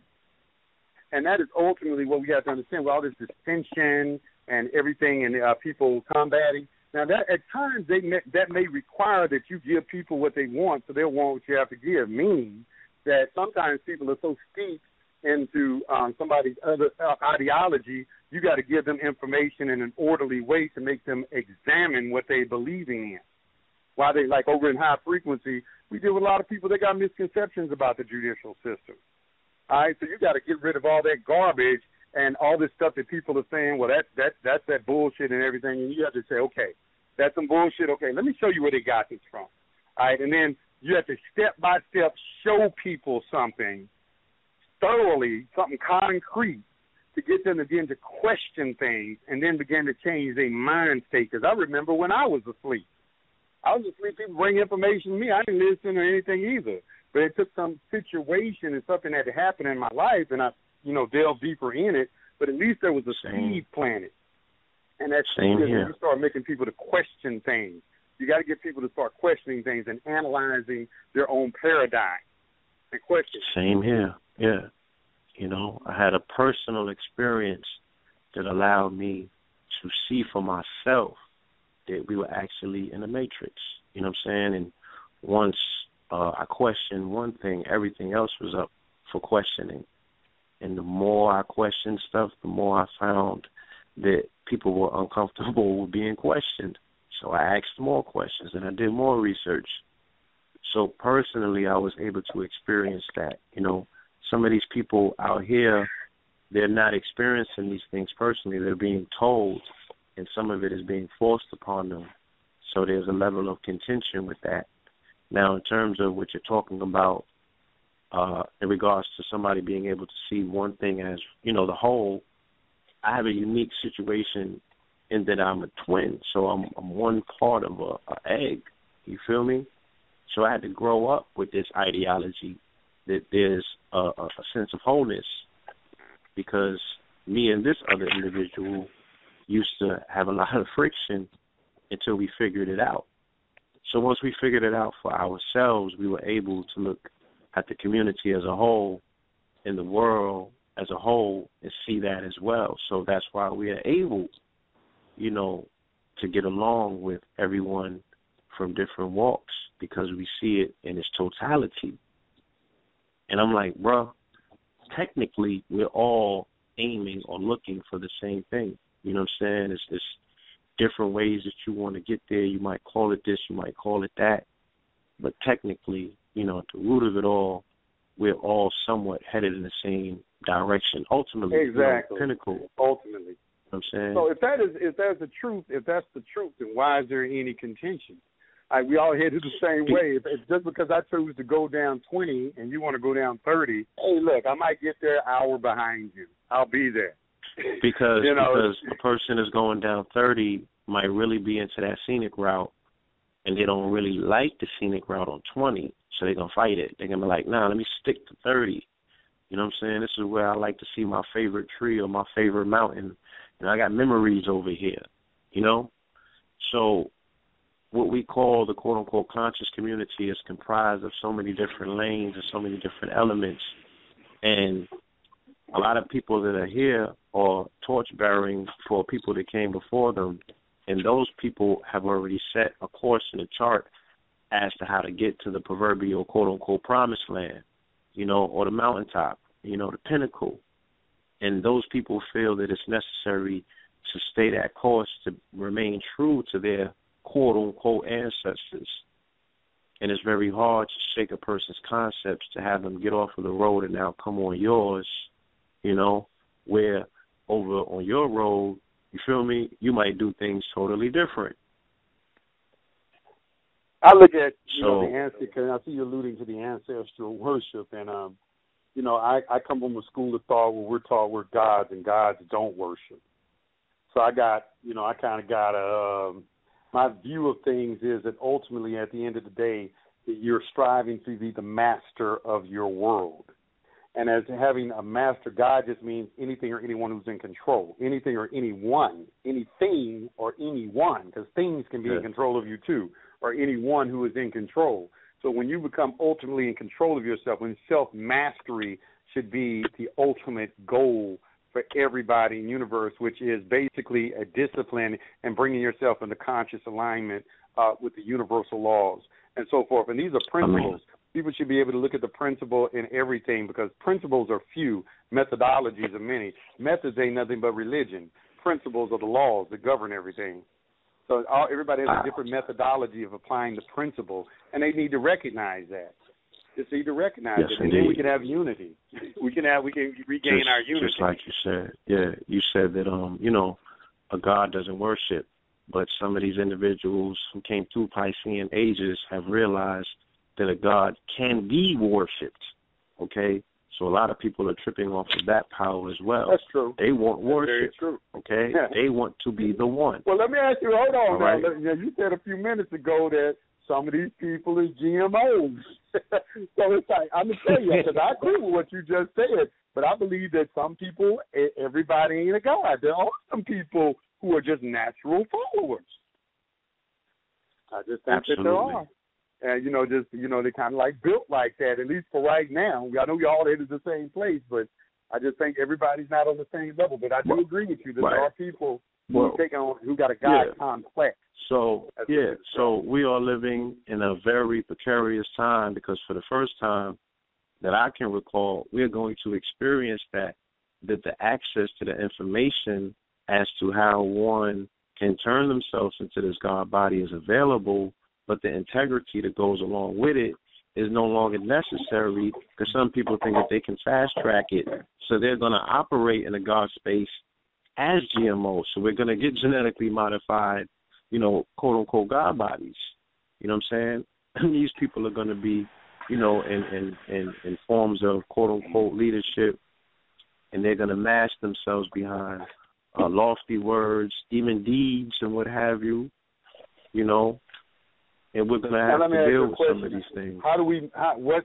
And that is ultimately what we have to understand with all this dissension and everything and people combating. Now, that at times that may require that you give people what they want, so they'll want what you have to give, meaning that sometimes people are so steeped into somebody's other ideology, you got to give them information in an orderly way to make them examine what they're believing in. While they, like over in high frequency, we deal with a lot of people that got misconceptions about the judicial system. All right, so you got to get rid of all that garbage and all this stuff that people are saying, well, that's that bullshit and everything, and you have to say, okay, that's some bullshit. Okay, let me show you where they got this from. All right, and then you have to step by step show people something thoroughly, something concrete, to get them again to question things and then begin to change their mind state. Because I remember when I was asleep. People bring information to me. I didn't listen or anything either. But it took some situation and something that had happened in my life, and I, delved deeper in it. But at least there was a seed planted. And that seed is when you start making people to question things. You got to get people to start questioning things and analyzing their own paradigm and question. Same here. Yeah. I had a personal experience that allowed me to see for myself that we were actually in the matrix. You know what I'm saying? And once I questioned one thing, everything else was up for questioning. And the more I questioned stuff, the more I found that people were uncomfortable with being questioned. So I asked more questions and I did more research. So personally, I was able to experience that. Some of these people out here, they're not experiencing these things personally. They're being told, and some of it is being forced upon them. So there's a level of contention with that. Now, in terms of what you're talking about in regards to somebody being able to see one thing as, the whole, I have a unique situation in that I'm a twin. So I'm one part of a egg. You feel me? So I had to grow up with this ideology that there's a sense of wholeness, because me and this other individual used to have a lot of friction until we figured it out. So once we figured it out for ourselves, we were able to look at the community as a whole and the world as a whole and see that as well. So that's why we are able, to get along with everyone from different walks, because we see it in its totality. And I'm like, bro, technically we're all aiming or looking for the same thing. You know what I'm saying? It's different ways that you want to get there. You might call it this, you might call it that. But technically, at the root of it all, we're all somewhat headed in the same direction. Ultimately, exactly. Pinnacle. Ultimately. You know what I'm saying? So if that's the truth, then why is there any contention? We all headed the same way. If just because I chose to go down 20 and you want to go down 30, hey, look, I might get there an hour behind you. I'll be there. Because the person is going down 30 might really be into that scenic route, and they don't really like the scenic route on 20, so they're going to fight it. They're going to be like, nah, let me stick to 30. You know what I'm saying? This is where I like to see my favorite tree or my favorite mountain. I got memories over here, So what we call the quote-unquote conscious community is comprised of so many different lanes and so many different elements. And a lot of people that are here are torch-bearing for people that came before them And those people have already set a course in the chart as to how to get to the proverbial quote-unquote promised land, or the mountaintop, the pinnacle. And those people feel that it's necessary to stay that course to remain true to their quote-unquote ancestors. And it's very hard to shake a person's concepts to have them get off of the road and now come on yours, where over on your road, you feel me, you might do things totally different. I look at the ancestral. I see you alluding to the ancestral worship, and I come from a school of thought where we're taught we're gods and gods don't worship. So I kind of got my view of things is that ultimately at the end of the day, you're striving to be the master of your world. And as having a master God just means anything or anyone who's in control, anything or anyone, anything or anyone, because things can be in control of you too, or anyone who is in control. So when you become ultimately in control of yourself, when self-mastery should be the ultimate goal for everybody in the universe, which is basically a discipline and bringing yourself into conscious alignment with the universal laws and so forth. And these are principles. People should be able to look at the principle in everything because principles are few, methodologies are many. Methods ain't nothing but religion. Principles are the laws that govern everything. So everybody has a different methodology of applying the principle, and they need to recognize that. Just need to recognize it, and then we can have unity. We can regain our unity. Just like you said, you said that a God doesn't worship, but some of these individuals who came through Piscean ages have realized that a God can be worshipped. Okay, so a lot of people are tripping off of that power as well. That's true. They want worship. That's very true. Okay, they want to be the one. Well, let me ask you. Hold on, right. now. You said a few minutes ago that some of these people is GMOs. So it's like, I'm going to tell you, because I agree with what you just said, but I believe that some people, everybody ain't a God. There are some people who are just natural followers. I just think that there are. And, they kind of like built like that, at least for right now. I know we all headed to the same place, but I just think everybody's not on the same level. But I do agree with you that there are people who got a God complex. So we are living in a very precarious time because for the first time that I can recall, we are going to experience that the access to the information as to how one can turn themselves into this God body is available, but the integrity that goes along with it is no longer necessary because some people think that they can fast track it, so they're going to operate in a God space as GMO. So we're going to get genetically modified, quote-unquote God bodies. You know what I'm saying? These people are going to be, in forms of quote-unquote leadership, and they're going to mask themselves behind lofty words, even deeds and what have you, and we're going to have to deal with some of these things.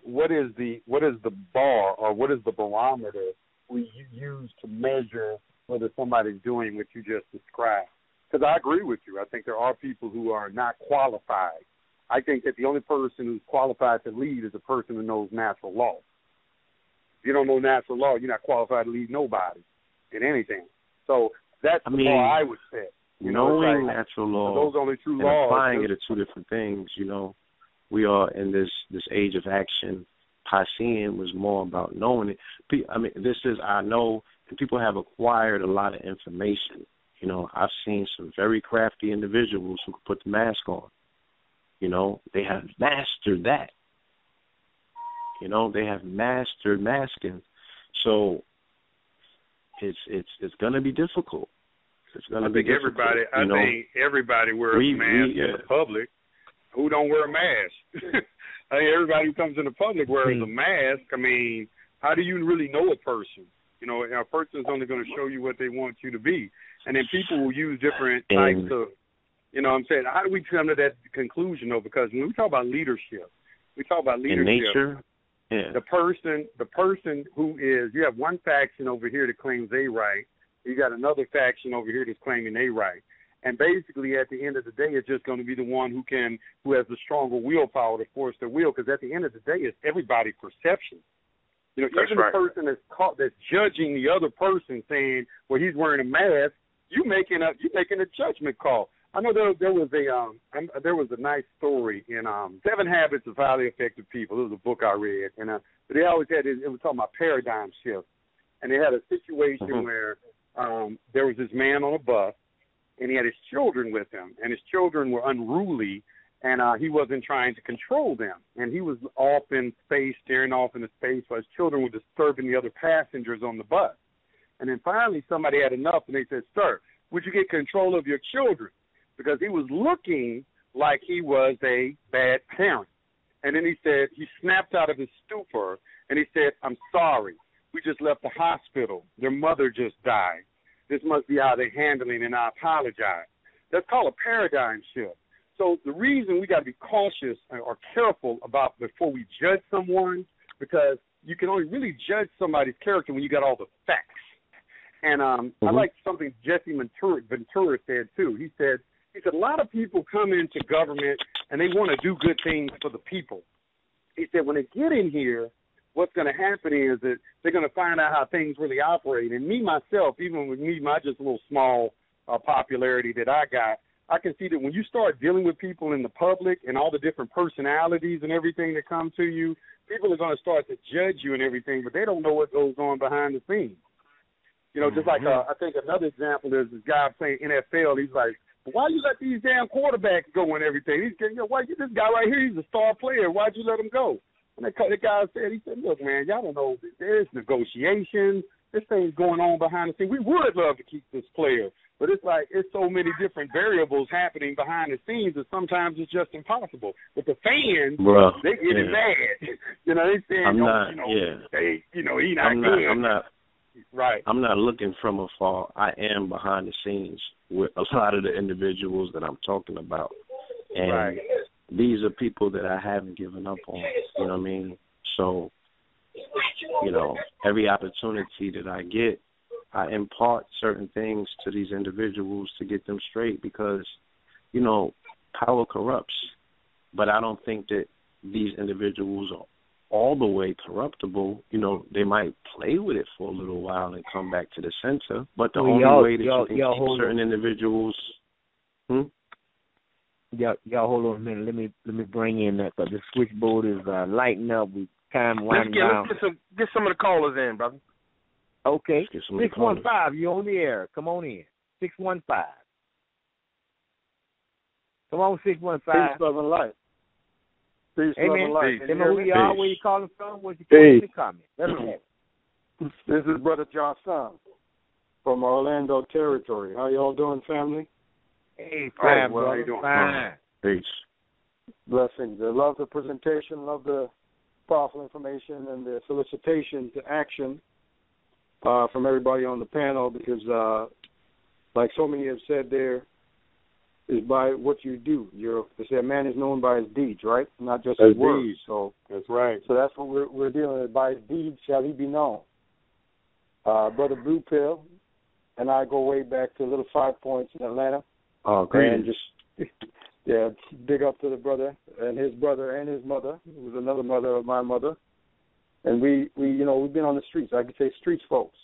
What is the bar or what is the barometer we use to measure whether somebody's doing what you just described? Because I agree with you. I think there are people who are not qualified. I think that the only person who's qualified to lead is a person who knows natural law. If you don't know natural law, you're not qualified to lead nobody in anything. So that's the bar I would set. Knowing natural law those only true and laws, applying it are two different things. We are in this age of action. Piscean was more about knowing it. I know people have acquired a lot of information. I've seen some very crafty individuals who can put the mask on. They have mastered that. They have mastered masking. So it's going to be difficult. I think everybody wears a mask in the public. Who don't wear a mask? I think everybody who comes in the public wears a mask. I mean, how do you really know a person? A person is only going to show you what they want you to be. And then people will use different types of, how do we come to that conclusion, though? Because when we talk about leadership, in nature, the person who is, you have one faction over here that claims they right, you got another faction over here that's claiming they right. And basically, at the end of the day, it's just going to be the one who has the stronger willpower to force their will. Because at the end of the day, it's everybody's perception. Even the person that's judging the other person, saying, "Well, he's wearing a mask," you're making a judgment call. I know there was a nice story in 7 Habits of Highly Effective People. It was a book I read, and they always had it was talking about paradigm shift, and they had a situation where there was this man on a bus, and he had his children with him, and his children were unruly, and he wasn't trying to control them, and he was off in space, staring off into space, while his children were disturbing the other passengers on the bus. And then finally somebody had enough, and they said, "Sir, would you get control of your children?" Because he was looking like he was a bad parent. And then he said, he snapped out of his stupor, and he said, "I'm sorry. We just left the hospital. Their mother just died. This must be how they're handling, and I apologize." That's called a paradigm shift. So the reason we got to be cautious or careful about before we judge someone, because you can only really judge somebody's character when you got all the facts. And I like something Jesse Ventura said, too. He said, a lot of people come into government and they want to do good things for the people. He said, when they get in here, what's going to happen is that they're going to find out how things really operate. And me, myself, even with me, my just little small popularity that I got, I can see that when you start dealing with people in the public and all the different personalities and everything that come to you, people are going to start to judge you and everything, but they don't know what goes on behind the scenes. You know, just like I think another example is this guy playing NFL. He's like, "Why you let these damn quarterbacks go and everything? He's saying, why you this guy right here? He's a star player. Why'd you let him go?" And the guy said, "Look, man, y'all don't know. There's negotiations. This thing's going on behind the scenes. We would love to keep this player, but it's like it's so many different variables happening behind the scenes that sometimes it's just impossible." But the fans, they get it mad. You know, they saying, he's not good. Right. I'm not looking from afar. I am behind the scenes with a lot of the individuals that I'm talking about. And these are people that I haven't given up on. You know what I mean? So, every opportunity that I get, I impart certain things to these individuals to get them straight because, power corrupts. But I don't think that these individuals are all the way corruptible. They might play with it for a little while and come back to the center. But the only way that you can keep certain individuals. Y'all hold on a minute. Let me bring in that because the switchboard is lighting up. We kind of winding down. Let's get some of the callers in, brother. Okay. 615. You're on the air. Come on in. 615. Come on, 615. Peace, love, and life. Peace, love, and life. Hey, man, who you are, where you calling from? What's your comment? Let me know. This is Brother Johnson from Orlando territory. How y'all doing, family? Hey, fine, brother. How you doing? Fine. Peace. Blessings. I love the presentation, love the powerful information, and the solicitation to action from everybody on the panel because, like so many have said there, is by what you do. They say a man is known by his deeds, right? Not just his words. So that's right. So that's what we're dealing with. By his deeds shall he be known. Brother Blue Pill and I go way back to Little 5 Points in Atlanta. Oh, great. And just, big up to the brother and his mother, who was another mother of my mother. And we've been on the streets. I could say streets folks.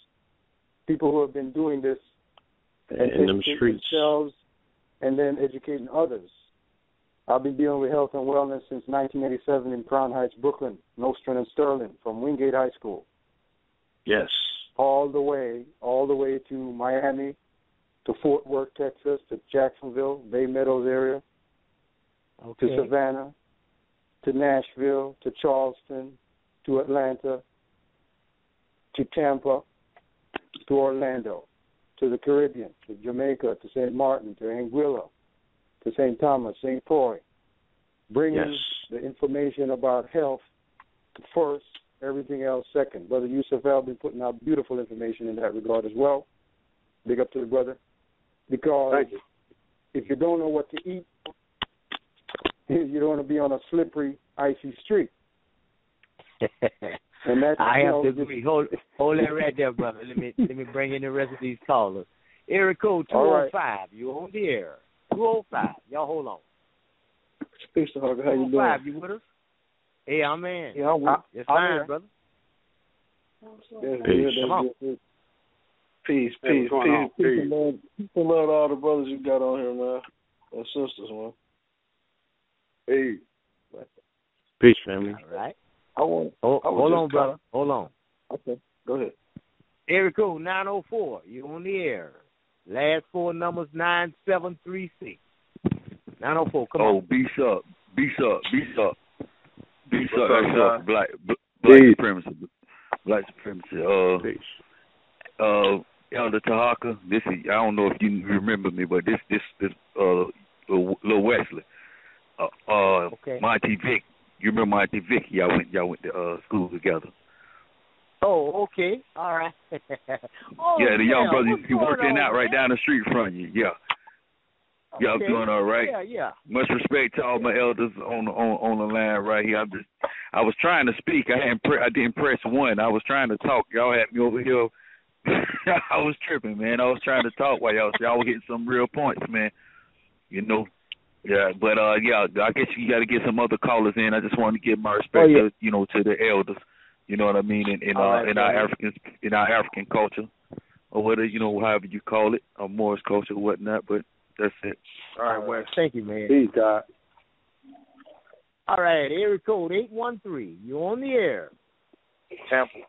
People who have been doing this and educating themselves and then educating others. I've been dealing with health and wellness since 1987 in Crown Heights, Brooklyn, Nostrand and Sterling, from Wingate High School. Yes. All the way to Miami, to Fort Worth, Texas, to Jacksonville, Bay Meadows area, to Savannah, to Nashville, to Charleston, to Atlanta, to Tampa, to Orlando, to the Caribbean, to Jamaica, to St. Martin, to Anguilla, to St. Thomas, St. Fore, bringing the information about health first, everything else second. Brother Yusuf has been putting out beautiful information in that regard as well. Big up to the brother. Because if you don't know what to eat, you don't want to be on a slippery, icy street. And that's, I have to agree. Hold that right there, brother. Let me bring in the rest of these callers. Area code 205. You on the air. 205. Y'all hold on. Peace, Tarhaka. How you doing? You with us? Hey, I'm in. Yeah, it's fine, brother. Come on. Peace. Peace and love to all the brothers you got on here, man. and sisters, man. Hey. Peace, family. All right. Hold on, brother. Hold on. Okay. Go ahead. Area code 904. You on the air. Last four numbers 9736. 904. Come on. Oh, beast up. Black supremacy. Black supremacy. Elder Tarhaka. This is, I don't know if you remember me, but this Lil Wesley. Okay. Monty Vick. You remember Monty Vick? Y'all went to school together. Oh, okay. All right. Yeah, the young brother you working out right down the street from you. Yeah. Yeah, I'm doing all right. Yeah. Much respect to all my elders on the line right here. I was trying to speak. I didn't press one. I was trying to talk. Y'all had me over here. I was tripping, man. I was trying to talk while y'all were hitting some real points, man. You know. Yeah, but yeah, I guess you got to get some other callers in. I just wanted to give my respect to the elders. You know what I mean? In our African culture, or whatever, however you call it, or Moorish culture, or whatnot. But that's it. All right, Wes. Thank you, man. Peace, God. All right, area code 813. You're on the air. Tampa.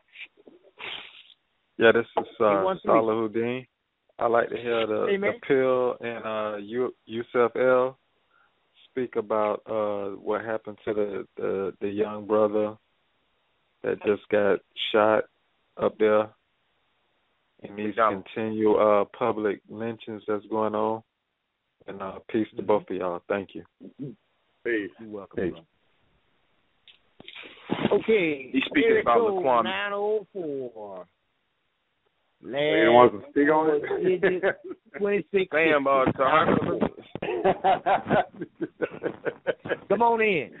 Yeah, this is Salahuddin. I like to hear the Pill and Yusuf L speak about what happened to the young brother that just got shot up there, and these continual public lynchings that's going on. And peace to both of y'all. Thank you. Peace. You're welcome. Peace. Okay. He's speaking about Laquan. 904. You don't want to speak on it? 26. Bam, Tarhaka. Come on in.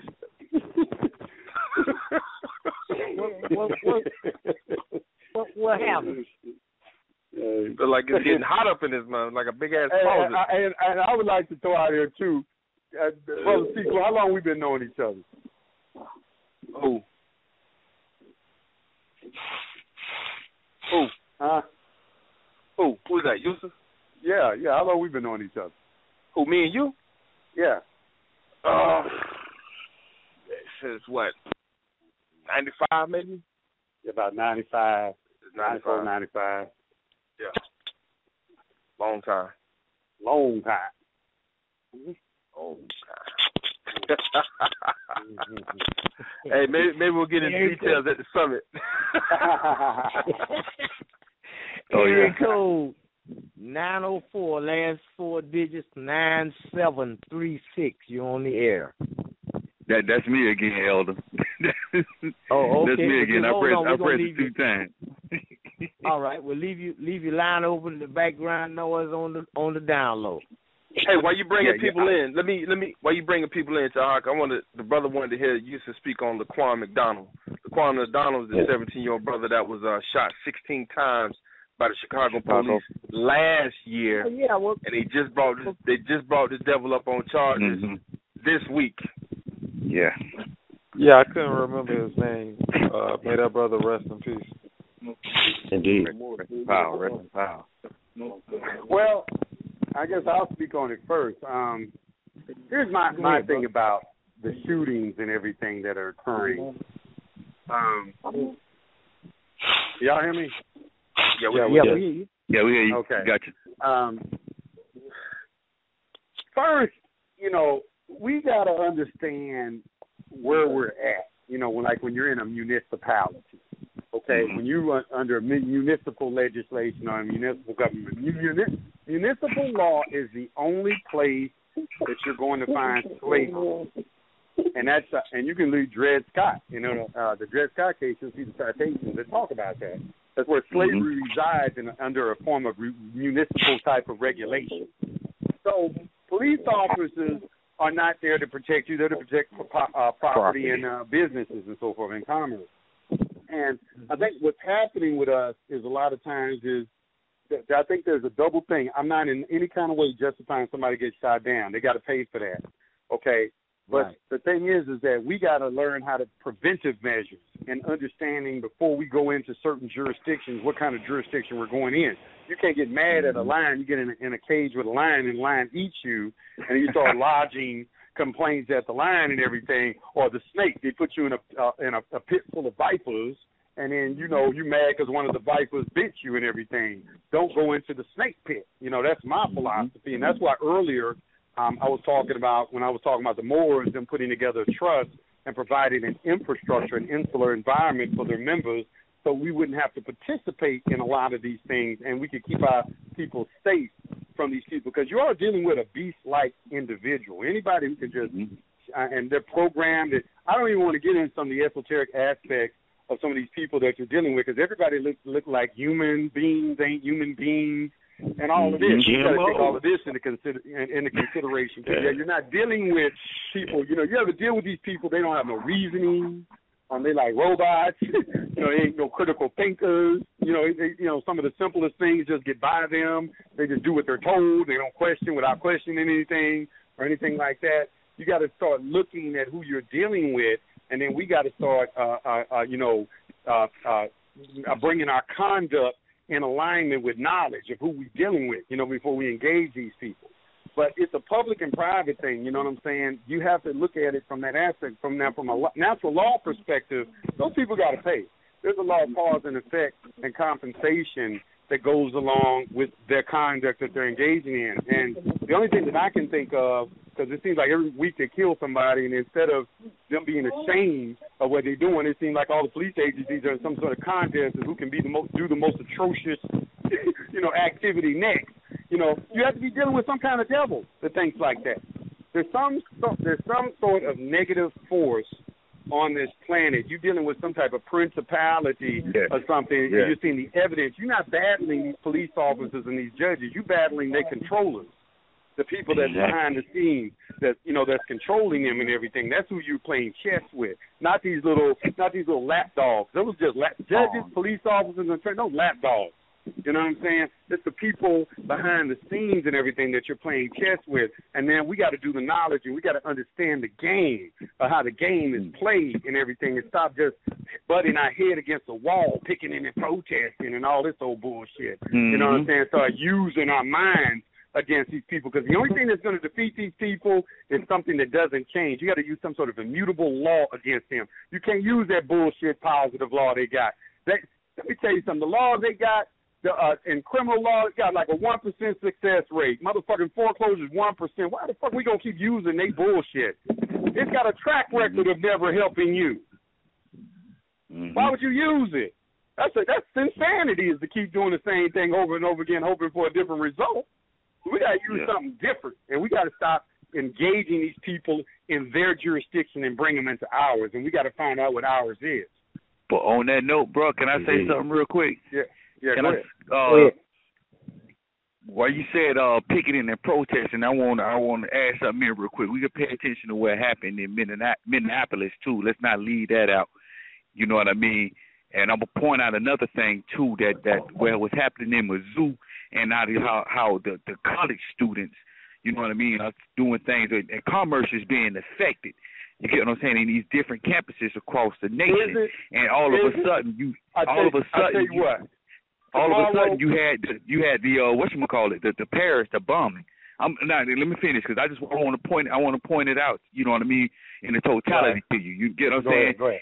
What happened? Feel like it's getting hot up in this month, like a big ass closet. And I would like to throw out here too, Brother Sequel, how long we been knowing each other? Who? Who's that? Yusuf? Yeah. How long we been knowing each other? Who? Me and you? Yeah. Since what? 95 maybe? Yeah, about 95. 94, 95. Yeah. Long time. Long time. Hey, maybe we'll get into details at the summit. Area code 904, last four digits 9736. You're on the air. That's me again, Elder. Oh, okay. That's me again. I pressed it 2 times. All right, we'll leave your line open. The background noise on the download. Hey, while you bringing people in, let me. While you bringing people in, Tarhaka, the brother wanted to hear you to speak on Laquan McDonald. Laquan McDonald is the 17-year-old brother that was shot 16 times by the Chicago police last year. And they just brought this devil up on charges this week. Yeah. Yeah, I couldn't remember his name. May that brother rest in peace. Indeed. Rest in power. Well, I guess I'll speak on it first. Here's my thing about the shootings and everything that are occurring. Y'all hear me? Yeah, we hear you. Yeah, we hear you. Okay. Gotcha. First, we got to understand where we're at. When you're in a municipality, okay? When you under municipal legislation or municipal government, municipal law is the only place that you're going to find slavery, and you can read Dred Scott. The Dred Scott case. You'll see the citations that talk about that. That's where slavery resides under a form of municipal type of regulation. So police officers are not there to protect you. They're to protect property and businesses and so forth and commerce. And I think what's happening with us is a lot of times is that I think there's a double thing. I'm not in any kind of way justifying somebody gets shot down. They got to pay for that. Okay. But the thing is that we got to learn how to preventive measures and understanding before we go into certain jurisdictions, what kind of jurisdiction we're going in. You can't get mad at a lion. You get in a cage with a lion and the lion eats you, and you start lodging complaints at the lion and everything, or the snake. They put you in a pit full of vipers, and then, you mad because one of the vipers bit you and everything. Don't go into the snake pit. That's my philosophy, and that's why earlier I was talking about, when I was talking about the Moors, them putting together a trust and providing an infrastructure, an insular environment for their members, so we wouldn't have to participate in a lot of these things, and we could keep our people safe from these people, because you are dealing with a beast-like individual. Anybody who can just, and they're programmed. I don't even want to get into some of the esoteric aspects of some of these people that you're dealing with, because everybody look like human beings, ain't human beings, and all of this. You got to take all of this into consideration. Yeah, you're not dealing with people. You ever deal with these people? They don't have no reasoning. They like robots. They ain't no critical thinkers. Some of the simplest things just get by them. They just do what they're told. They don't question without questioning anything or anything like that. You got to start looking at who you're dealing with, and then we got to start, bringing our conduct in alignment with knowledge of who we're dealing with, before we engage these people. But it's a public and private thing, you know what I'm saying? You have to look at it from that aspect. From a natural law perspective, those people got to pay. There's a law of cause and effect and compensation that goes along with their conduct that they're engaging in. And the only thing that I can think of, because it seems like every week they kill somebody, and instead of them being ashamed of what they're doing, it seems like all the police agencies are in some sort of contest of who can do the most atrocious, activity next. You have to be dealing with some kind of devil that thinks like that. There's some sort of negative force on this planet. You're dealing with some type of principality or something, and you're seeing the evidence. You're not battling these police officers and these judges. You're battling their controllers, the people that's behind the scenes, that's controlling them and everything. That's who you're playing chess with. Not these little lap dogs. Those just judges, police officers, and those lap dogs. You know what I'm saying? It's the people behind the scenes and everything that you're playing chess with. And then we got to do the knowledge, and we got to understand the game, of how the game is played and everything, and stop just butting our head against the wall, picking in and protesting and all this old bullshit. You know what I'm saying? Start using our minds against these people, because the only thing that's going to defeat these people is something that doesn't change. You got to use some sort of immutable law against them. You can't use that bullshit positive law they got. Let me tell you something. The laws they got, in criminal law, it's got like a 1% success rate. Motherfucking foreclosure is 1%. Why the fuck we gonna keep using they bullshit? It's got a track record of never helping you. Why would you use it? That's insanity, is to keep doing the same thing over and over again, hoping for a different result. We gotta use something different, and we gotta stop engaging these people in their jurisdiction and bring them into ours, and we gotta find out what ours is. But on that note, bro, can I say something real quick? Yeah. Yeah, go ahead. While you said picketing and protesting, I want to add something here real quick. We could pay attention to what happened in Minneapolis too. Let's not leave that out. You know what I mean? And I'm gonna point out another thing too, that where was happening in Mizzou, and how the college students, you know what I mean, are doing things, and commerce is being affected. You get what I'm saying? In these different campuses across the nation, and all of a sudden you had the whatchamacallit, the Paris, the bombing. Let me finish, because I want to point it out. You know what I mean? In the totality to you. You get what I'm saying? Go ahead.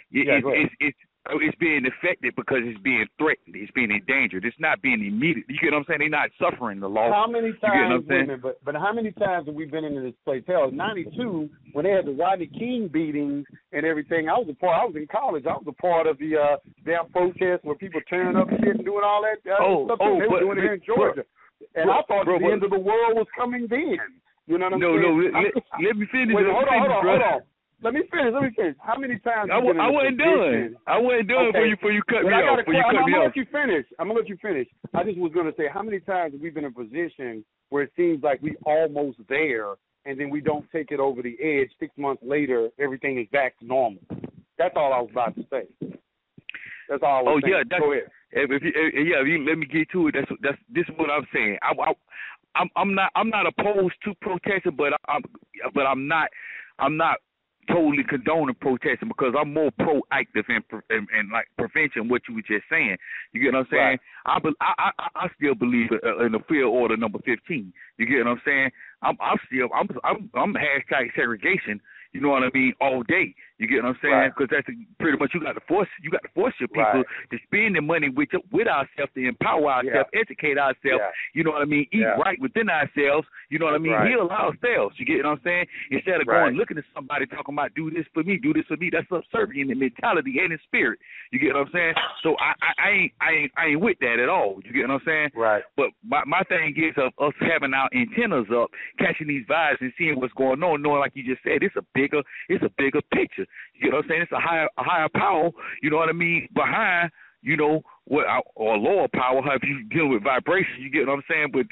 It's being affected because it's being threatened. It's being endangered. It's not being immediate. You get what I'm saying? They're not suffering the loss. How many times, but how many times have we been into this place? Hell, in '92, when they had the Rodney King beatings and everything, I was in college. I was a part of the damn protest where people tearing up shit and doing all that. They were doing it here in Georgia. And I thought the end of the world was coming then. You know what I'm saying? Let me finish. Hold on. Let me finish. How many times? I wasn't done. I wasn't done before you cut me off. I'm gonna let you finish. I just was gonna say, how many times have we been in a position where it seems like we almost there, and then we don't take it over the edge? 6 months later, everything is back to normal. That's all I was about to say. That's all I was saying. Go ahead. Let me get to it. This is what I'm saying. I'm not opposed to protesting, but I'm not totally condoning protesting because I'm more proactive and like prevention. What you were just saying, you get what I'm saying? Right. I still believe in the field order number 15. You get what I'm saying? I'm hashtag segregation. You know what I mean? All day. You get what I'm saying? Because that's pretty much you got to force your people to spend the money with ourselves, to empower ourselves, educate ourselves. You know what I mean? Eat right within ourselves. You know what I mean? Heal ourselves. You get what I'm saying? Instead of going looking at somebody talking about do this for me. That's subservient in mentality and in spirit. You get what I'm saying? So I ain't with that at all. You get what I'm saying? Right. But my thing is of us having our antennas up, catching these vibes and seeing what's going on, knowing like you just said, it's a bigger picture. You know what I'm saying? It's a higher power, you know what I mean, behind, you know, what or lower power, however you deal with vibration, you get what I'm saying? But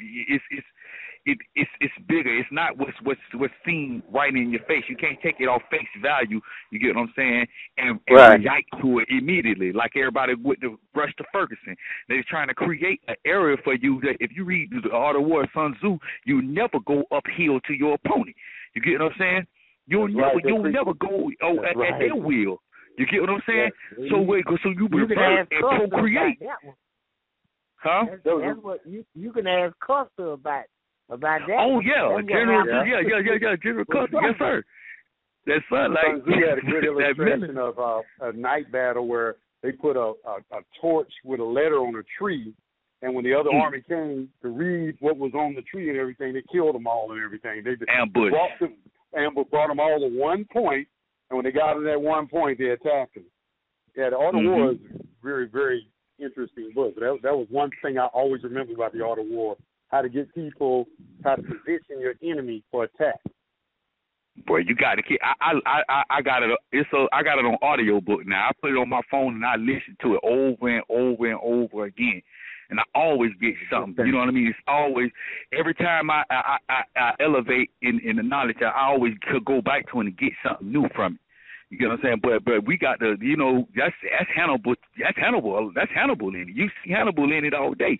it's bigger. It's not what's seen right in your face. You can't take it off face value, you get what I'm saying, and react to it immediately, like everybody with the rush to Ferguson. They're trying to create an area for you that if you read the Art of War, Sun Tzu, you never go uphill to your opponent. You get what I'm saying? You'll never go at their will. You get what I'm saying? So you revert and procreate. Huh? That's what you can ask Custer about that. Oh yeah, General Custer, yes sir. That's fun. Like we had a good illustration of a night battle where they put a torch with a letter on a tree, and when the other army came to read what was on the tree and everything, they killed them all and everything. They ambush. Brought them all to one point, and when they got to that one point, they attacked them. Yeah, the Art of War is a very, very interesting book. That was one thing I always remember about the Art of War: how to get people, how to position your enemy for attack. Boy, you got to keep. I got it. I got it on audio book now. I put it on my phone and I listen to it over and over and over again. And I always get something. You know what I mean? It's always, every time I elevate in the knowledge, I always could go back to it and get something new from it. You get what I'm saying? But we got the, you know, that's Hannibal. That's Hannibal in it. You see Hannibal in it all day.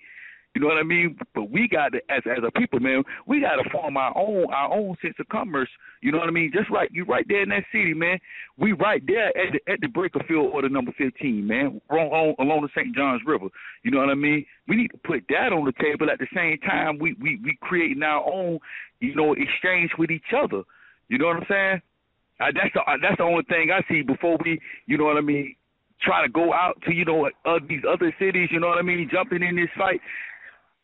You know what I mean? But we got to, as a people, man, we got to form our own sense of commerce. You know what I mean? Just like you right there in that city, man. We right there at the breaker field order number 15, man, along the St. Johns River. You know what I mean? We need to put that on the table. At the same time, we creating our own, you know, exchange with each other. You know what I'm saying? That's the only thing I see before we, you know what I mean, try to go out to, you know, these other cities. You know what I mean? Jumping in this fight.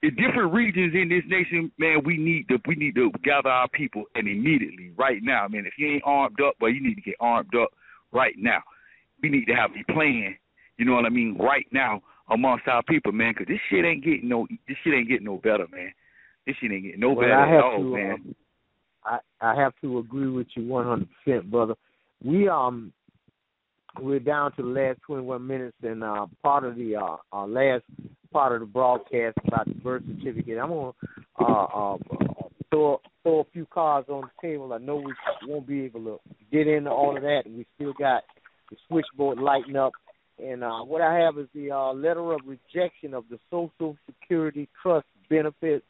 In different regions in this nation, man, we need to gather our people and immediately, right now, man. If you ain't armed up, well, you need to get armed up right now. We need to have a plan, you know what I mean, right now amongst our people, man, because this shit ain't getting no better, man. This shit ain't getting no better at all, man. I have to agree with you 100%, brother. We're down to the last 21 minutes, and part of the last part of the broadcast about the birth certificate. I'm going to throw a few cards on the table. I know we won't be able to get into all of that, and we still got the switchboard lighting up. And what I have is the letter of rejection of the Social Security Trust benefits.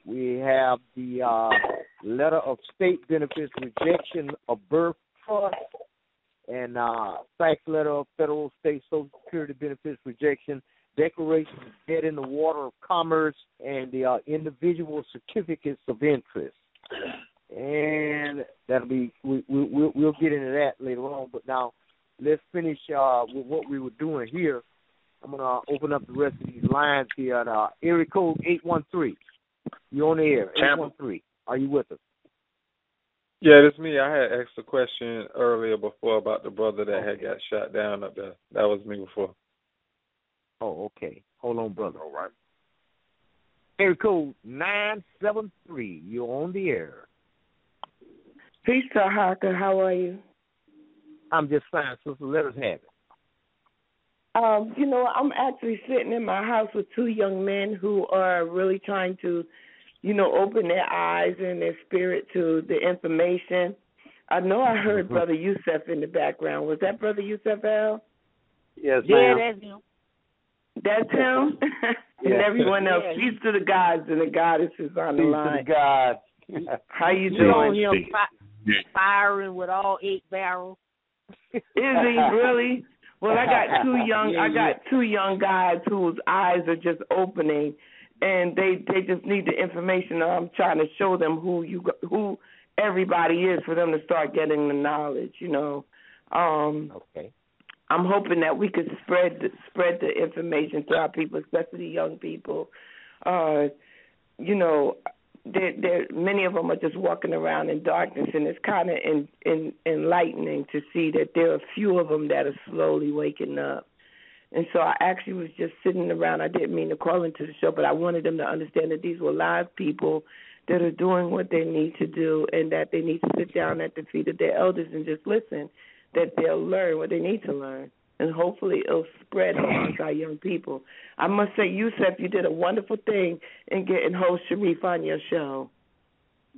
We have the letter of state benefits rejection of birth trust, and fax letter of federal state Social Security benefits rejection, declaration of debt in the water of commerce, and the individual certificates of interest. And that'll be we'll get into that later on. But now let's finish with what we were doing here. I'm gonna open up the rest of these lines here at area code 813. You're on the air. 813. Are you with us? Yeah, that's me. I had asked a question earlier before about the brother that had got shot down up there. That was me before. Oh, okay. Hold on, brother. All right. Area code 973. You're on the air. Peace, Tarhaka. How are you? I'm just fine, sister. Let us have it. You know, I'm actually sitting in my house with two young men who are really trying to, you know, open their eyes and their spirit to the information. I know I heard Brother Yusef in the background. Was that Brother Yusef L? Yes, ma'am. Yeah, that's him. That's him? And everyone else. Peace to the gods and the goddesses on the line. Peace to the gods. How you doing? firing with all 8 barrels. Is he really? Well, I got two young guys whose eyes are just opening, and they just need the information. I'm trying to show them who everybody is for them to start getting the knowledge. Okay. I'm hoping that we could spread the information to our people, especially young people. Many of them are just walking around in darkness, and it's kind of enlightening to see that there are a few of them that are slowly waking up. And so I actually was just sitting around. I didn't mean to call into the show, but I wanted them to understand that these were live people that are doing what they need to do, and that they need to sit down at the feet of their elders and just listen, that they'll learn what they need to learn. And hopefully it'll spread amongst our young people. I must say, Yusef, you did a wonderful thing in getting host Sharif on your show.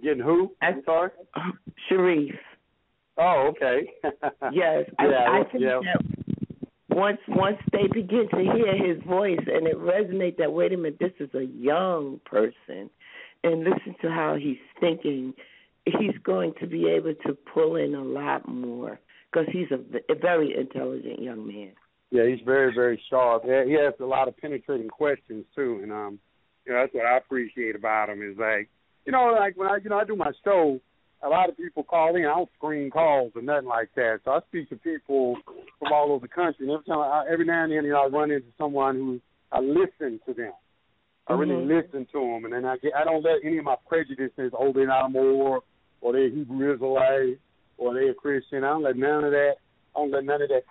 Getting who? I'm sorry? Sharif. Oh, okay. Yes. I think that once they begin to hear his voice and it resonates that, wait a minute, this is a young person, and listen to how he's thinking, he's going to be able to pull in a lot more. Because he's a very intelligent young man. Yeah, he's very, very sharp. He has a lot of penetrating questions too, and that's what I appreciate about him. Is like when I do my show, a lot of people call in. I don't screen calls or nothing like that. So I speak to people from all over the country, and every now and then, I run into someone who I listen to them. I really listen to them, and then I don't let any of my prejudices, they're not more, or they're Hebrew Israelite, or they're a Christian. I don't let none of that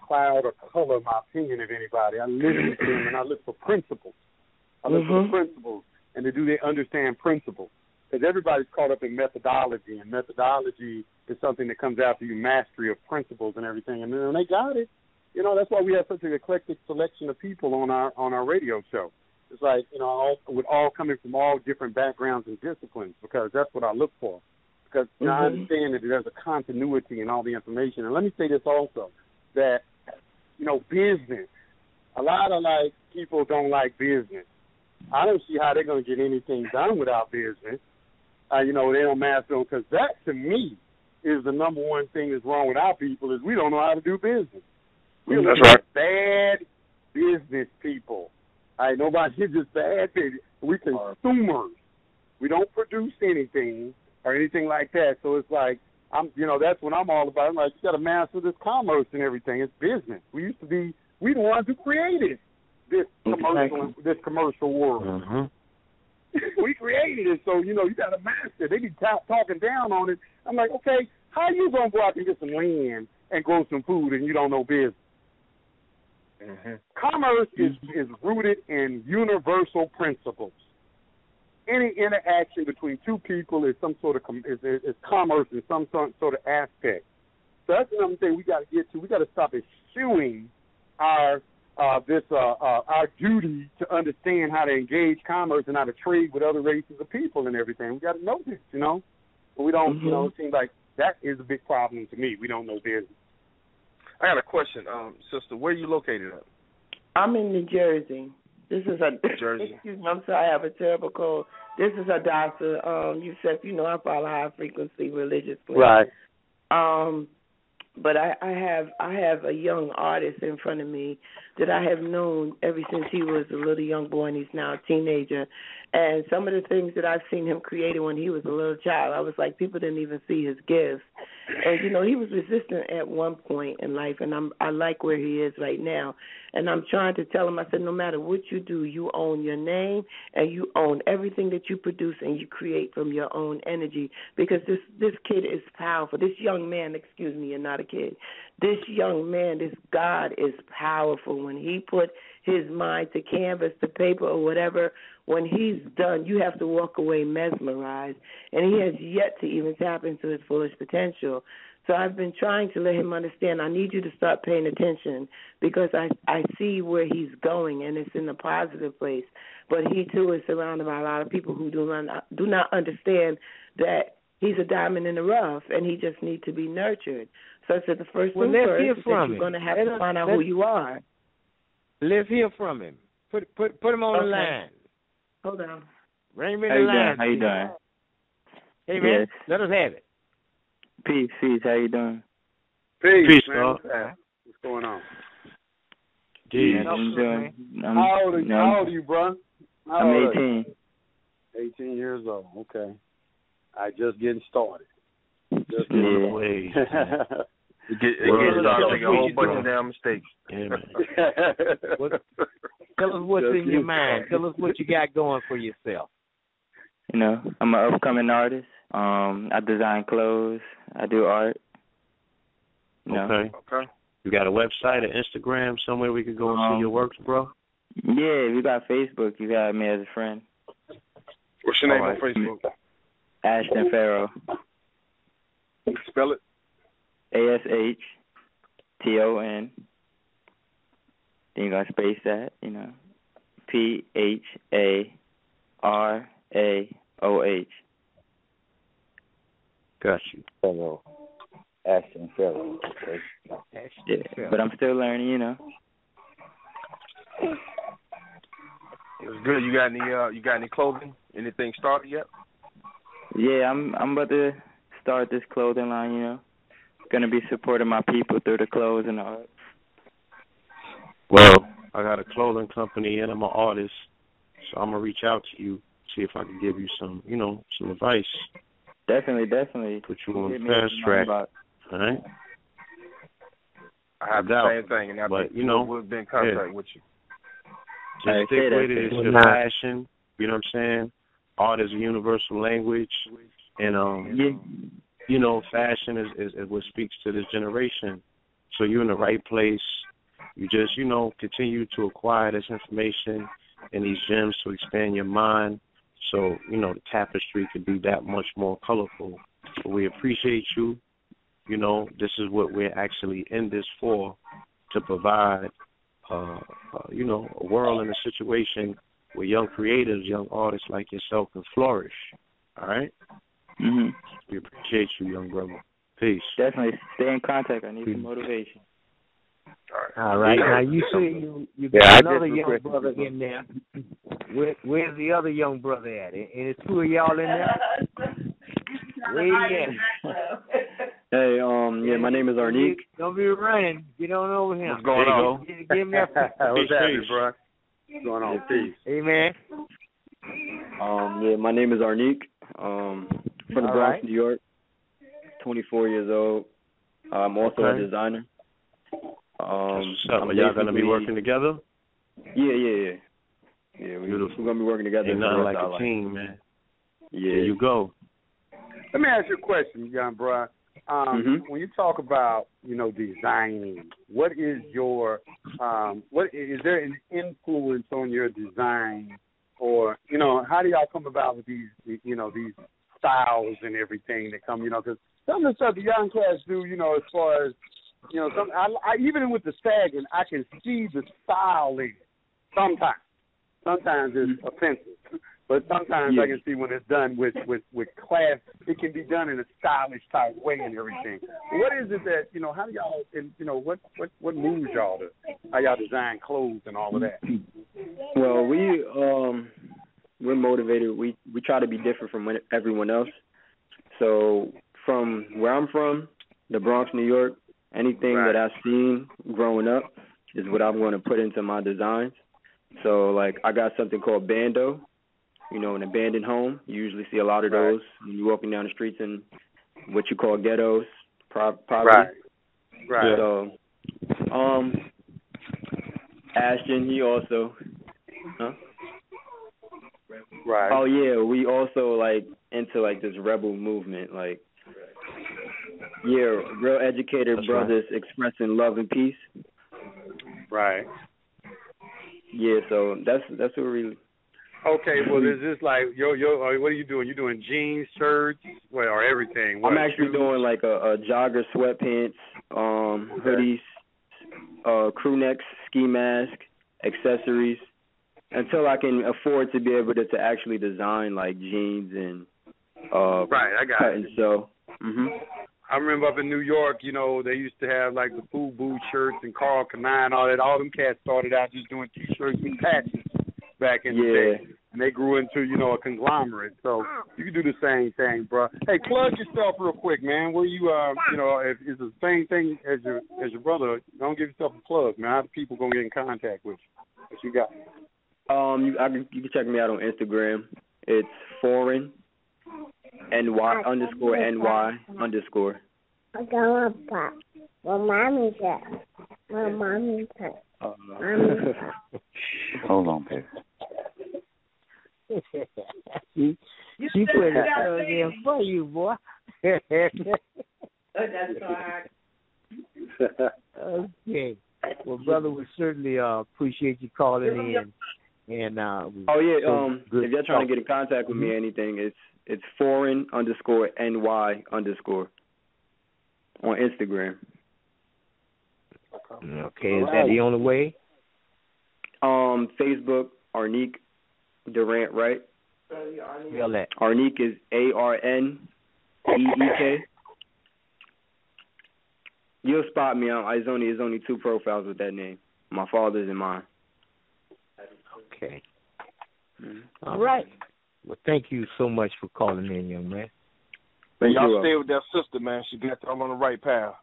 cloud or color my opinion of anybody. I listen to them, and I look for principles. And do they understand principles? Because everybody's caught up in methodology, and methodology is something that comes after you mastery of principles and everything. And when they got it, that's why we have such an eclectic selection of people on our radio show. It's like, all coming from all different backgrounds and disciplines, because that's what I look for. Because I understand that there's a continuity in all the information. And let me say this also, that, business, a lot of, people don't like business. I don't see how they're going to get anything done without business. They don't master them, because that, to me, is the number one thing that's wrong with our people, is we don't know how to do business. We're bad business people. Nobody's just bad business. We're consumers. We don't produce anything or anything like that. So it's like, that's what I'm all about. I'm like, you got to master this commerce and everything. It's business. We the ones who created this commercial world. We created it, so, you got to master it. They be talking down on it. I'm like, okay, how you going to go out and get some land and grow some food and you don't know business? Commerce is rooted in universal principles. Any interaction between two people is some sort of is commerce in some sort of aspect. So that's another thing we got to get to. We got to stop eschewing our duty to understand how to engage commerce and how to trade with other races of people and everything. We got to know this, But we don't, it seems like that is a big problem to me. We don't know business. I got a question, sister. Where are you located at? I'm in New Jersey. This is Jersey. Excuse me, I'm sorry, I have a terrible cold. This is Hadassah. You said, I follow high frequency religiously. Right. But I have a young artist in front of me that I have known ever since he was a little young boy, and he's now a teenager. And some of the things that I've seen him creating when he was a little child, I was like, people didn't even see his gifts. And, he was resistant at one point in life, and I like where he is right now. And I'm trying to tell him, I said, no matter what you do, you own your name, and you own everything that you produce, and you create from your own energy, because this kid is powerful. This young man, excuse me, you're not a kid. This young man, this God is powerful. When he put his mind to canvas, to paper, or whatever, when he's done, you have to walk away mesmerized. And he has yet to even tap into his fullest potential. So I've been trying to let him understand, I need you to start paying attention, because I see where he's going, and it's in a positive place. But he, too, is surrounded by a lot of people who do not understand that he's a diamond in the rough, and he just needs to be nurtured. So I said the first thing first is that you're going to have to find out who you are. Let's hear from him. Put him on the line. Hold on. Bring him in the line. How you doing? Hey, man, let us have it. Peace. How you doing? Peace, man. What's going on? I'm doing. How old are you, bro? I'm 18. 18 years old. Okay. I just getting started. It gets started making a whole bunch of damn mistakes. Yeah, man. Tell us what's in your mind. Tell us what you got going for yourself. You know, I'm an upcoming artist. I design clothes. I do art. Okay. You got a website, an Instagram, somewhere we could go and see your works, bro? Yeah, we got Facebook. You got me as a friend. What's your name on Facebook? Ashton Pharaoh. Spell it. ASHTON. Then you got to space that, you know. PHARAOH. Got you. Pharaoh. Ashton Pharaoh. Okay. Yeah, but I'm still learning, you know. It was good. You got any clothing? Anything started yet? Yeah, I'm about to start this clothing line, you know. Gonna be supporting my people through the clothes and art. Well, I got a clothing company and I'm an artist, so I'm gonna reach out to you, see if I can give you some, you know, some advice. Definitely. Put you on the fast track. All right. I have the same thing, and we'll be in contact with you. Just stick with it. It's your passion. You know what I'm saying? Art is a universal language, and you know, fashion is what speaks to this generation. So you're in the right place. You just, you know, continue to acquire this information and these gems to expand your mind. So, you know, the tapestry could be that much more colorful. But we appreciate you. You know, this is what we're actually in this for, to provide, you know, a world and a situation where young creatives, young artists like yourself can flourish. All right? Mm-hmm. We appreciate you, young brother. Peace. Definitely. Stay in contact. I need some motivation. All right. Now, you see you got another young brother in there. Where's the other young brother at? And it's two of y'all in there? Where you at? Hey, yeah, my name is Arnique. Don't be running. Get on over here. What's going on? Give me a What's happening, bro? What's going on? Peace. Hey, man. Yeah, my name is Arnique. From the Bronx, New York. 24 years old. I'm also a designer. Are y'all gonna be working together? Yeah, we're gonna be working together. Ain't nothing like a team, man. Yeah. There you go. Let me ask you a question, young bro. When you talk about, you know, designing, what is your is there an influence on your design, or, you know, how do y'all come about with these, you know, these styles and everything that come, you know, because some of the stuff the young cats do, you know, as far as, you know, I even with the sagging, I can see the style in it. Sometimes it's offensive, but sometimes I can see when it's done with class. It can be done in a stylish type way and everything. What is it that, you know, how do y'all, and, you know, what moves y'all to how y'all design clothes and all of that? Well, we're motivated. We try to be different from everyone else. So from where I'm from, the Bronx, New York, anything that I've seen growing up is what I'm going to put into my designs. So, like, I got something called bando. You know, an abandoned home. You usually see a lot of those when you're walking down the streets in what you call ghettos, poverty. Right. So, Ashton, he also, Right. Oh yeah, we also like into like this rebel movement, like real educated brothers expressing love and peace. Right. Yeah, so that's what we. Okay, well, is this like what are you doing? You doing jeans, shirts, or everything? I'm actually doing like a jogger, sweatpants, hoodies, crew necks, ski mask, accessories, until I can afford to be able to actually design like jeans and I got cut it. and sew. I remember up in New York, you know, they used to have like the FUBU shirts and Carl Kanai and all that. All them cats started out just doing T-shirts and patches back in the day. and they grew into, a conglomerate. So you can do the same thing, bro. Hey, plug yourself real quick, man. Where you, if it's the same thing as your brother, don't give yourself a plug, man. How the people gonna get in contact with you? What you got? You can check me out on Instagram. It's foreign NY _NY_. Well, mommy said. Well, mommy said. Hold on, baby. She put it in for you, boy. That's hard. Okay. Well, brother, we certainly appreciate you calling in. And if you're trying to get in contact with me or anything, it's foreign _NY_ on Instagram. Okay, is that the only way? Facebook, Arnique Durant, right? Spell that. Arnique is ARNEEK. You'll spot me. There's only 2 profiles with that name. My father's and mine. Okay. All right. Well, thank you so much for calling in, young man. Y'all stay with that sister, man. She got y'all on the right path.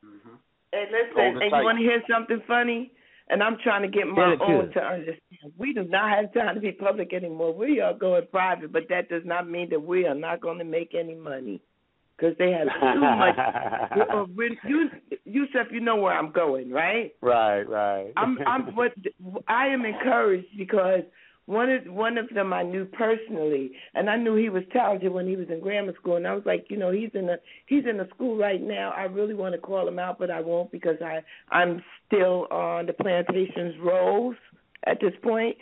Mm-hmm. Hey, listen, and you want to hear something funny? And I'm trying to get my own to understand. We do not have time to be public anymore. We are going private, but that does not mean that we are not going to make any money because they have too much. Yusef, you know where I'm going, right? Right. I am encouraged because one of them I knew personally, and I knew he was talented when he was in grammar school, and I was like, he's in a school right now. I really want to call him out, but I won't because I'm still on the plantation's rolls at this point.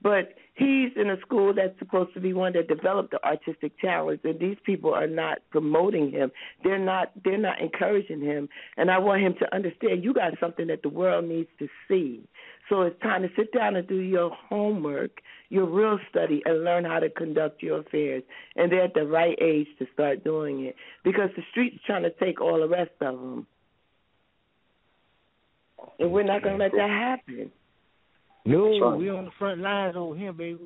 But he's in a school that's supposed to be one that developed the artistic talents, and these people are not promoting him. They're not encouraging him, and I want him to understand you got something that the world needs to see. So it's time to sit down and do your homework, your real study, and learn how to conduct your affairs. And they're at the right age to start doing it because the street's trying to take all the rest of them. And we're not going to let that happen. No, we're on the front lines over here, baby.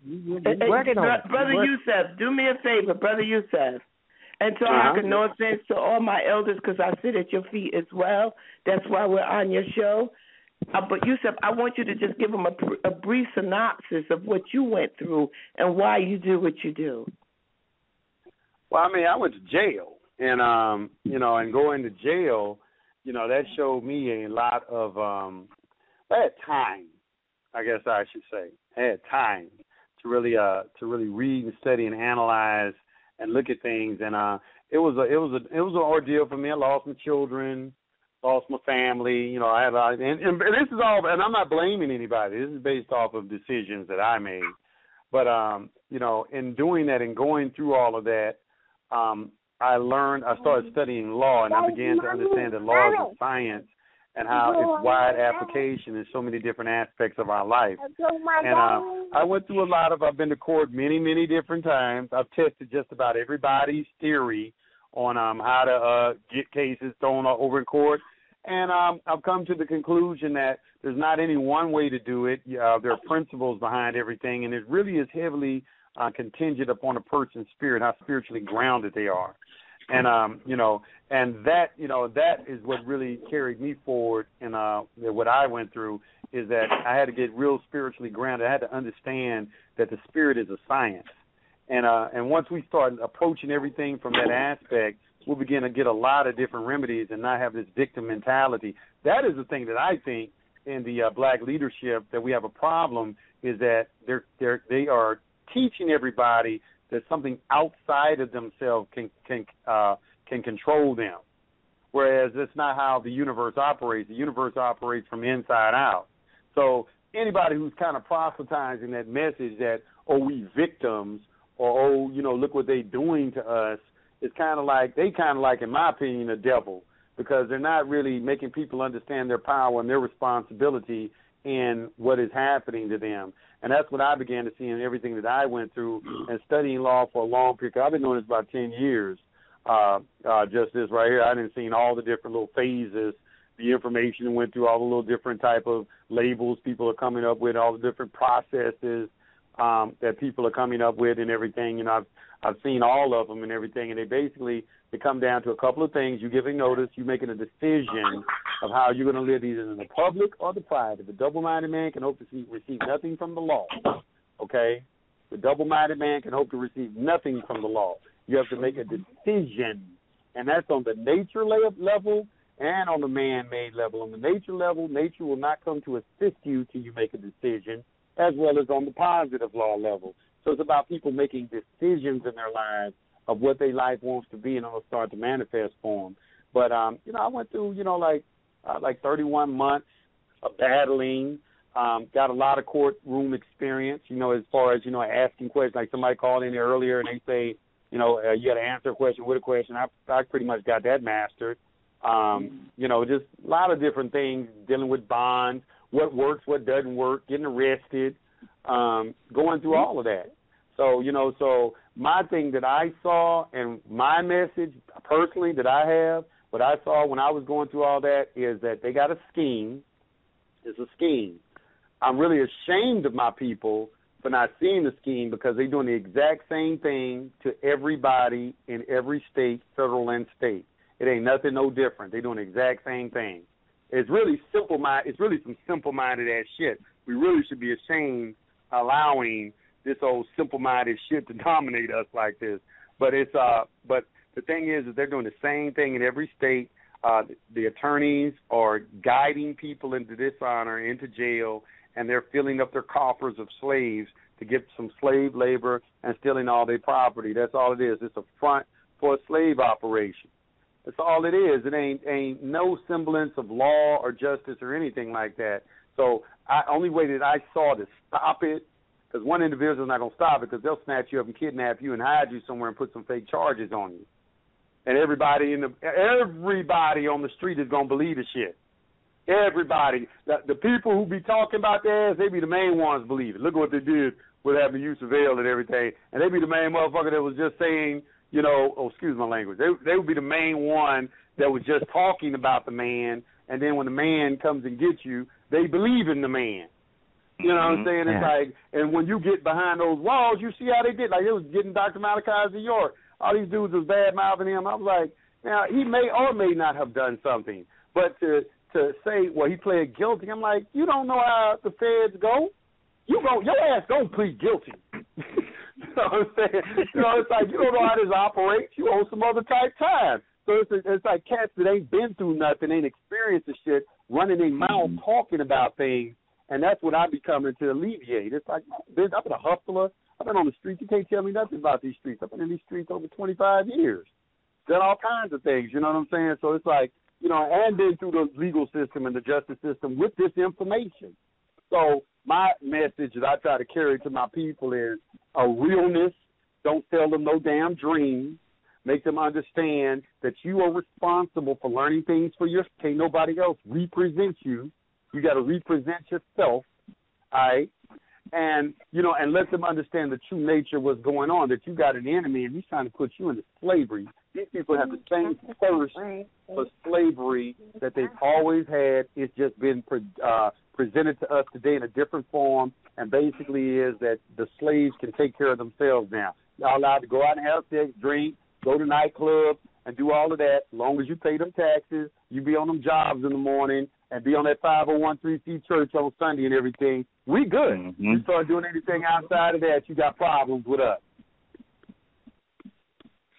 We're working on it. Brother Yusef, do me a favor, Brother Yusef. And Tarhaka, no offense to all my elders because I sit at your feet as well. That's why we're on your show. But Yusef, I want you to just give them a brief synopsis of what you went through and why you do what you do. Well, I went to jail, and and going to jail, that showed me a lot of I had time, I guess I should say. I had time to really read and study and analyze and look at things, and it was an ordeal for me. I lost my children. Lost my family, and this is all, and I'm not blaming anybody. This is based off of decisions that I made. But, in doing that and going through all of that, I started studying law, and I began to understand that law is a science and how it's wide application in so many different aspects of our life. And I went through I've been to court many, many different times. I've tested just about everybody's theory on how to get cases thrown over in court. And I've come to the conclusion that there's not any one way to do it. There are principles behind everything, and it really is heavily contingent upon a person's spirit, how spiritually grounded they are. And, and that is what really carried me forward. And what I went through is that I had to get real spiritually grounded. I had to understand that the spirit is a science. And once we start approaching everything from that aspect, we'll begin to get a lot of different remedies and not have this victim mentality. That is the thing that I think in the black leadership that we have a problem is that they are teaching everybody that something outside of themselves can control them, whereas that's not how the universe operates. The universe operates from inside out. So anybody who's kind of proselytizing that message that, we victims, or, look what they're doing to us, it's kind of like, in my opinion, the devil, because they're not really making people understand their power and their responsibility in what is happening to them. And that's what I began to see in everything that I went through and studying law for a long period. I've been doing this about 10 years, just this right here. I didn't see all the different little phases, the information went through all the little different type of labels people are coming up with, all the different processes. that people are coming up with and everything. You know, I've seen all of them and everything, and they come down to a couple of things. You're giving notice. You're making a decision of how you're going to live either in the public or the private. The double-minded man can hope to receive nothing from the law, okay? The double-minded man can hope to receive nothing from the law. You have to make a decision, and that's on the nature level and on the man-made level. On the nature level, nature will not come to assist you till you make a decision, as well as on the positive law level. So it's about people making decisions in their lives of what their life wants to be, and it'll start to manifest for them. But, you know, I went through, you know, like 31 months of battling, got a lot of courtroom experience, you know, as far as, you know, asking questions. Like somebody called in there earlier and they say, you know, you got to answer a question with a question. I pretty much got that mastered. You know, just a lot of different things, dealing with bonds, what works, what doesn't work, getting arrested, going through all of that. So, you know, so my thing that I saw and my message personally that I have, what I saw when I was going through all that is that they got a scheme. It's a scheme. I'm really ashamed of my people for not seeing the scheme because they're doing the exact same thing to everybody in every state, federal and state. It ain't nothing no different. They're doing the exact same thing. It's really it's really some simple-minded ass shit. We really should be ashamed allowing this old simple-minded shit to dominate us like this. But it's but the thing is they're doing the same thing in every state. The attorneys are guiding people into dishonor, into jail, and they're filling up their coffers of slaves to get some slave labor and stealing all their property. That's all it is. It's a front for a slave operation. That's all it is. It ain't no semblance of law or justice or anything like that. So only way that I saw to stop it, because one individual's not going to stop it because they'll snatch you up and kidnap you and hide you somewhere and put some fake charges on you. And everybody on the street is going to believe the shit. Everybody. The people who be talking about their ass, they be the main ones believe it. Look at what they did with having use of veil and everything. And they be the main motherfucker that was just saying, you know, excuse my language. They would be the main one that was just talking about the man. And then when the man comes and gets you, they believe in the man. You know what I'm saying? It's like, and when you get behind those walls, you see how they did. Like, it was getting Dr. Malachi's New York. All these dudes was bad-mouthing him. I was like, now, he may or may not have done something. But to say, well, he pled guilty, I'm like, you don't know how the feds go. Your ass don't plead guilty. You know what I'm saying? You know, it's like, you don't know how this operates. You owe some other type time. So it's like cats that ain't been through nothing, ain't experienced the shit, running their mouth talking about things. And that's what I be coming to alleviate. It's like, I've been a hustler. I've been on the streets. You can't tell me nothing about these streets. I've been in these streets over 25 years. Done all kinds of things, you know what I'm saying? So it's like, you know, and been through the legal system and the justice system with this information. So my message that I try to carry to my people is a realness. Don't sell them no damn dreams. Make them understand that you are responsible for learning things for yourself. Can't nobody else represent you. You got to represent yourself, all right? And, you know, and let them understand the true nature of what's going on, that you got an enemy and he's trying to put you into slavery. These people have the same thirst for slavery that they've always had. It's just been presented to us today in a different form, and basically is that the slaves can take care of themselves now. Y'all allowed to go out and have sex, drink, go to nightclubs, and do all of that. As long as you pay them taxes, you be on them jobs in the morning, and be on that 501c church on Sunday and everything, we good. Mm-hmm. You start doing anything outside of that, you got problems with us.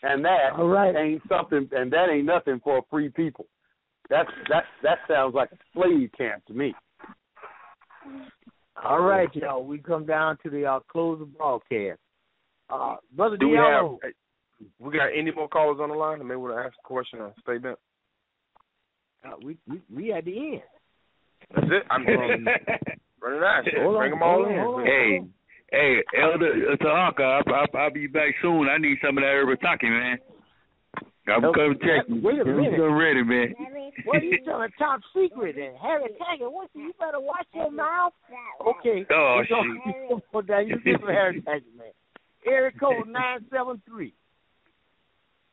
And that ain't something, and that ain't nothing for a free people. That sounds like a slave camp to me. All right, y'all. We come down to the close of broadcast. Brother Do Diallo. We got any more callers on the line? Maybe we'll ask a question or statement. We at the end. That's it. I'm running out. Bring them all in. Hey, Elder Tarhaka, I'll be back soon. I need some of that Urbataki, man. I'm coming to check you. Wait a minute. I'm ready, man. What are you telling top secret and Harry Taggart? You better watch your mouth. Okay. Oh, shit. Put that. You get from Harry Taggart, man. Area code 973.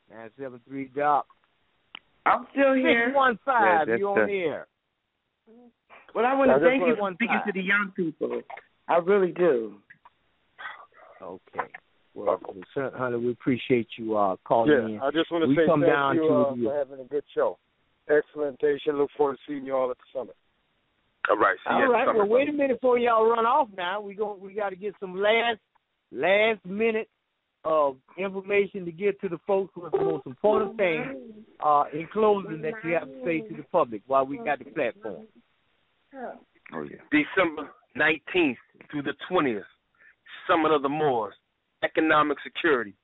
973 Doc. I'm still here. 615, you on the air. Well, I want to thank you for speaking to the young people. I really do. Okay. Well, honey, we appreciate you calling in. Yeah, I just want to say come thank down you to for having a good show. Excellent-tation. Look forward to seeing you all at the summit. All right. See you all at right. the summit. Well, wait a minute before y'all run off now. We got to get some last minute of information to get to the folks who are the most important thing in closing that you have to say to the public while we got the platform. Oh, yeah. December 19th through the 20th, Summit of the Moors, Economic Security,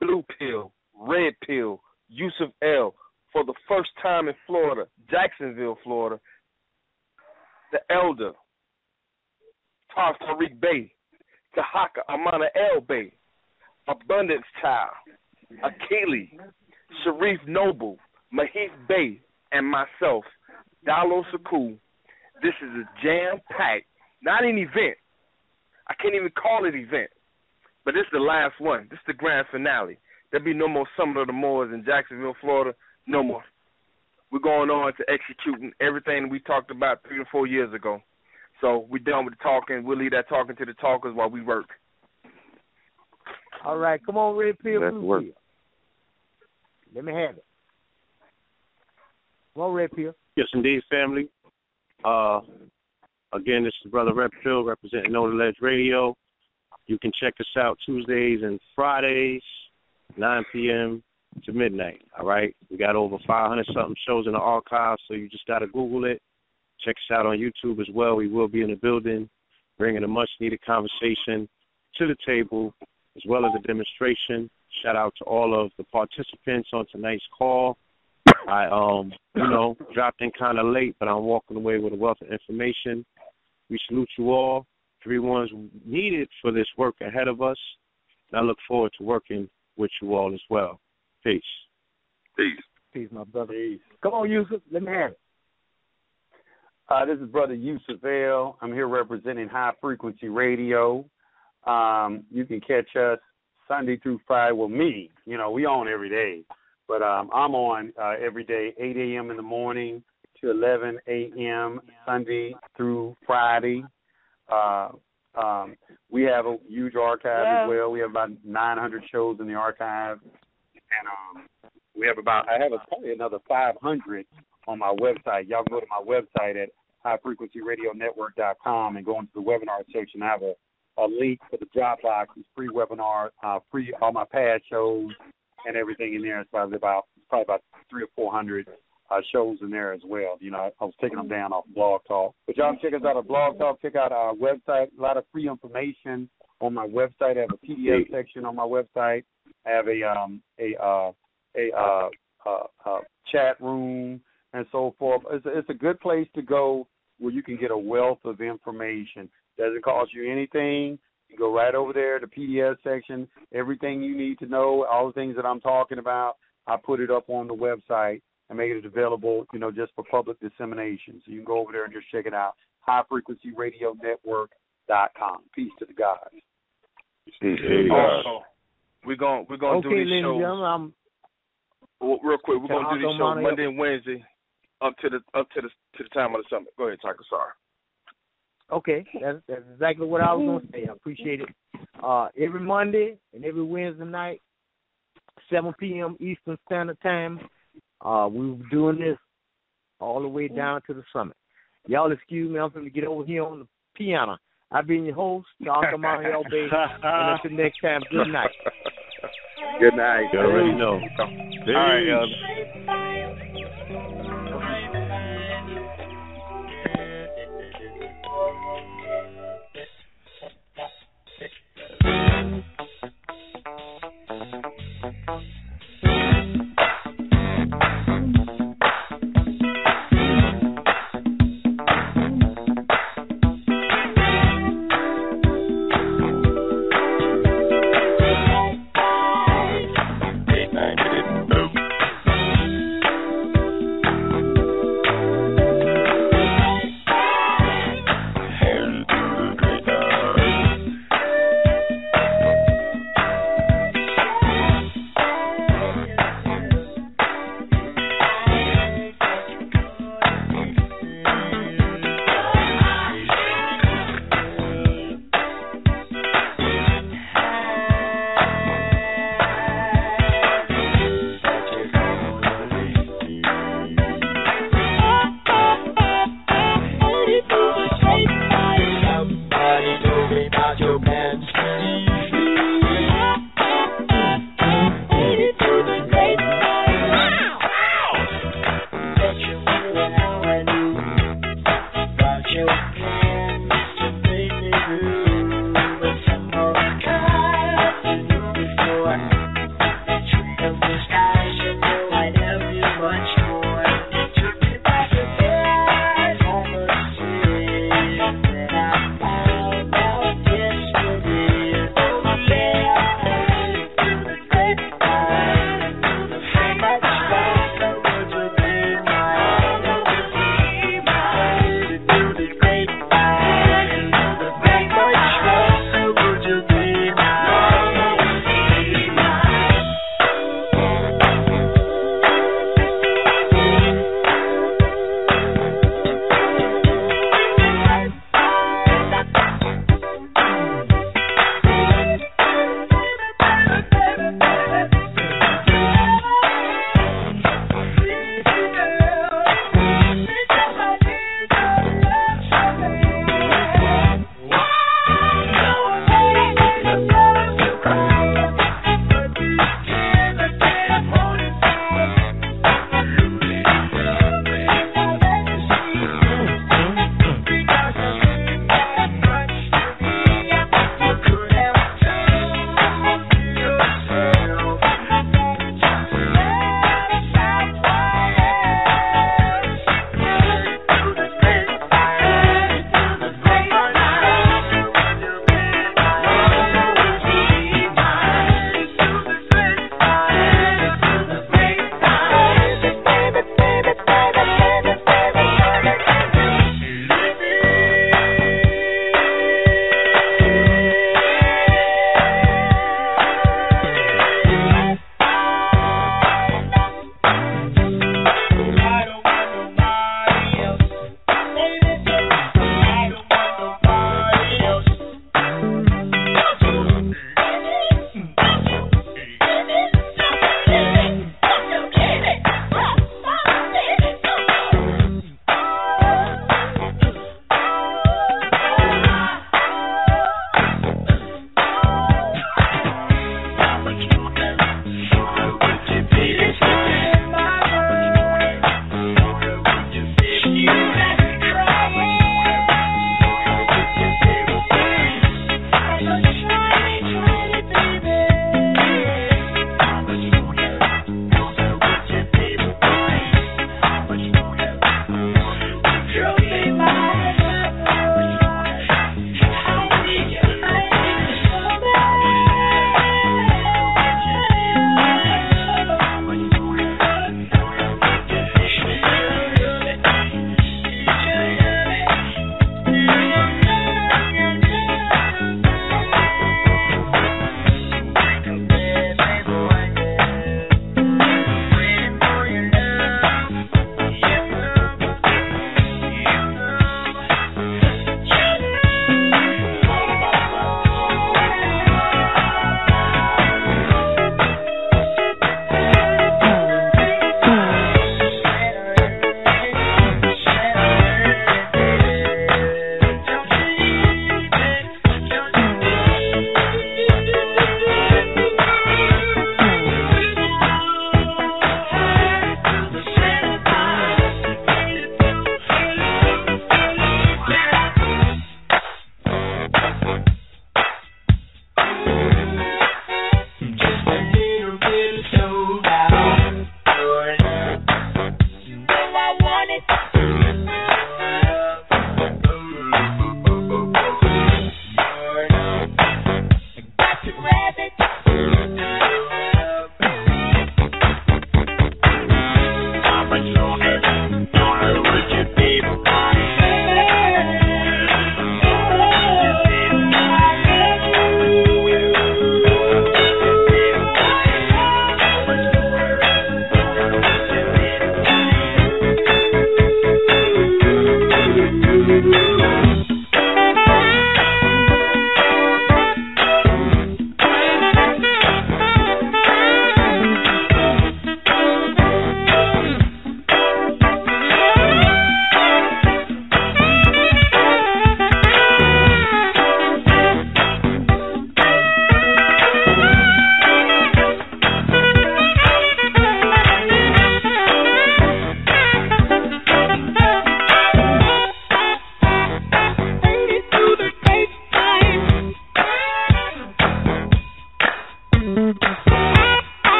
Blue Pill, Red Pill, Yusuf L. For the first time in Florida, Jacksonville, Florida, the Elder, Tarhaka Bey, Tarhaka Amaana El Bey, Abundance Child, Akili, Sharif Noble, Mahith Bey, and myself, Dalo Saku. This is a jam-packed, not an event. I can't even call it event. But this is the last one. This is the grand finale. There'll be no more Summit of the Moors in Jacksonville, Florida. No more. We're going on to executing everything we talked about 3 or 4 years ago. So we're done with the talking. We'll leave that talking to the talkers while we work. All right. Come on, Red Pill, Let's Blue work. Pill. Let me have it. Come on, Red Pill. Yes, indeed, family. Again, this is Brother Red Pill representing Know the Ledge Radio. You can check us out Tuesdays and Fridays, 9 p.m. to midnight, all right? We got over 500-something shows in the archives, so you just got to Google it. Check us out on YouTube as well. We will be in the building bringing a much-needed conversation to the table as well as a demonstration. Shout out to all of the participants on tonight's call. I, dropped in kind of late, but I'm walking away with a wealth of information. We salute you all. Everyone's needed for this work ahead of us. And I look forward to working with you all as well. Peace. Peace. Peace, my brother. Peace. Come on, Yusuf. Let me have it. This is Brother Yusuf L. I'm here representing High Frequency Radio. You can catch us Sunday through Friday. Well, me, we on every day. But I'm on every day, 8 a.m. in the morning to 11 a.m. Sunday through Friday. We have a huge archive as well. We have about 900 shows in the archive. And we have probably another 500 on my website. Y'all can go to my website at highfrequencyradionetwork.com and go into the webinar section. I have a link for the Dropbox. It's free webinar, free all my past shows and everything in there. It's probably about 300 or 400 shows in there as well. I was taking them down off Blog Talk. But y'all check us out at Blog Talk. Check out our website. A lot of free information on my website. I have a PDF section on my website. I have a chat room and so forth. It's a good place to go where you can get a wealth of information. Doesn't cost you anything. You go right over there to PDF section. Everything you need to know, all the things that I'm talking about, I put it up on the website and make it available, just for public dissemination. So you can go over there and just check it out. HighFrequencyRadioNetwork.com. Peace to the gods. Also, we're going to do these shows. Real quick, we're going to do these shows Monday and Wednesday up to the time of the summit. Go ahead, Taka. Sorry. Okay, that's exactly what I was going to say. I appreciate it. Every Monday and every Wednesday night, 7 p.m. Eastern Standard Time, we were doing this all the way down to the summit. Y'all excuse me, I'm going to get over here on the piano. I've been your host, Tarhaka Amaana El Bey, and until next time, good night. Good night. You already know. All right, Elder.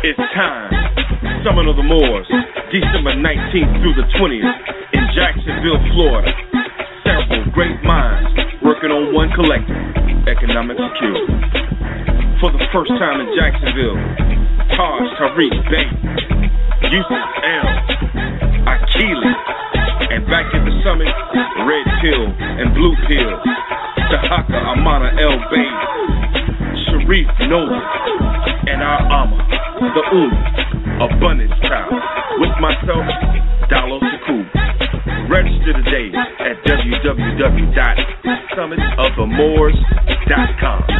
It's time. Summit of the Moors, December 19th through the 20th in Jacksonville, Florida. Several great minds working on one collective, economic security. For the first time in Jacksonville, Tarhaka Bey, Yusuf L, Akili, and back at the summit, red pill and blue pill, Tarhaka Amaana El Bey, Sharif Noble, and our Amma, the Abundance Child, with myself, Dalo Sakub. Register today at www.summitofthemoors.com.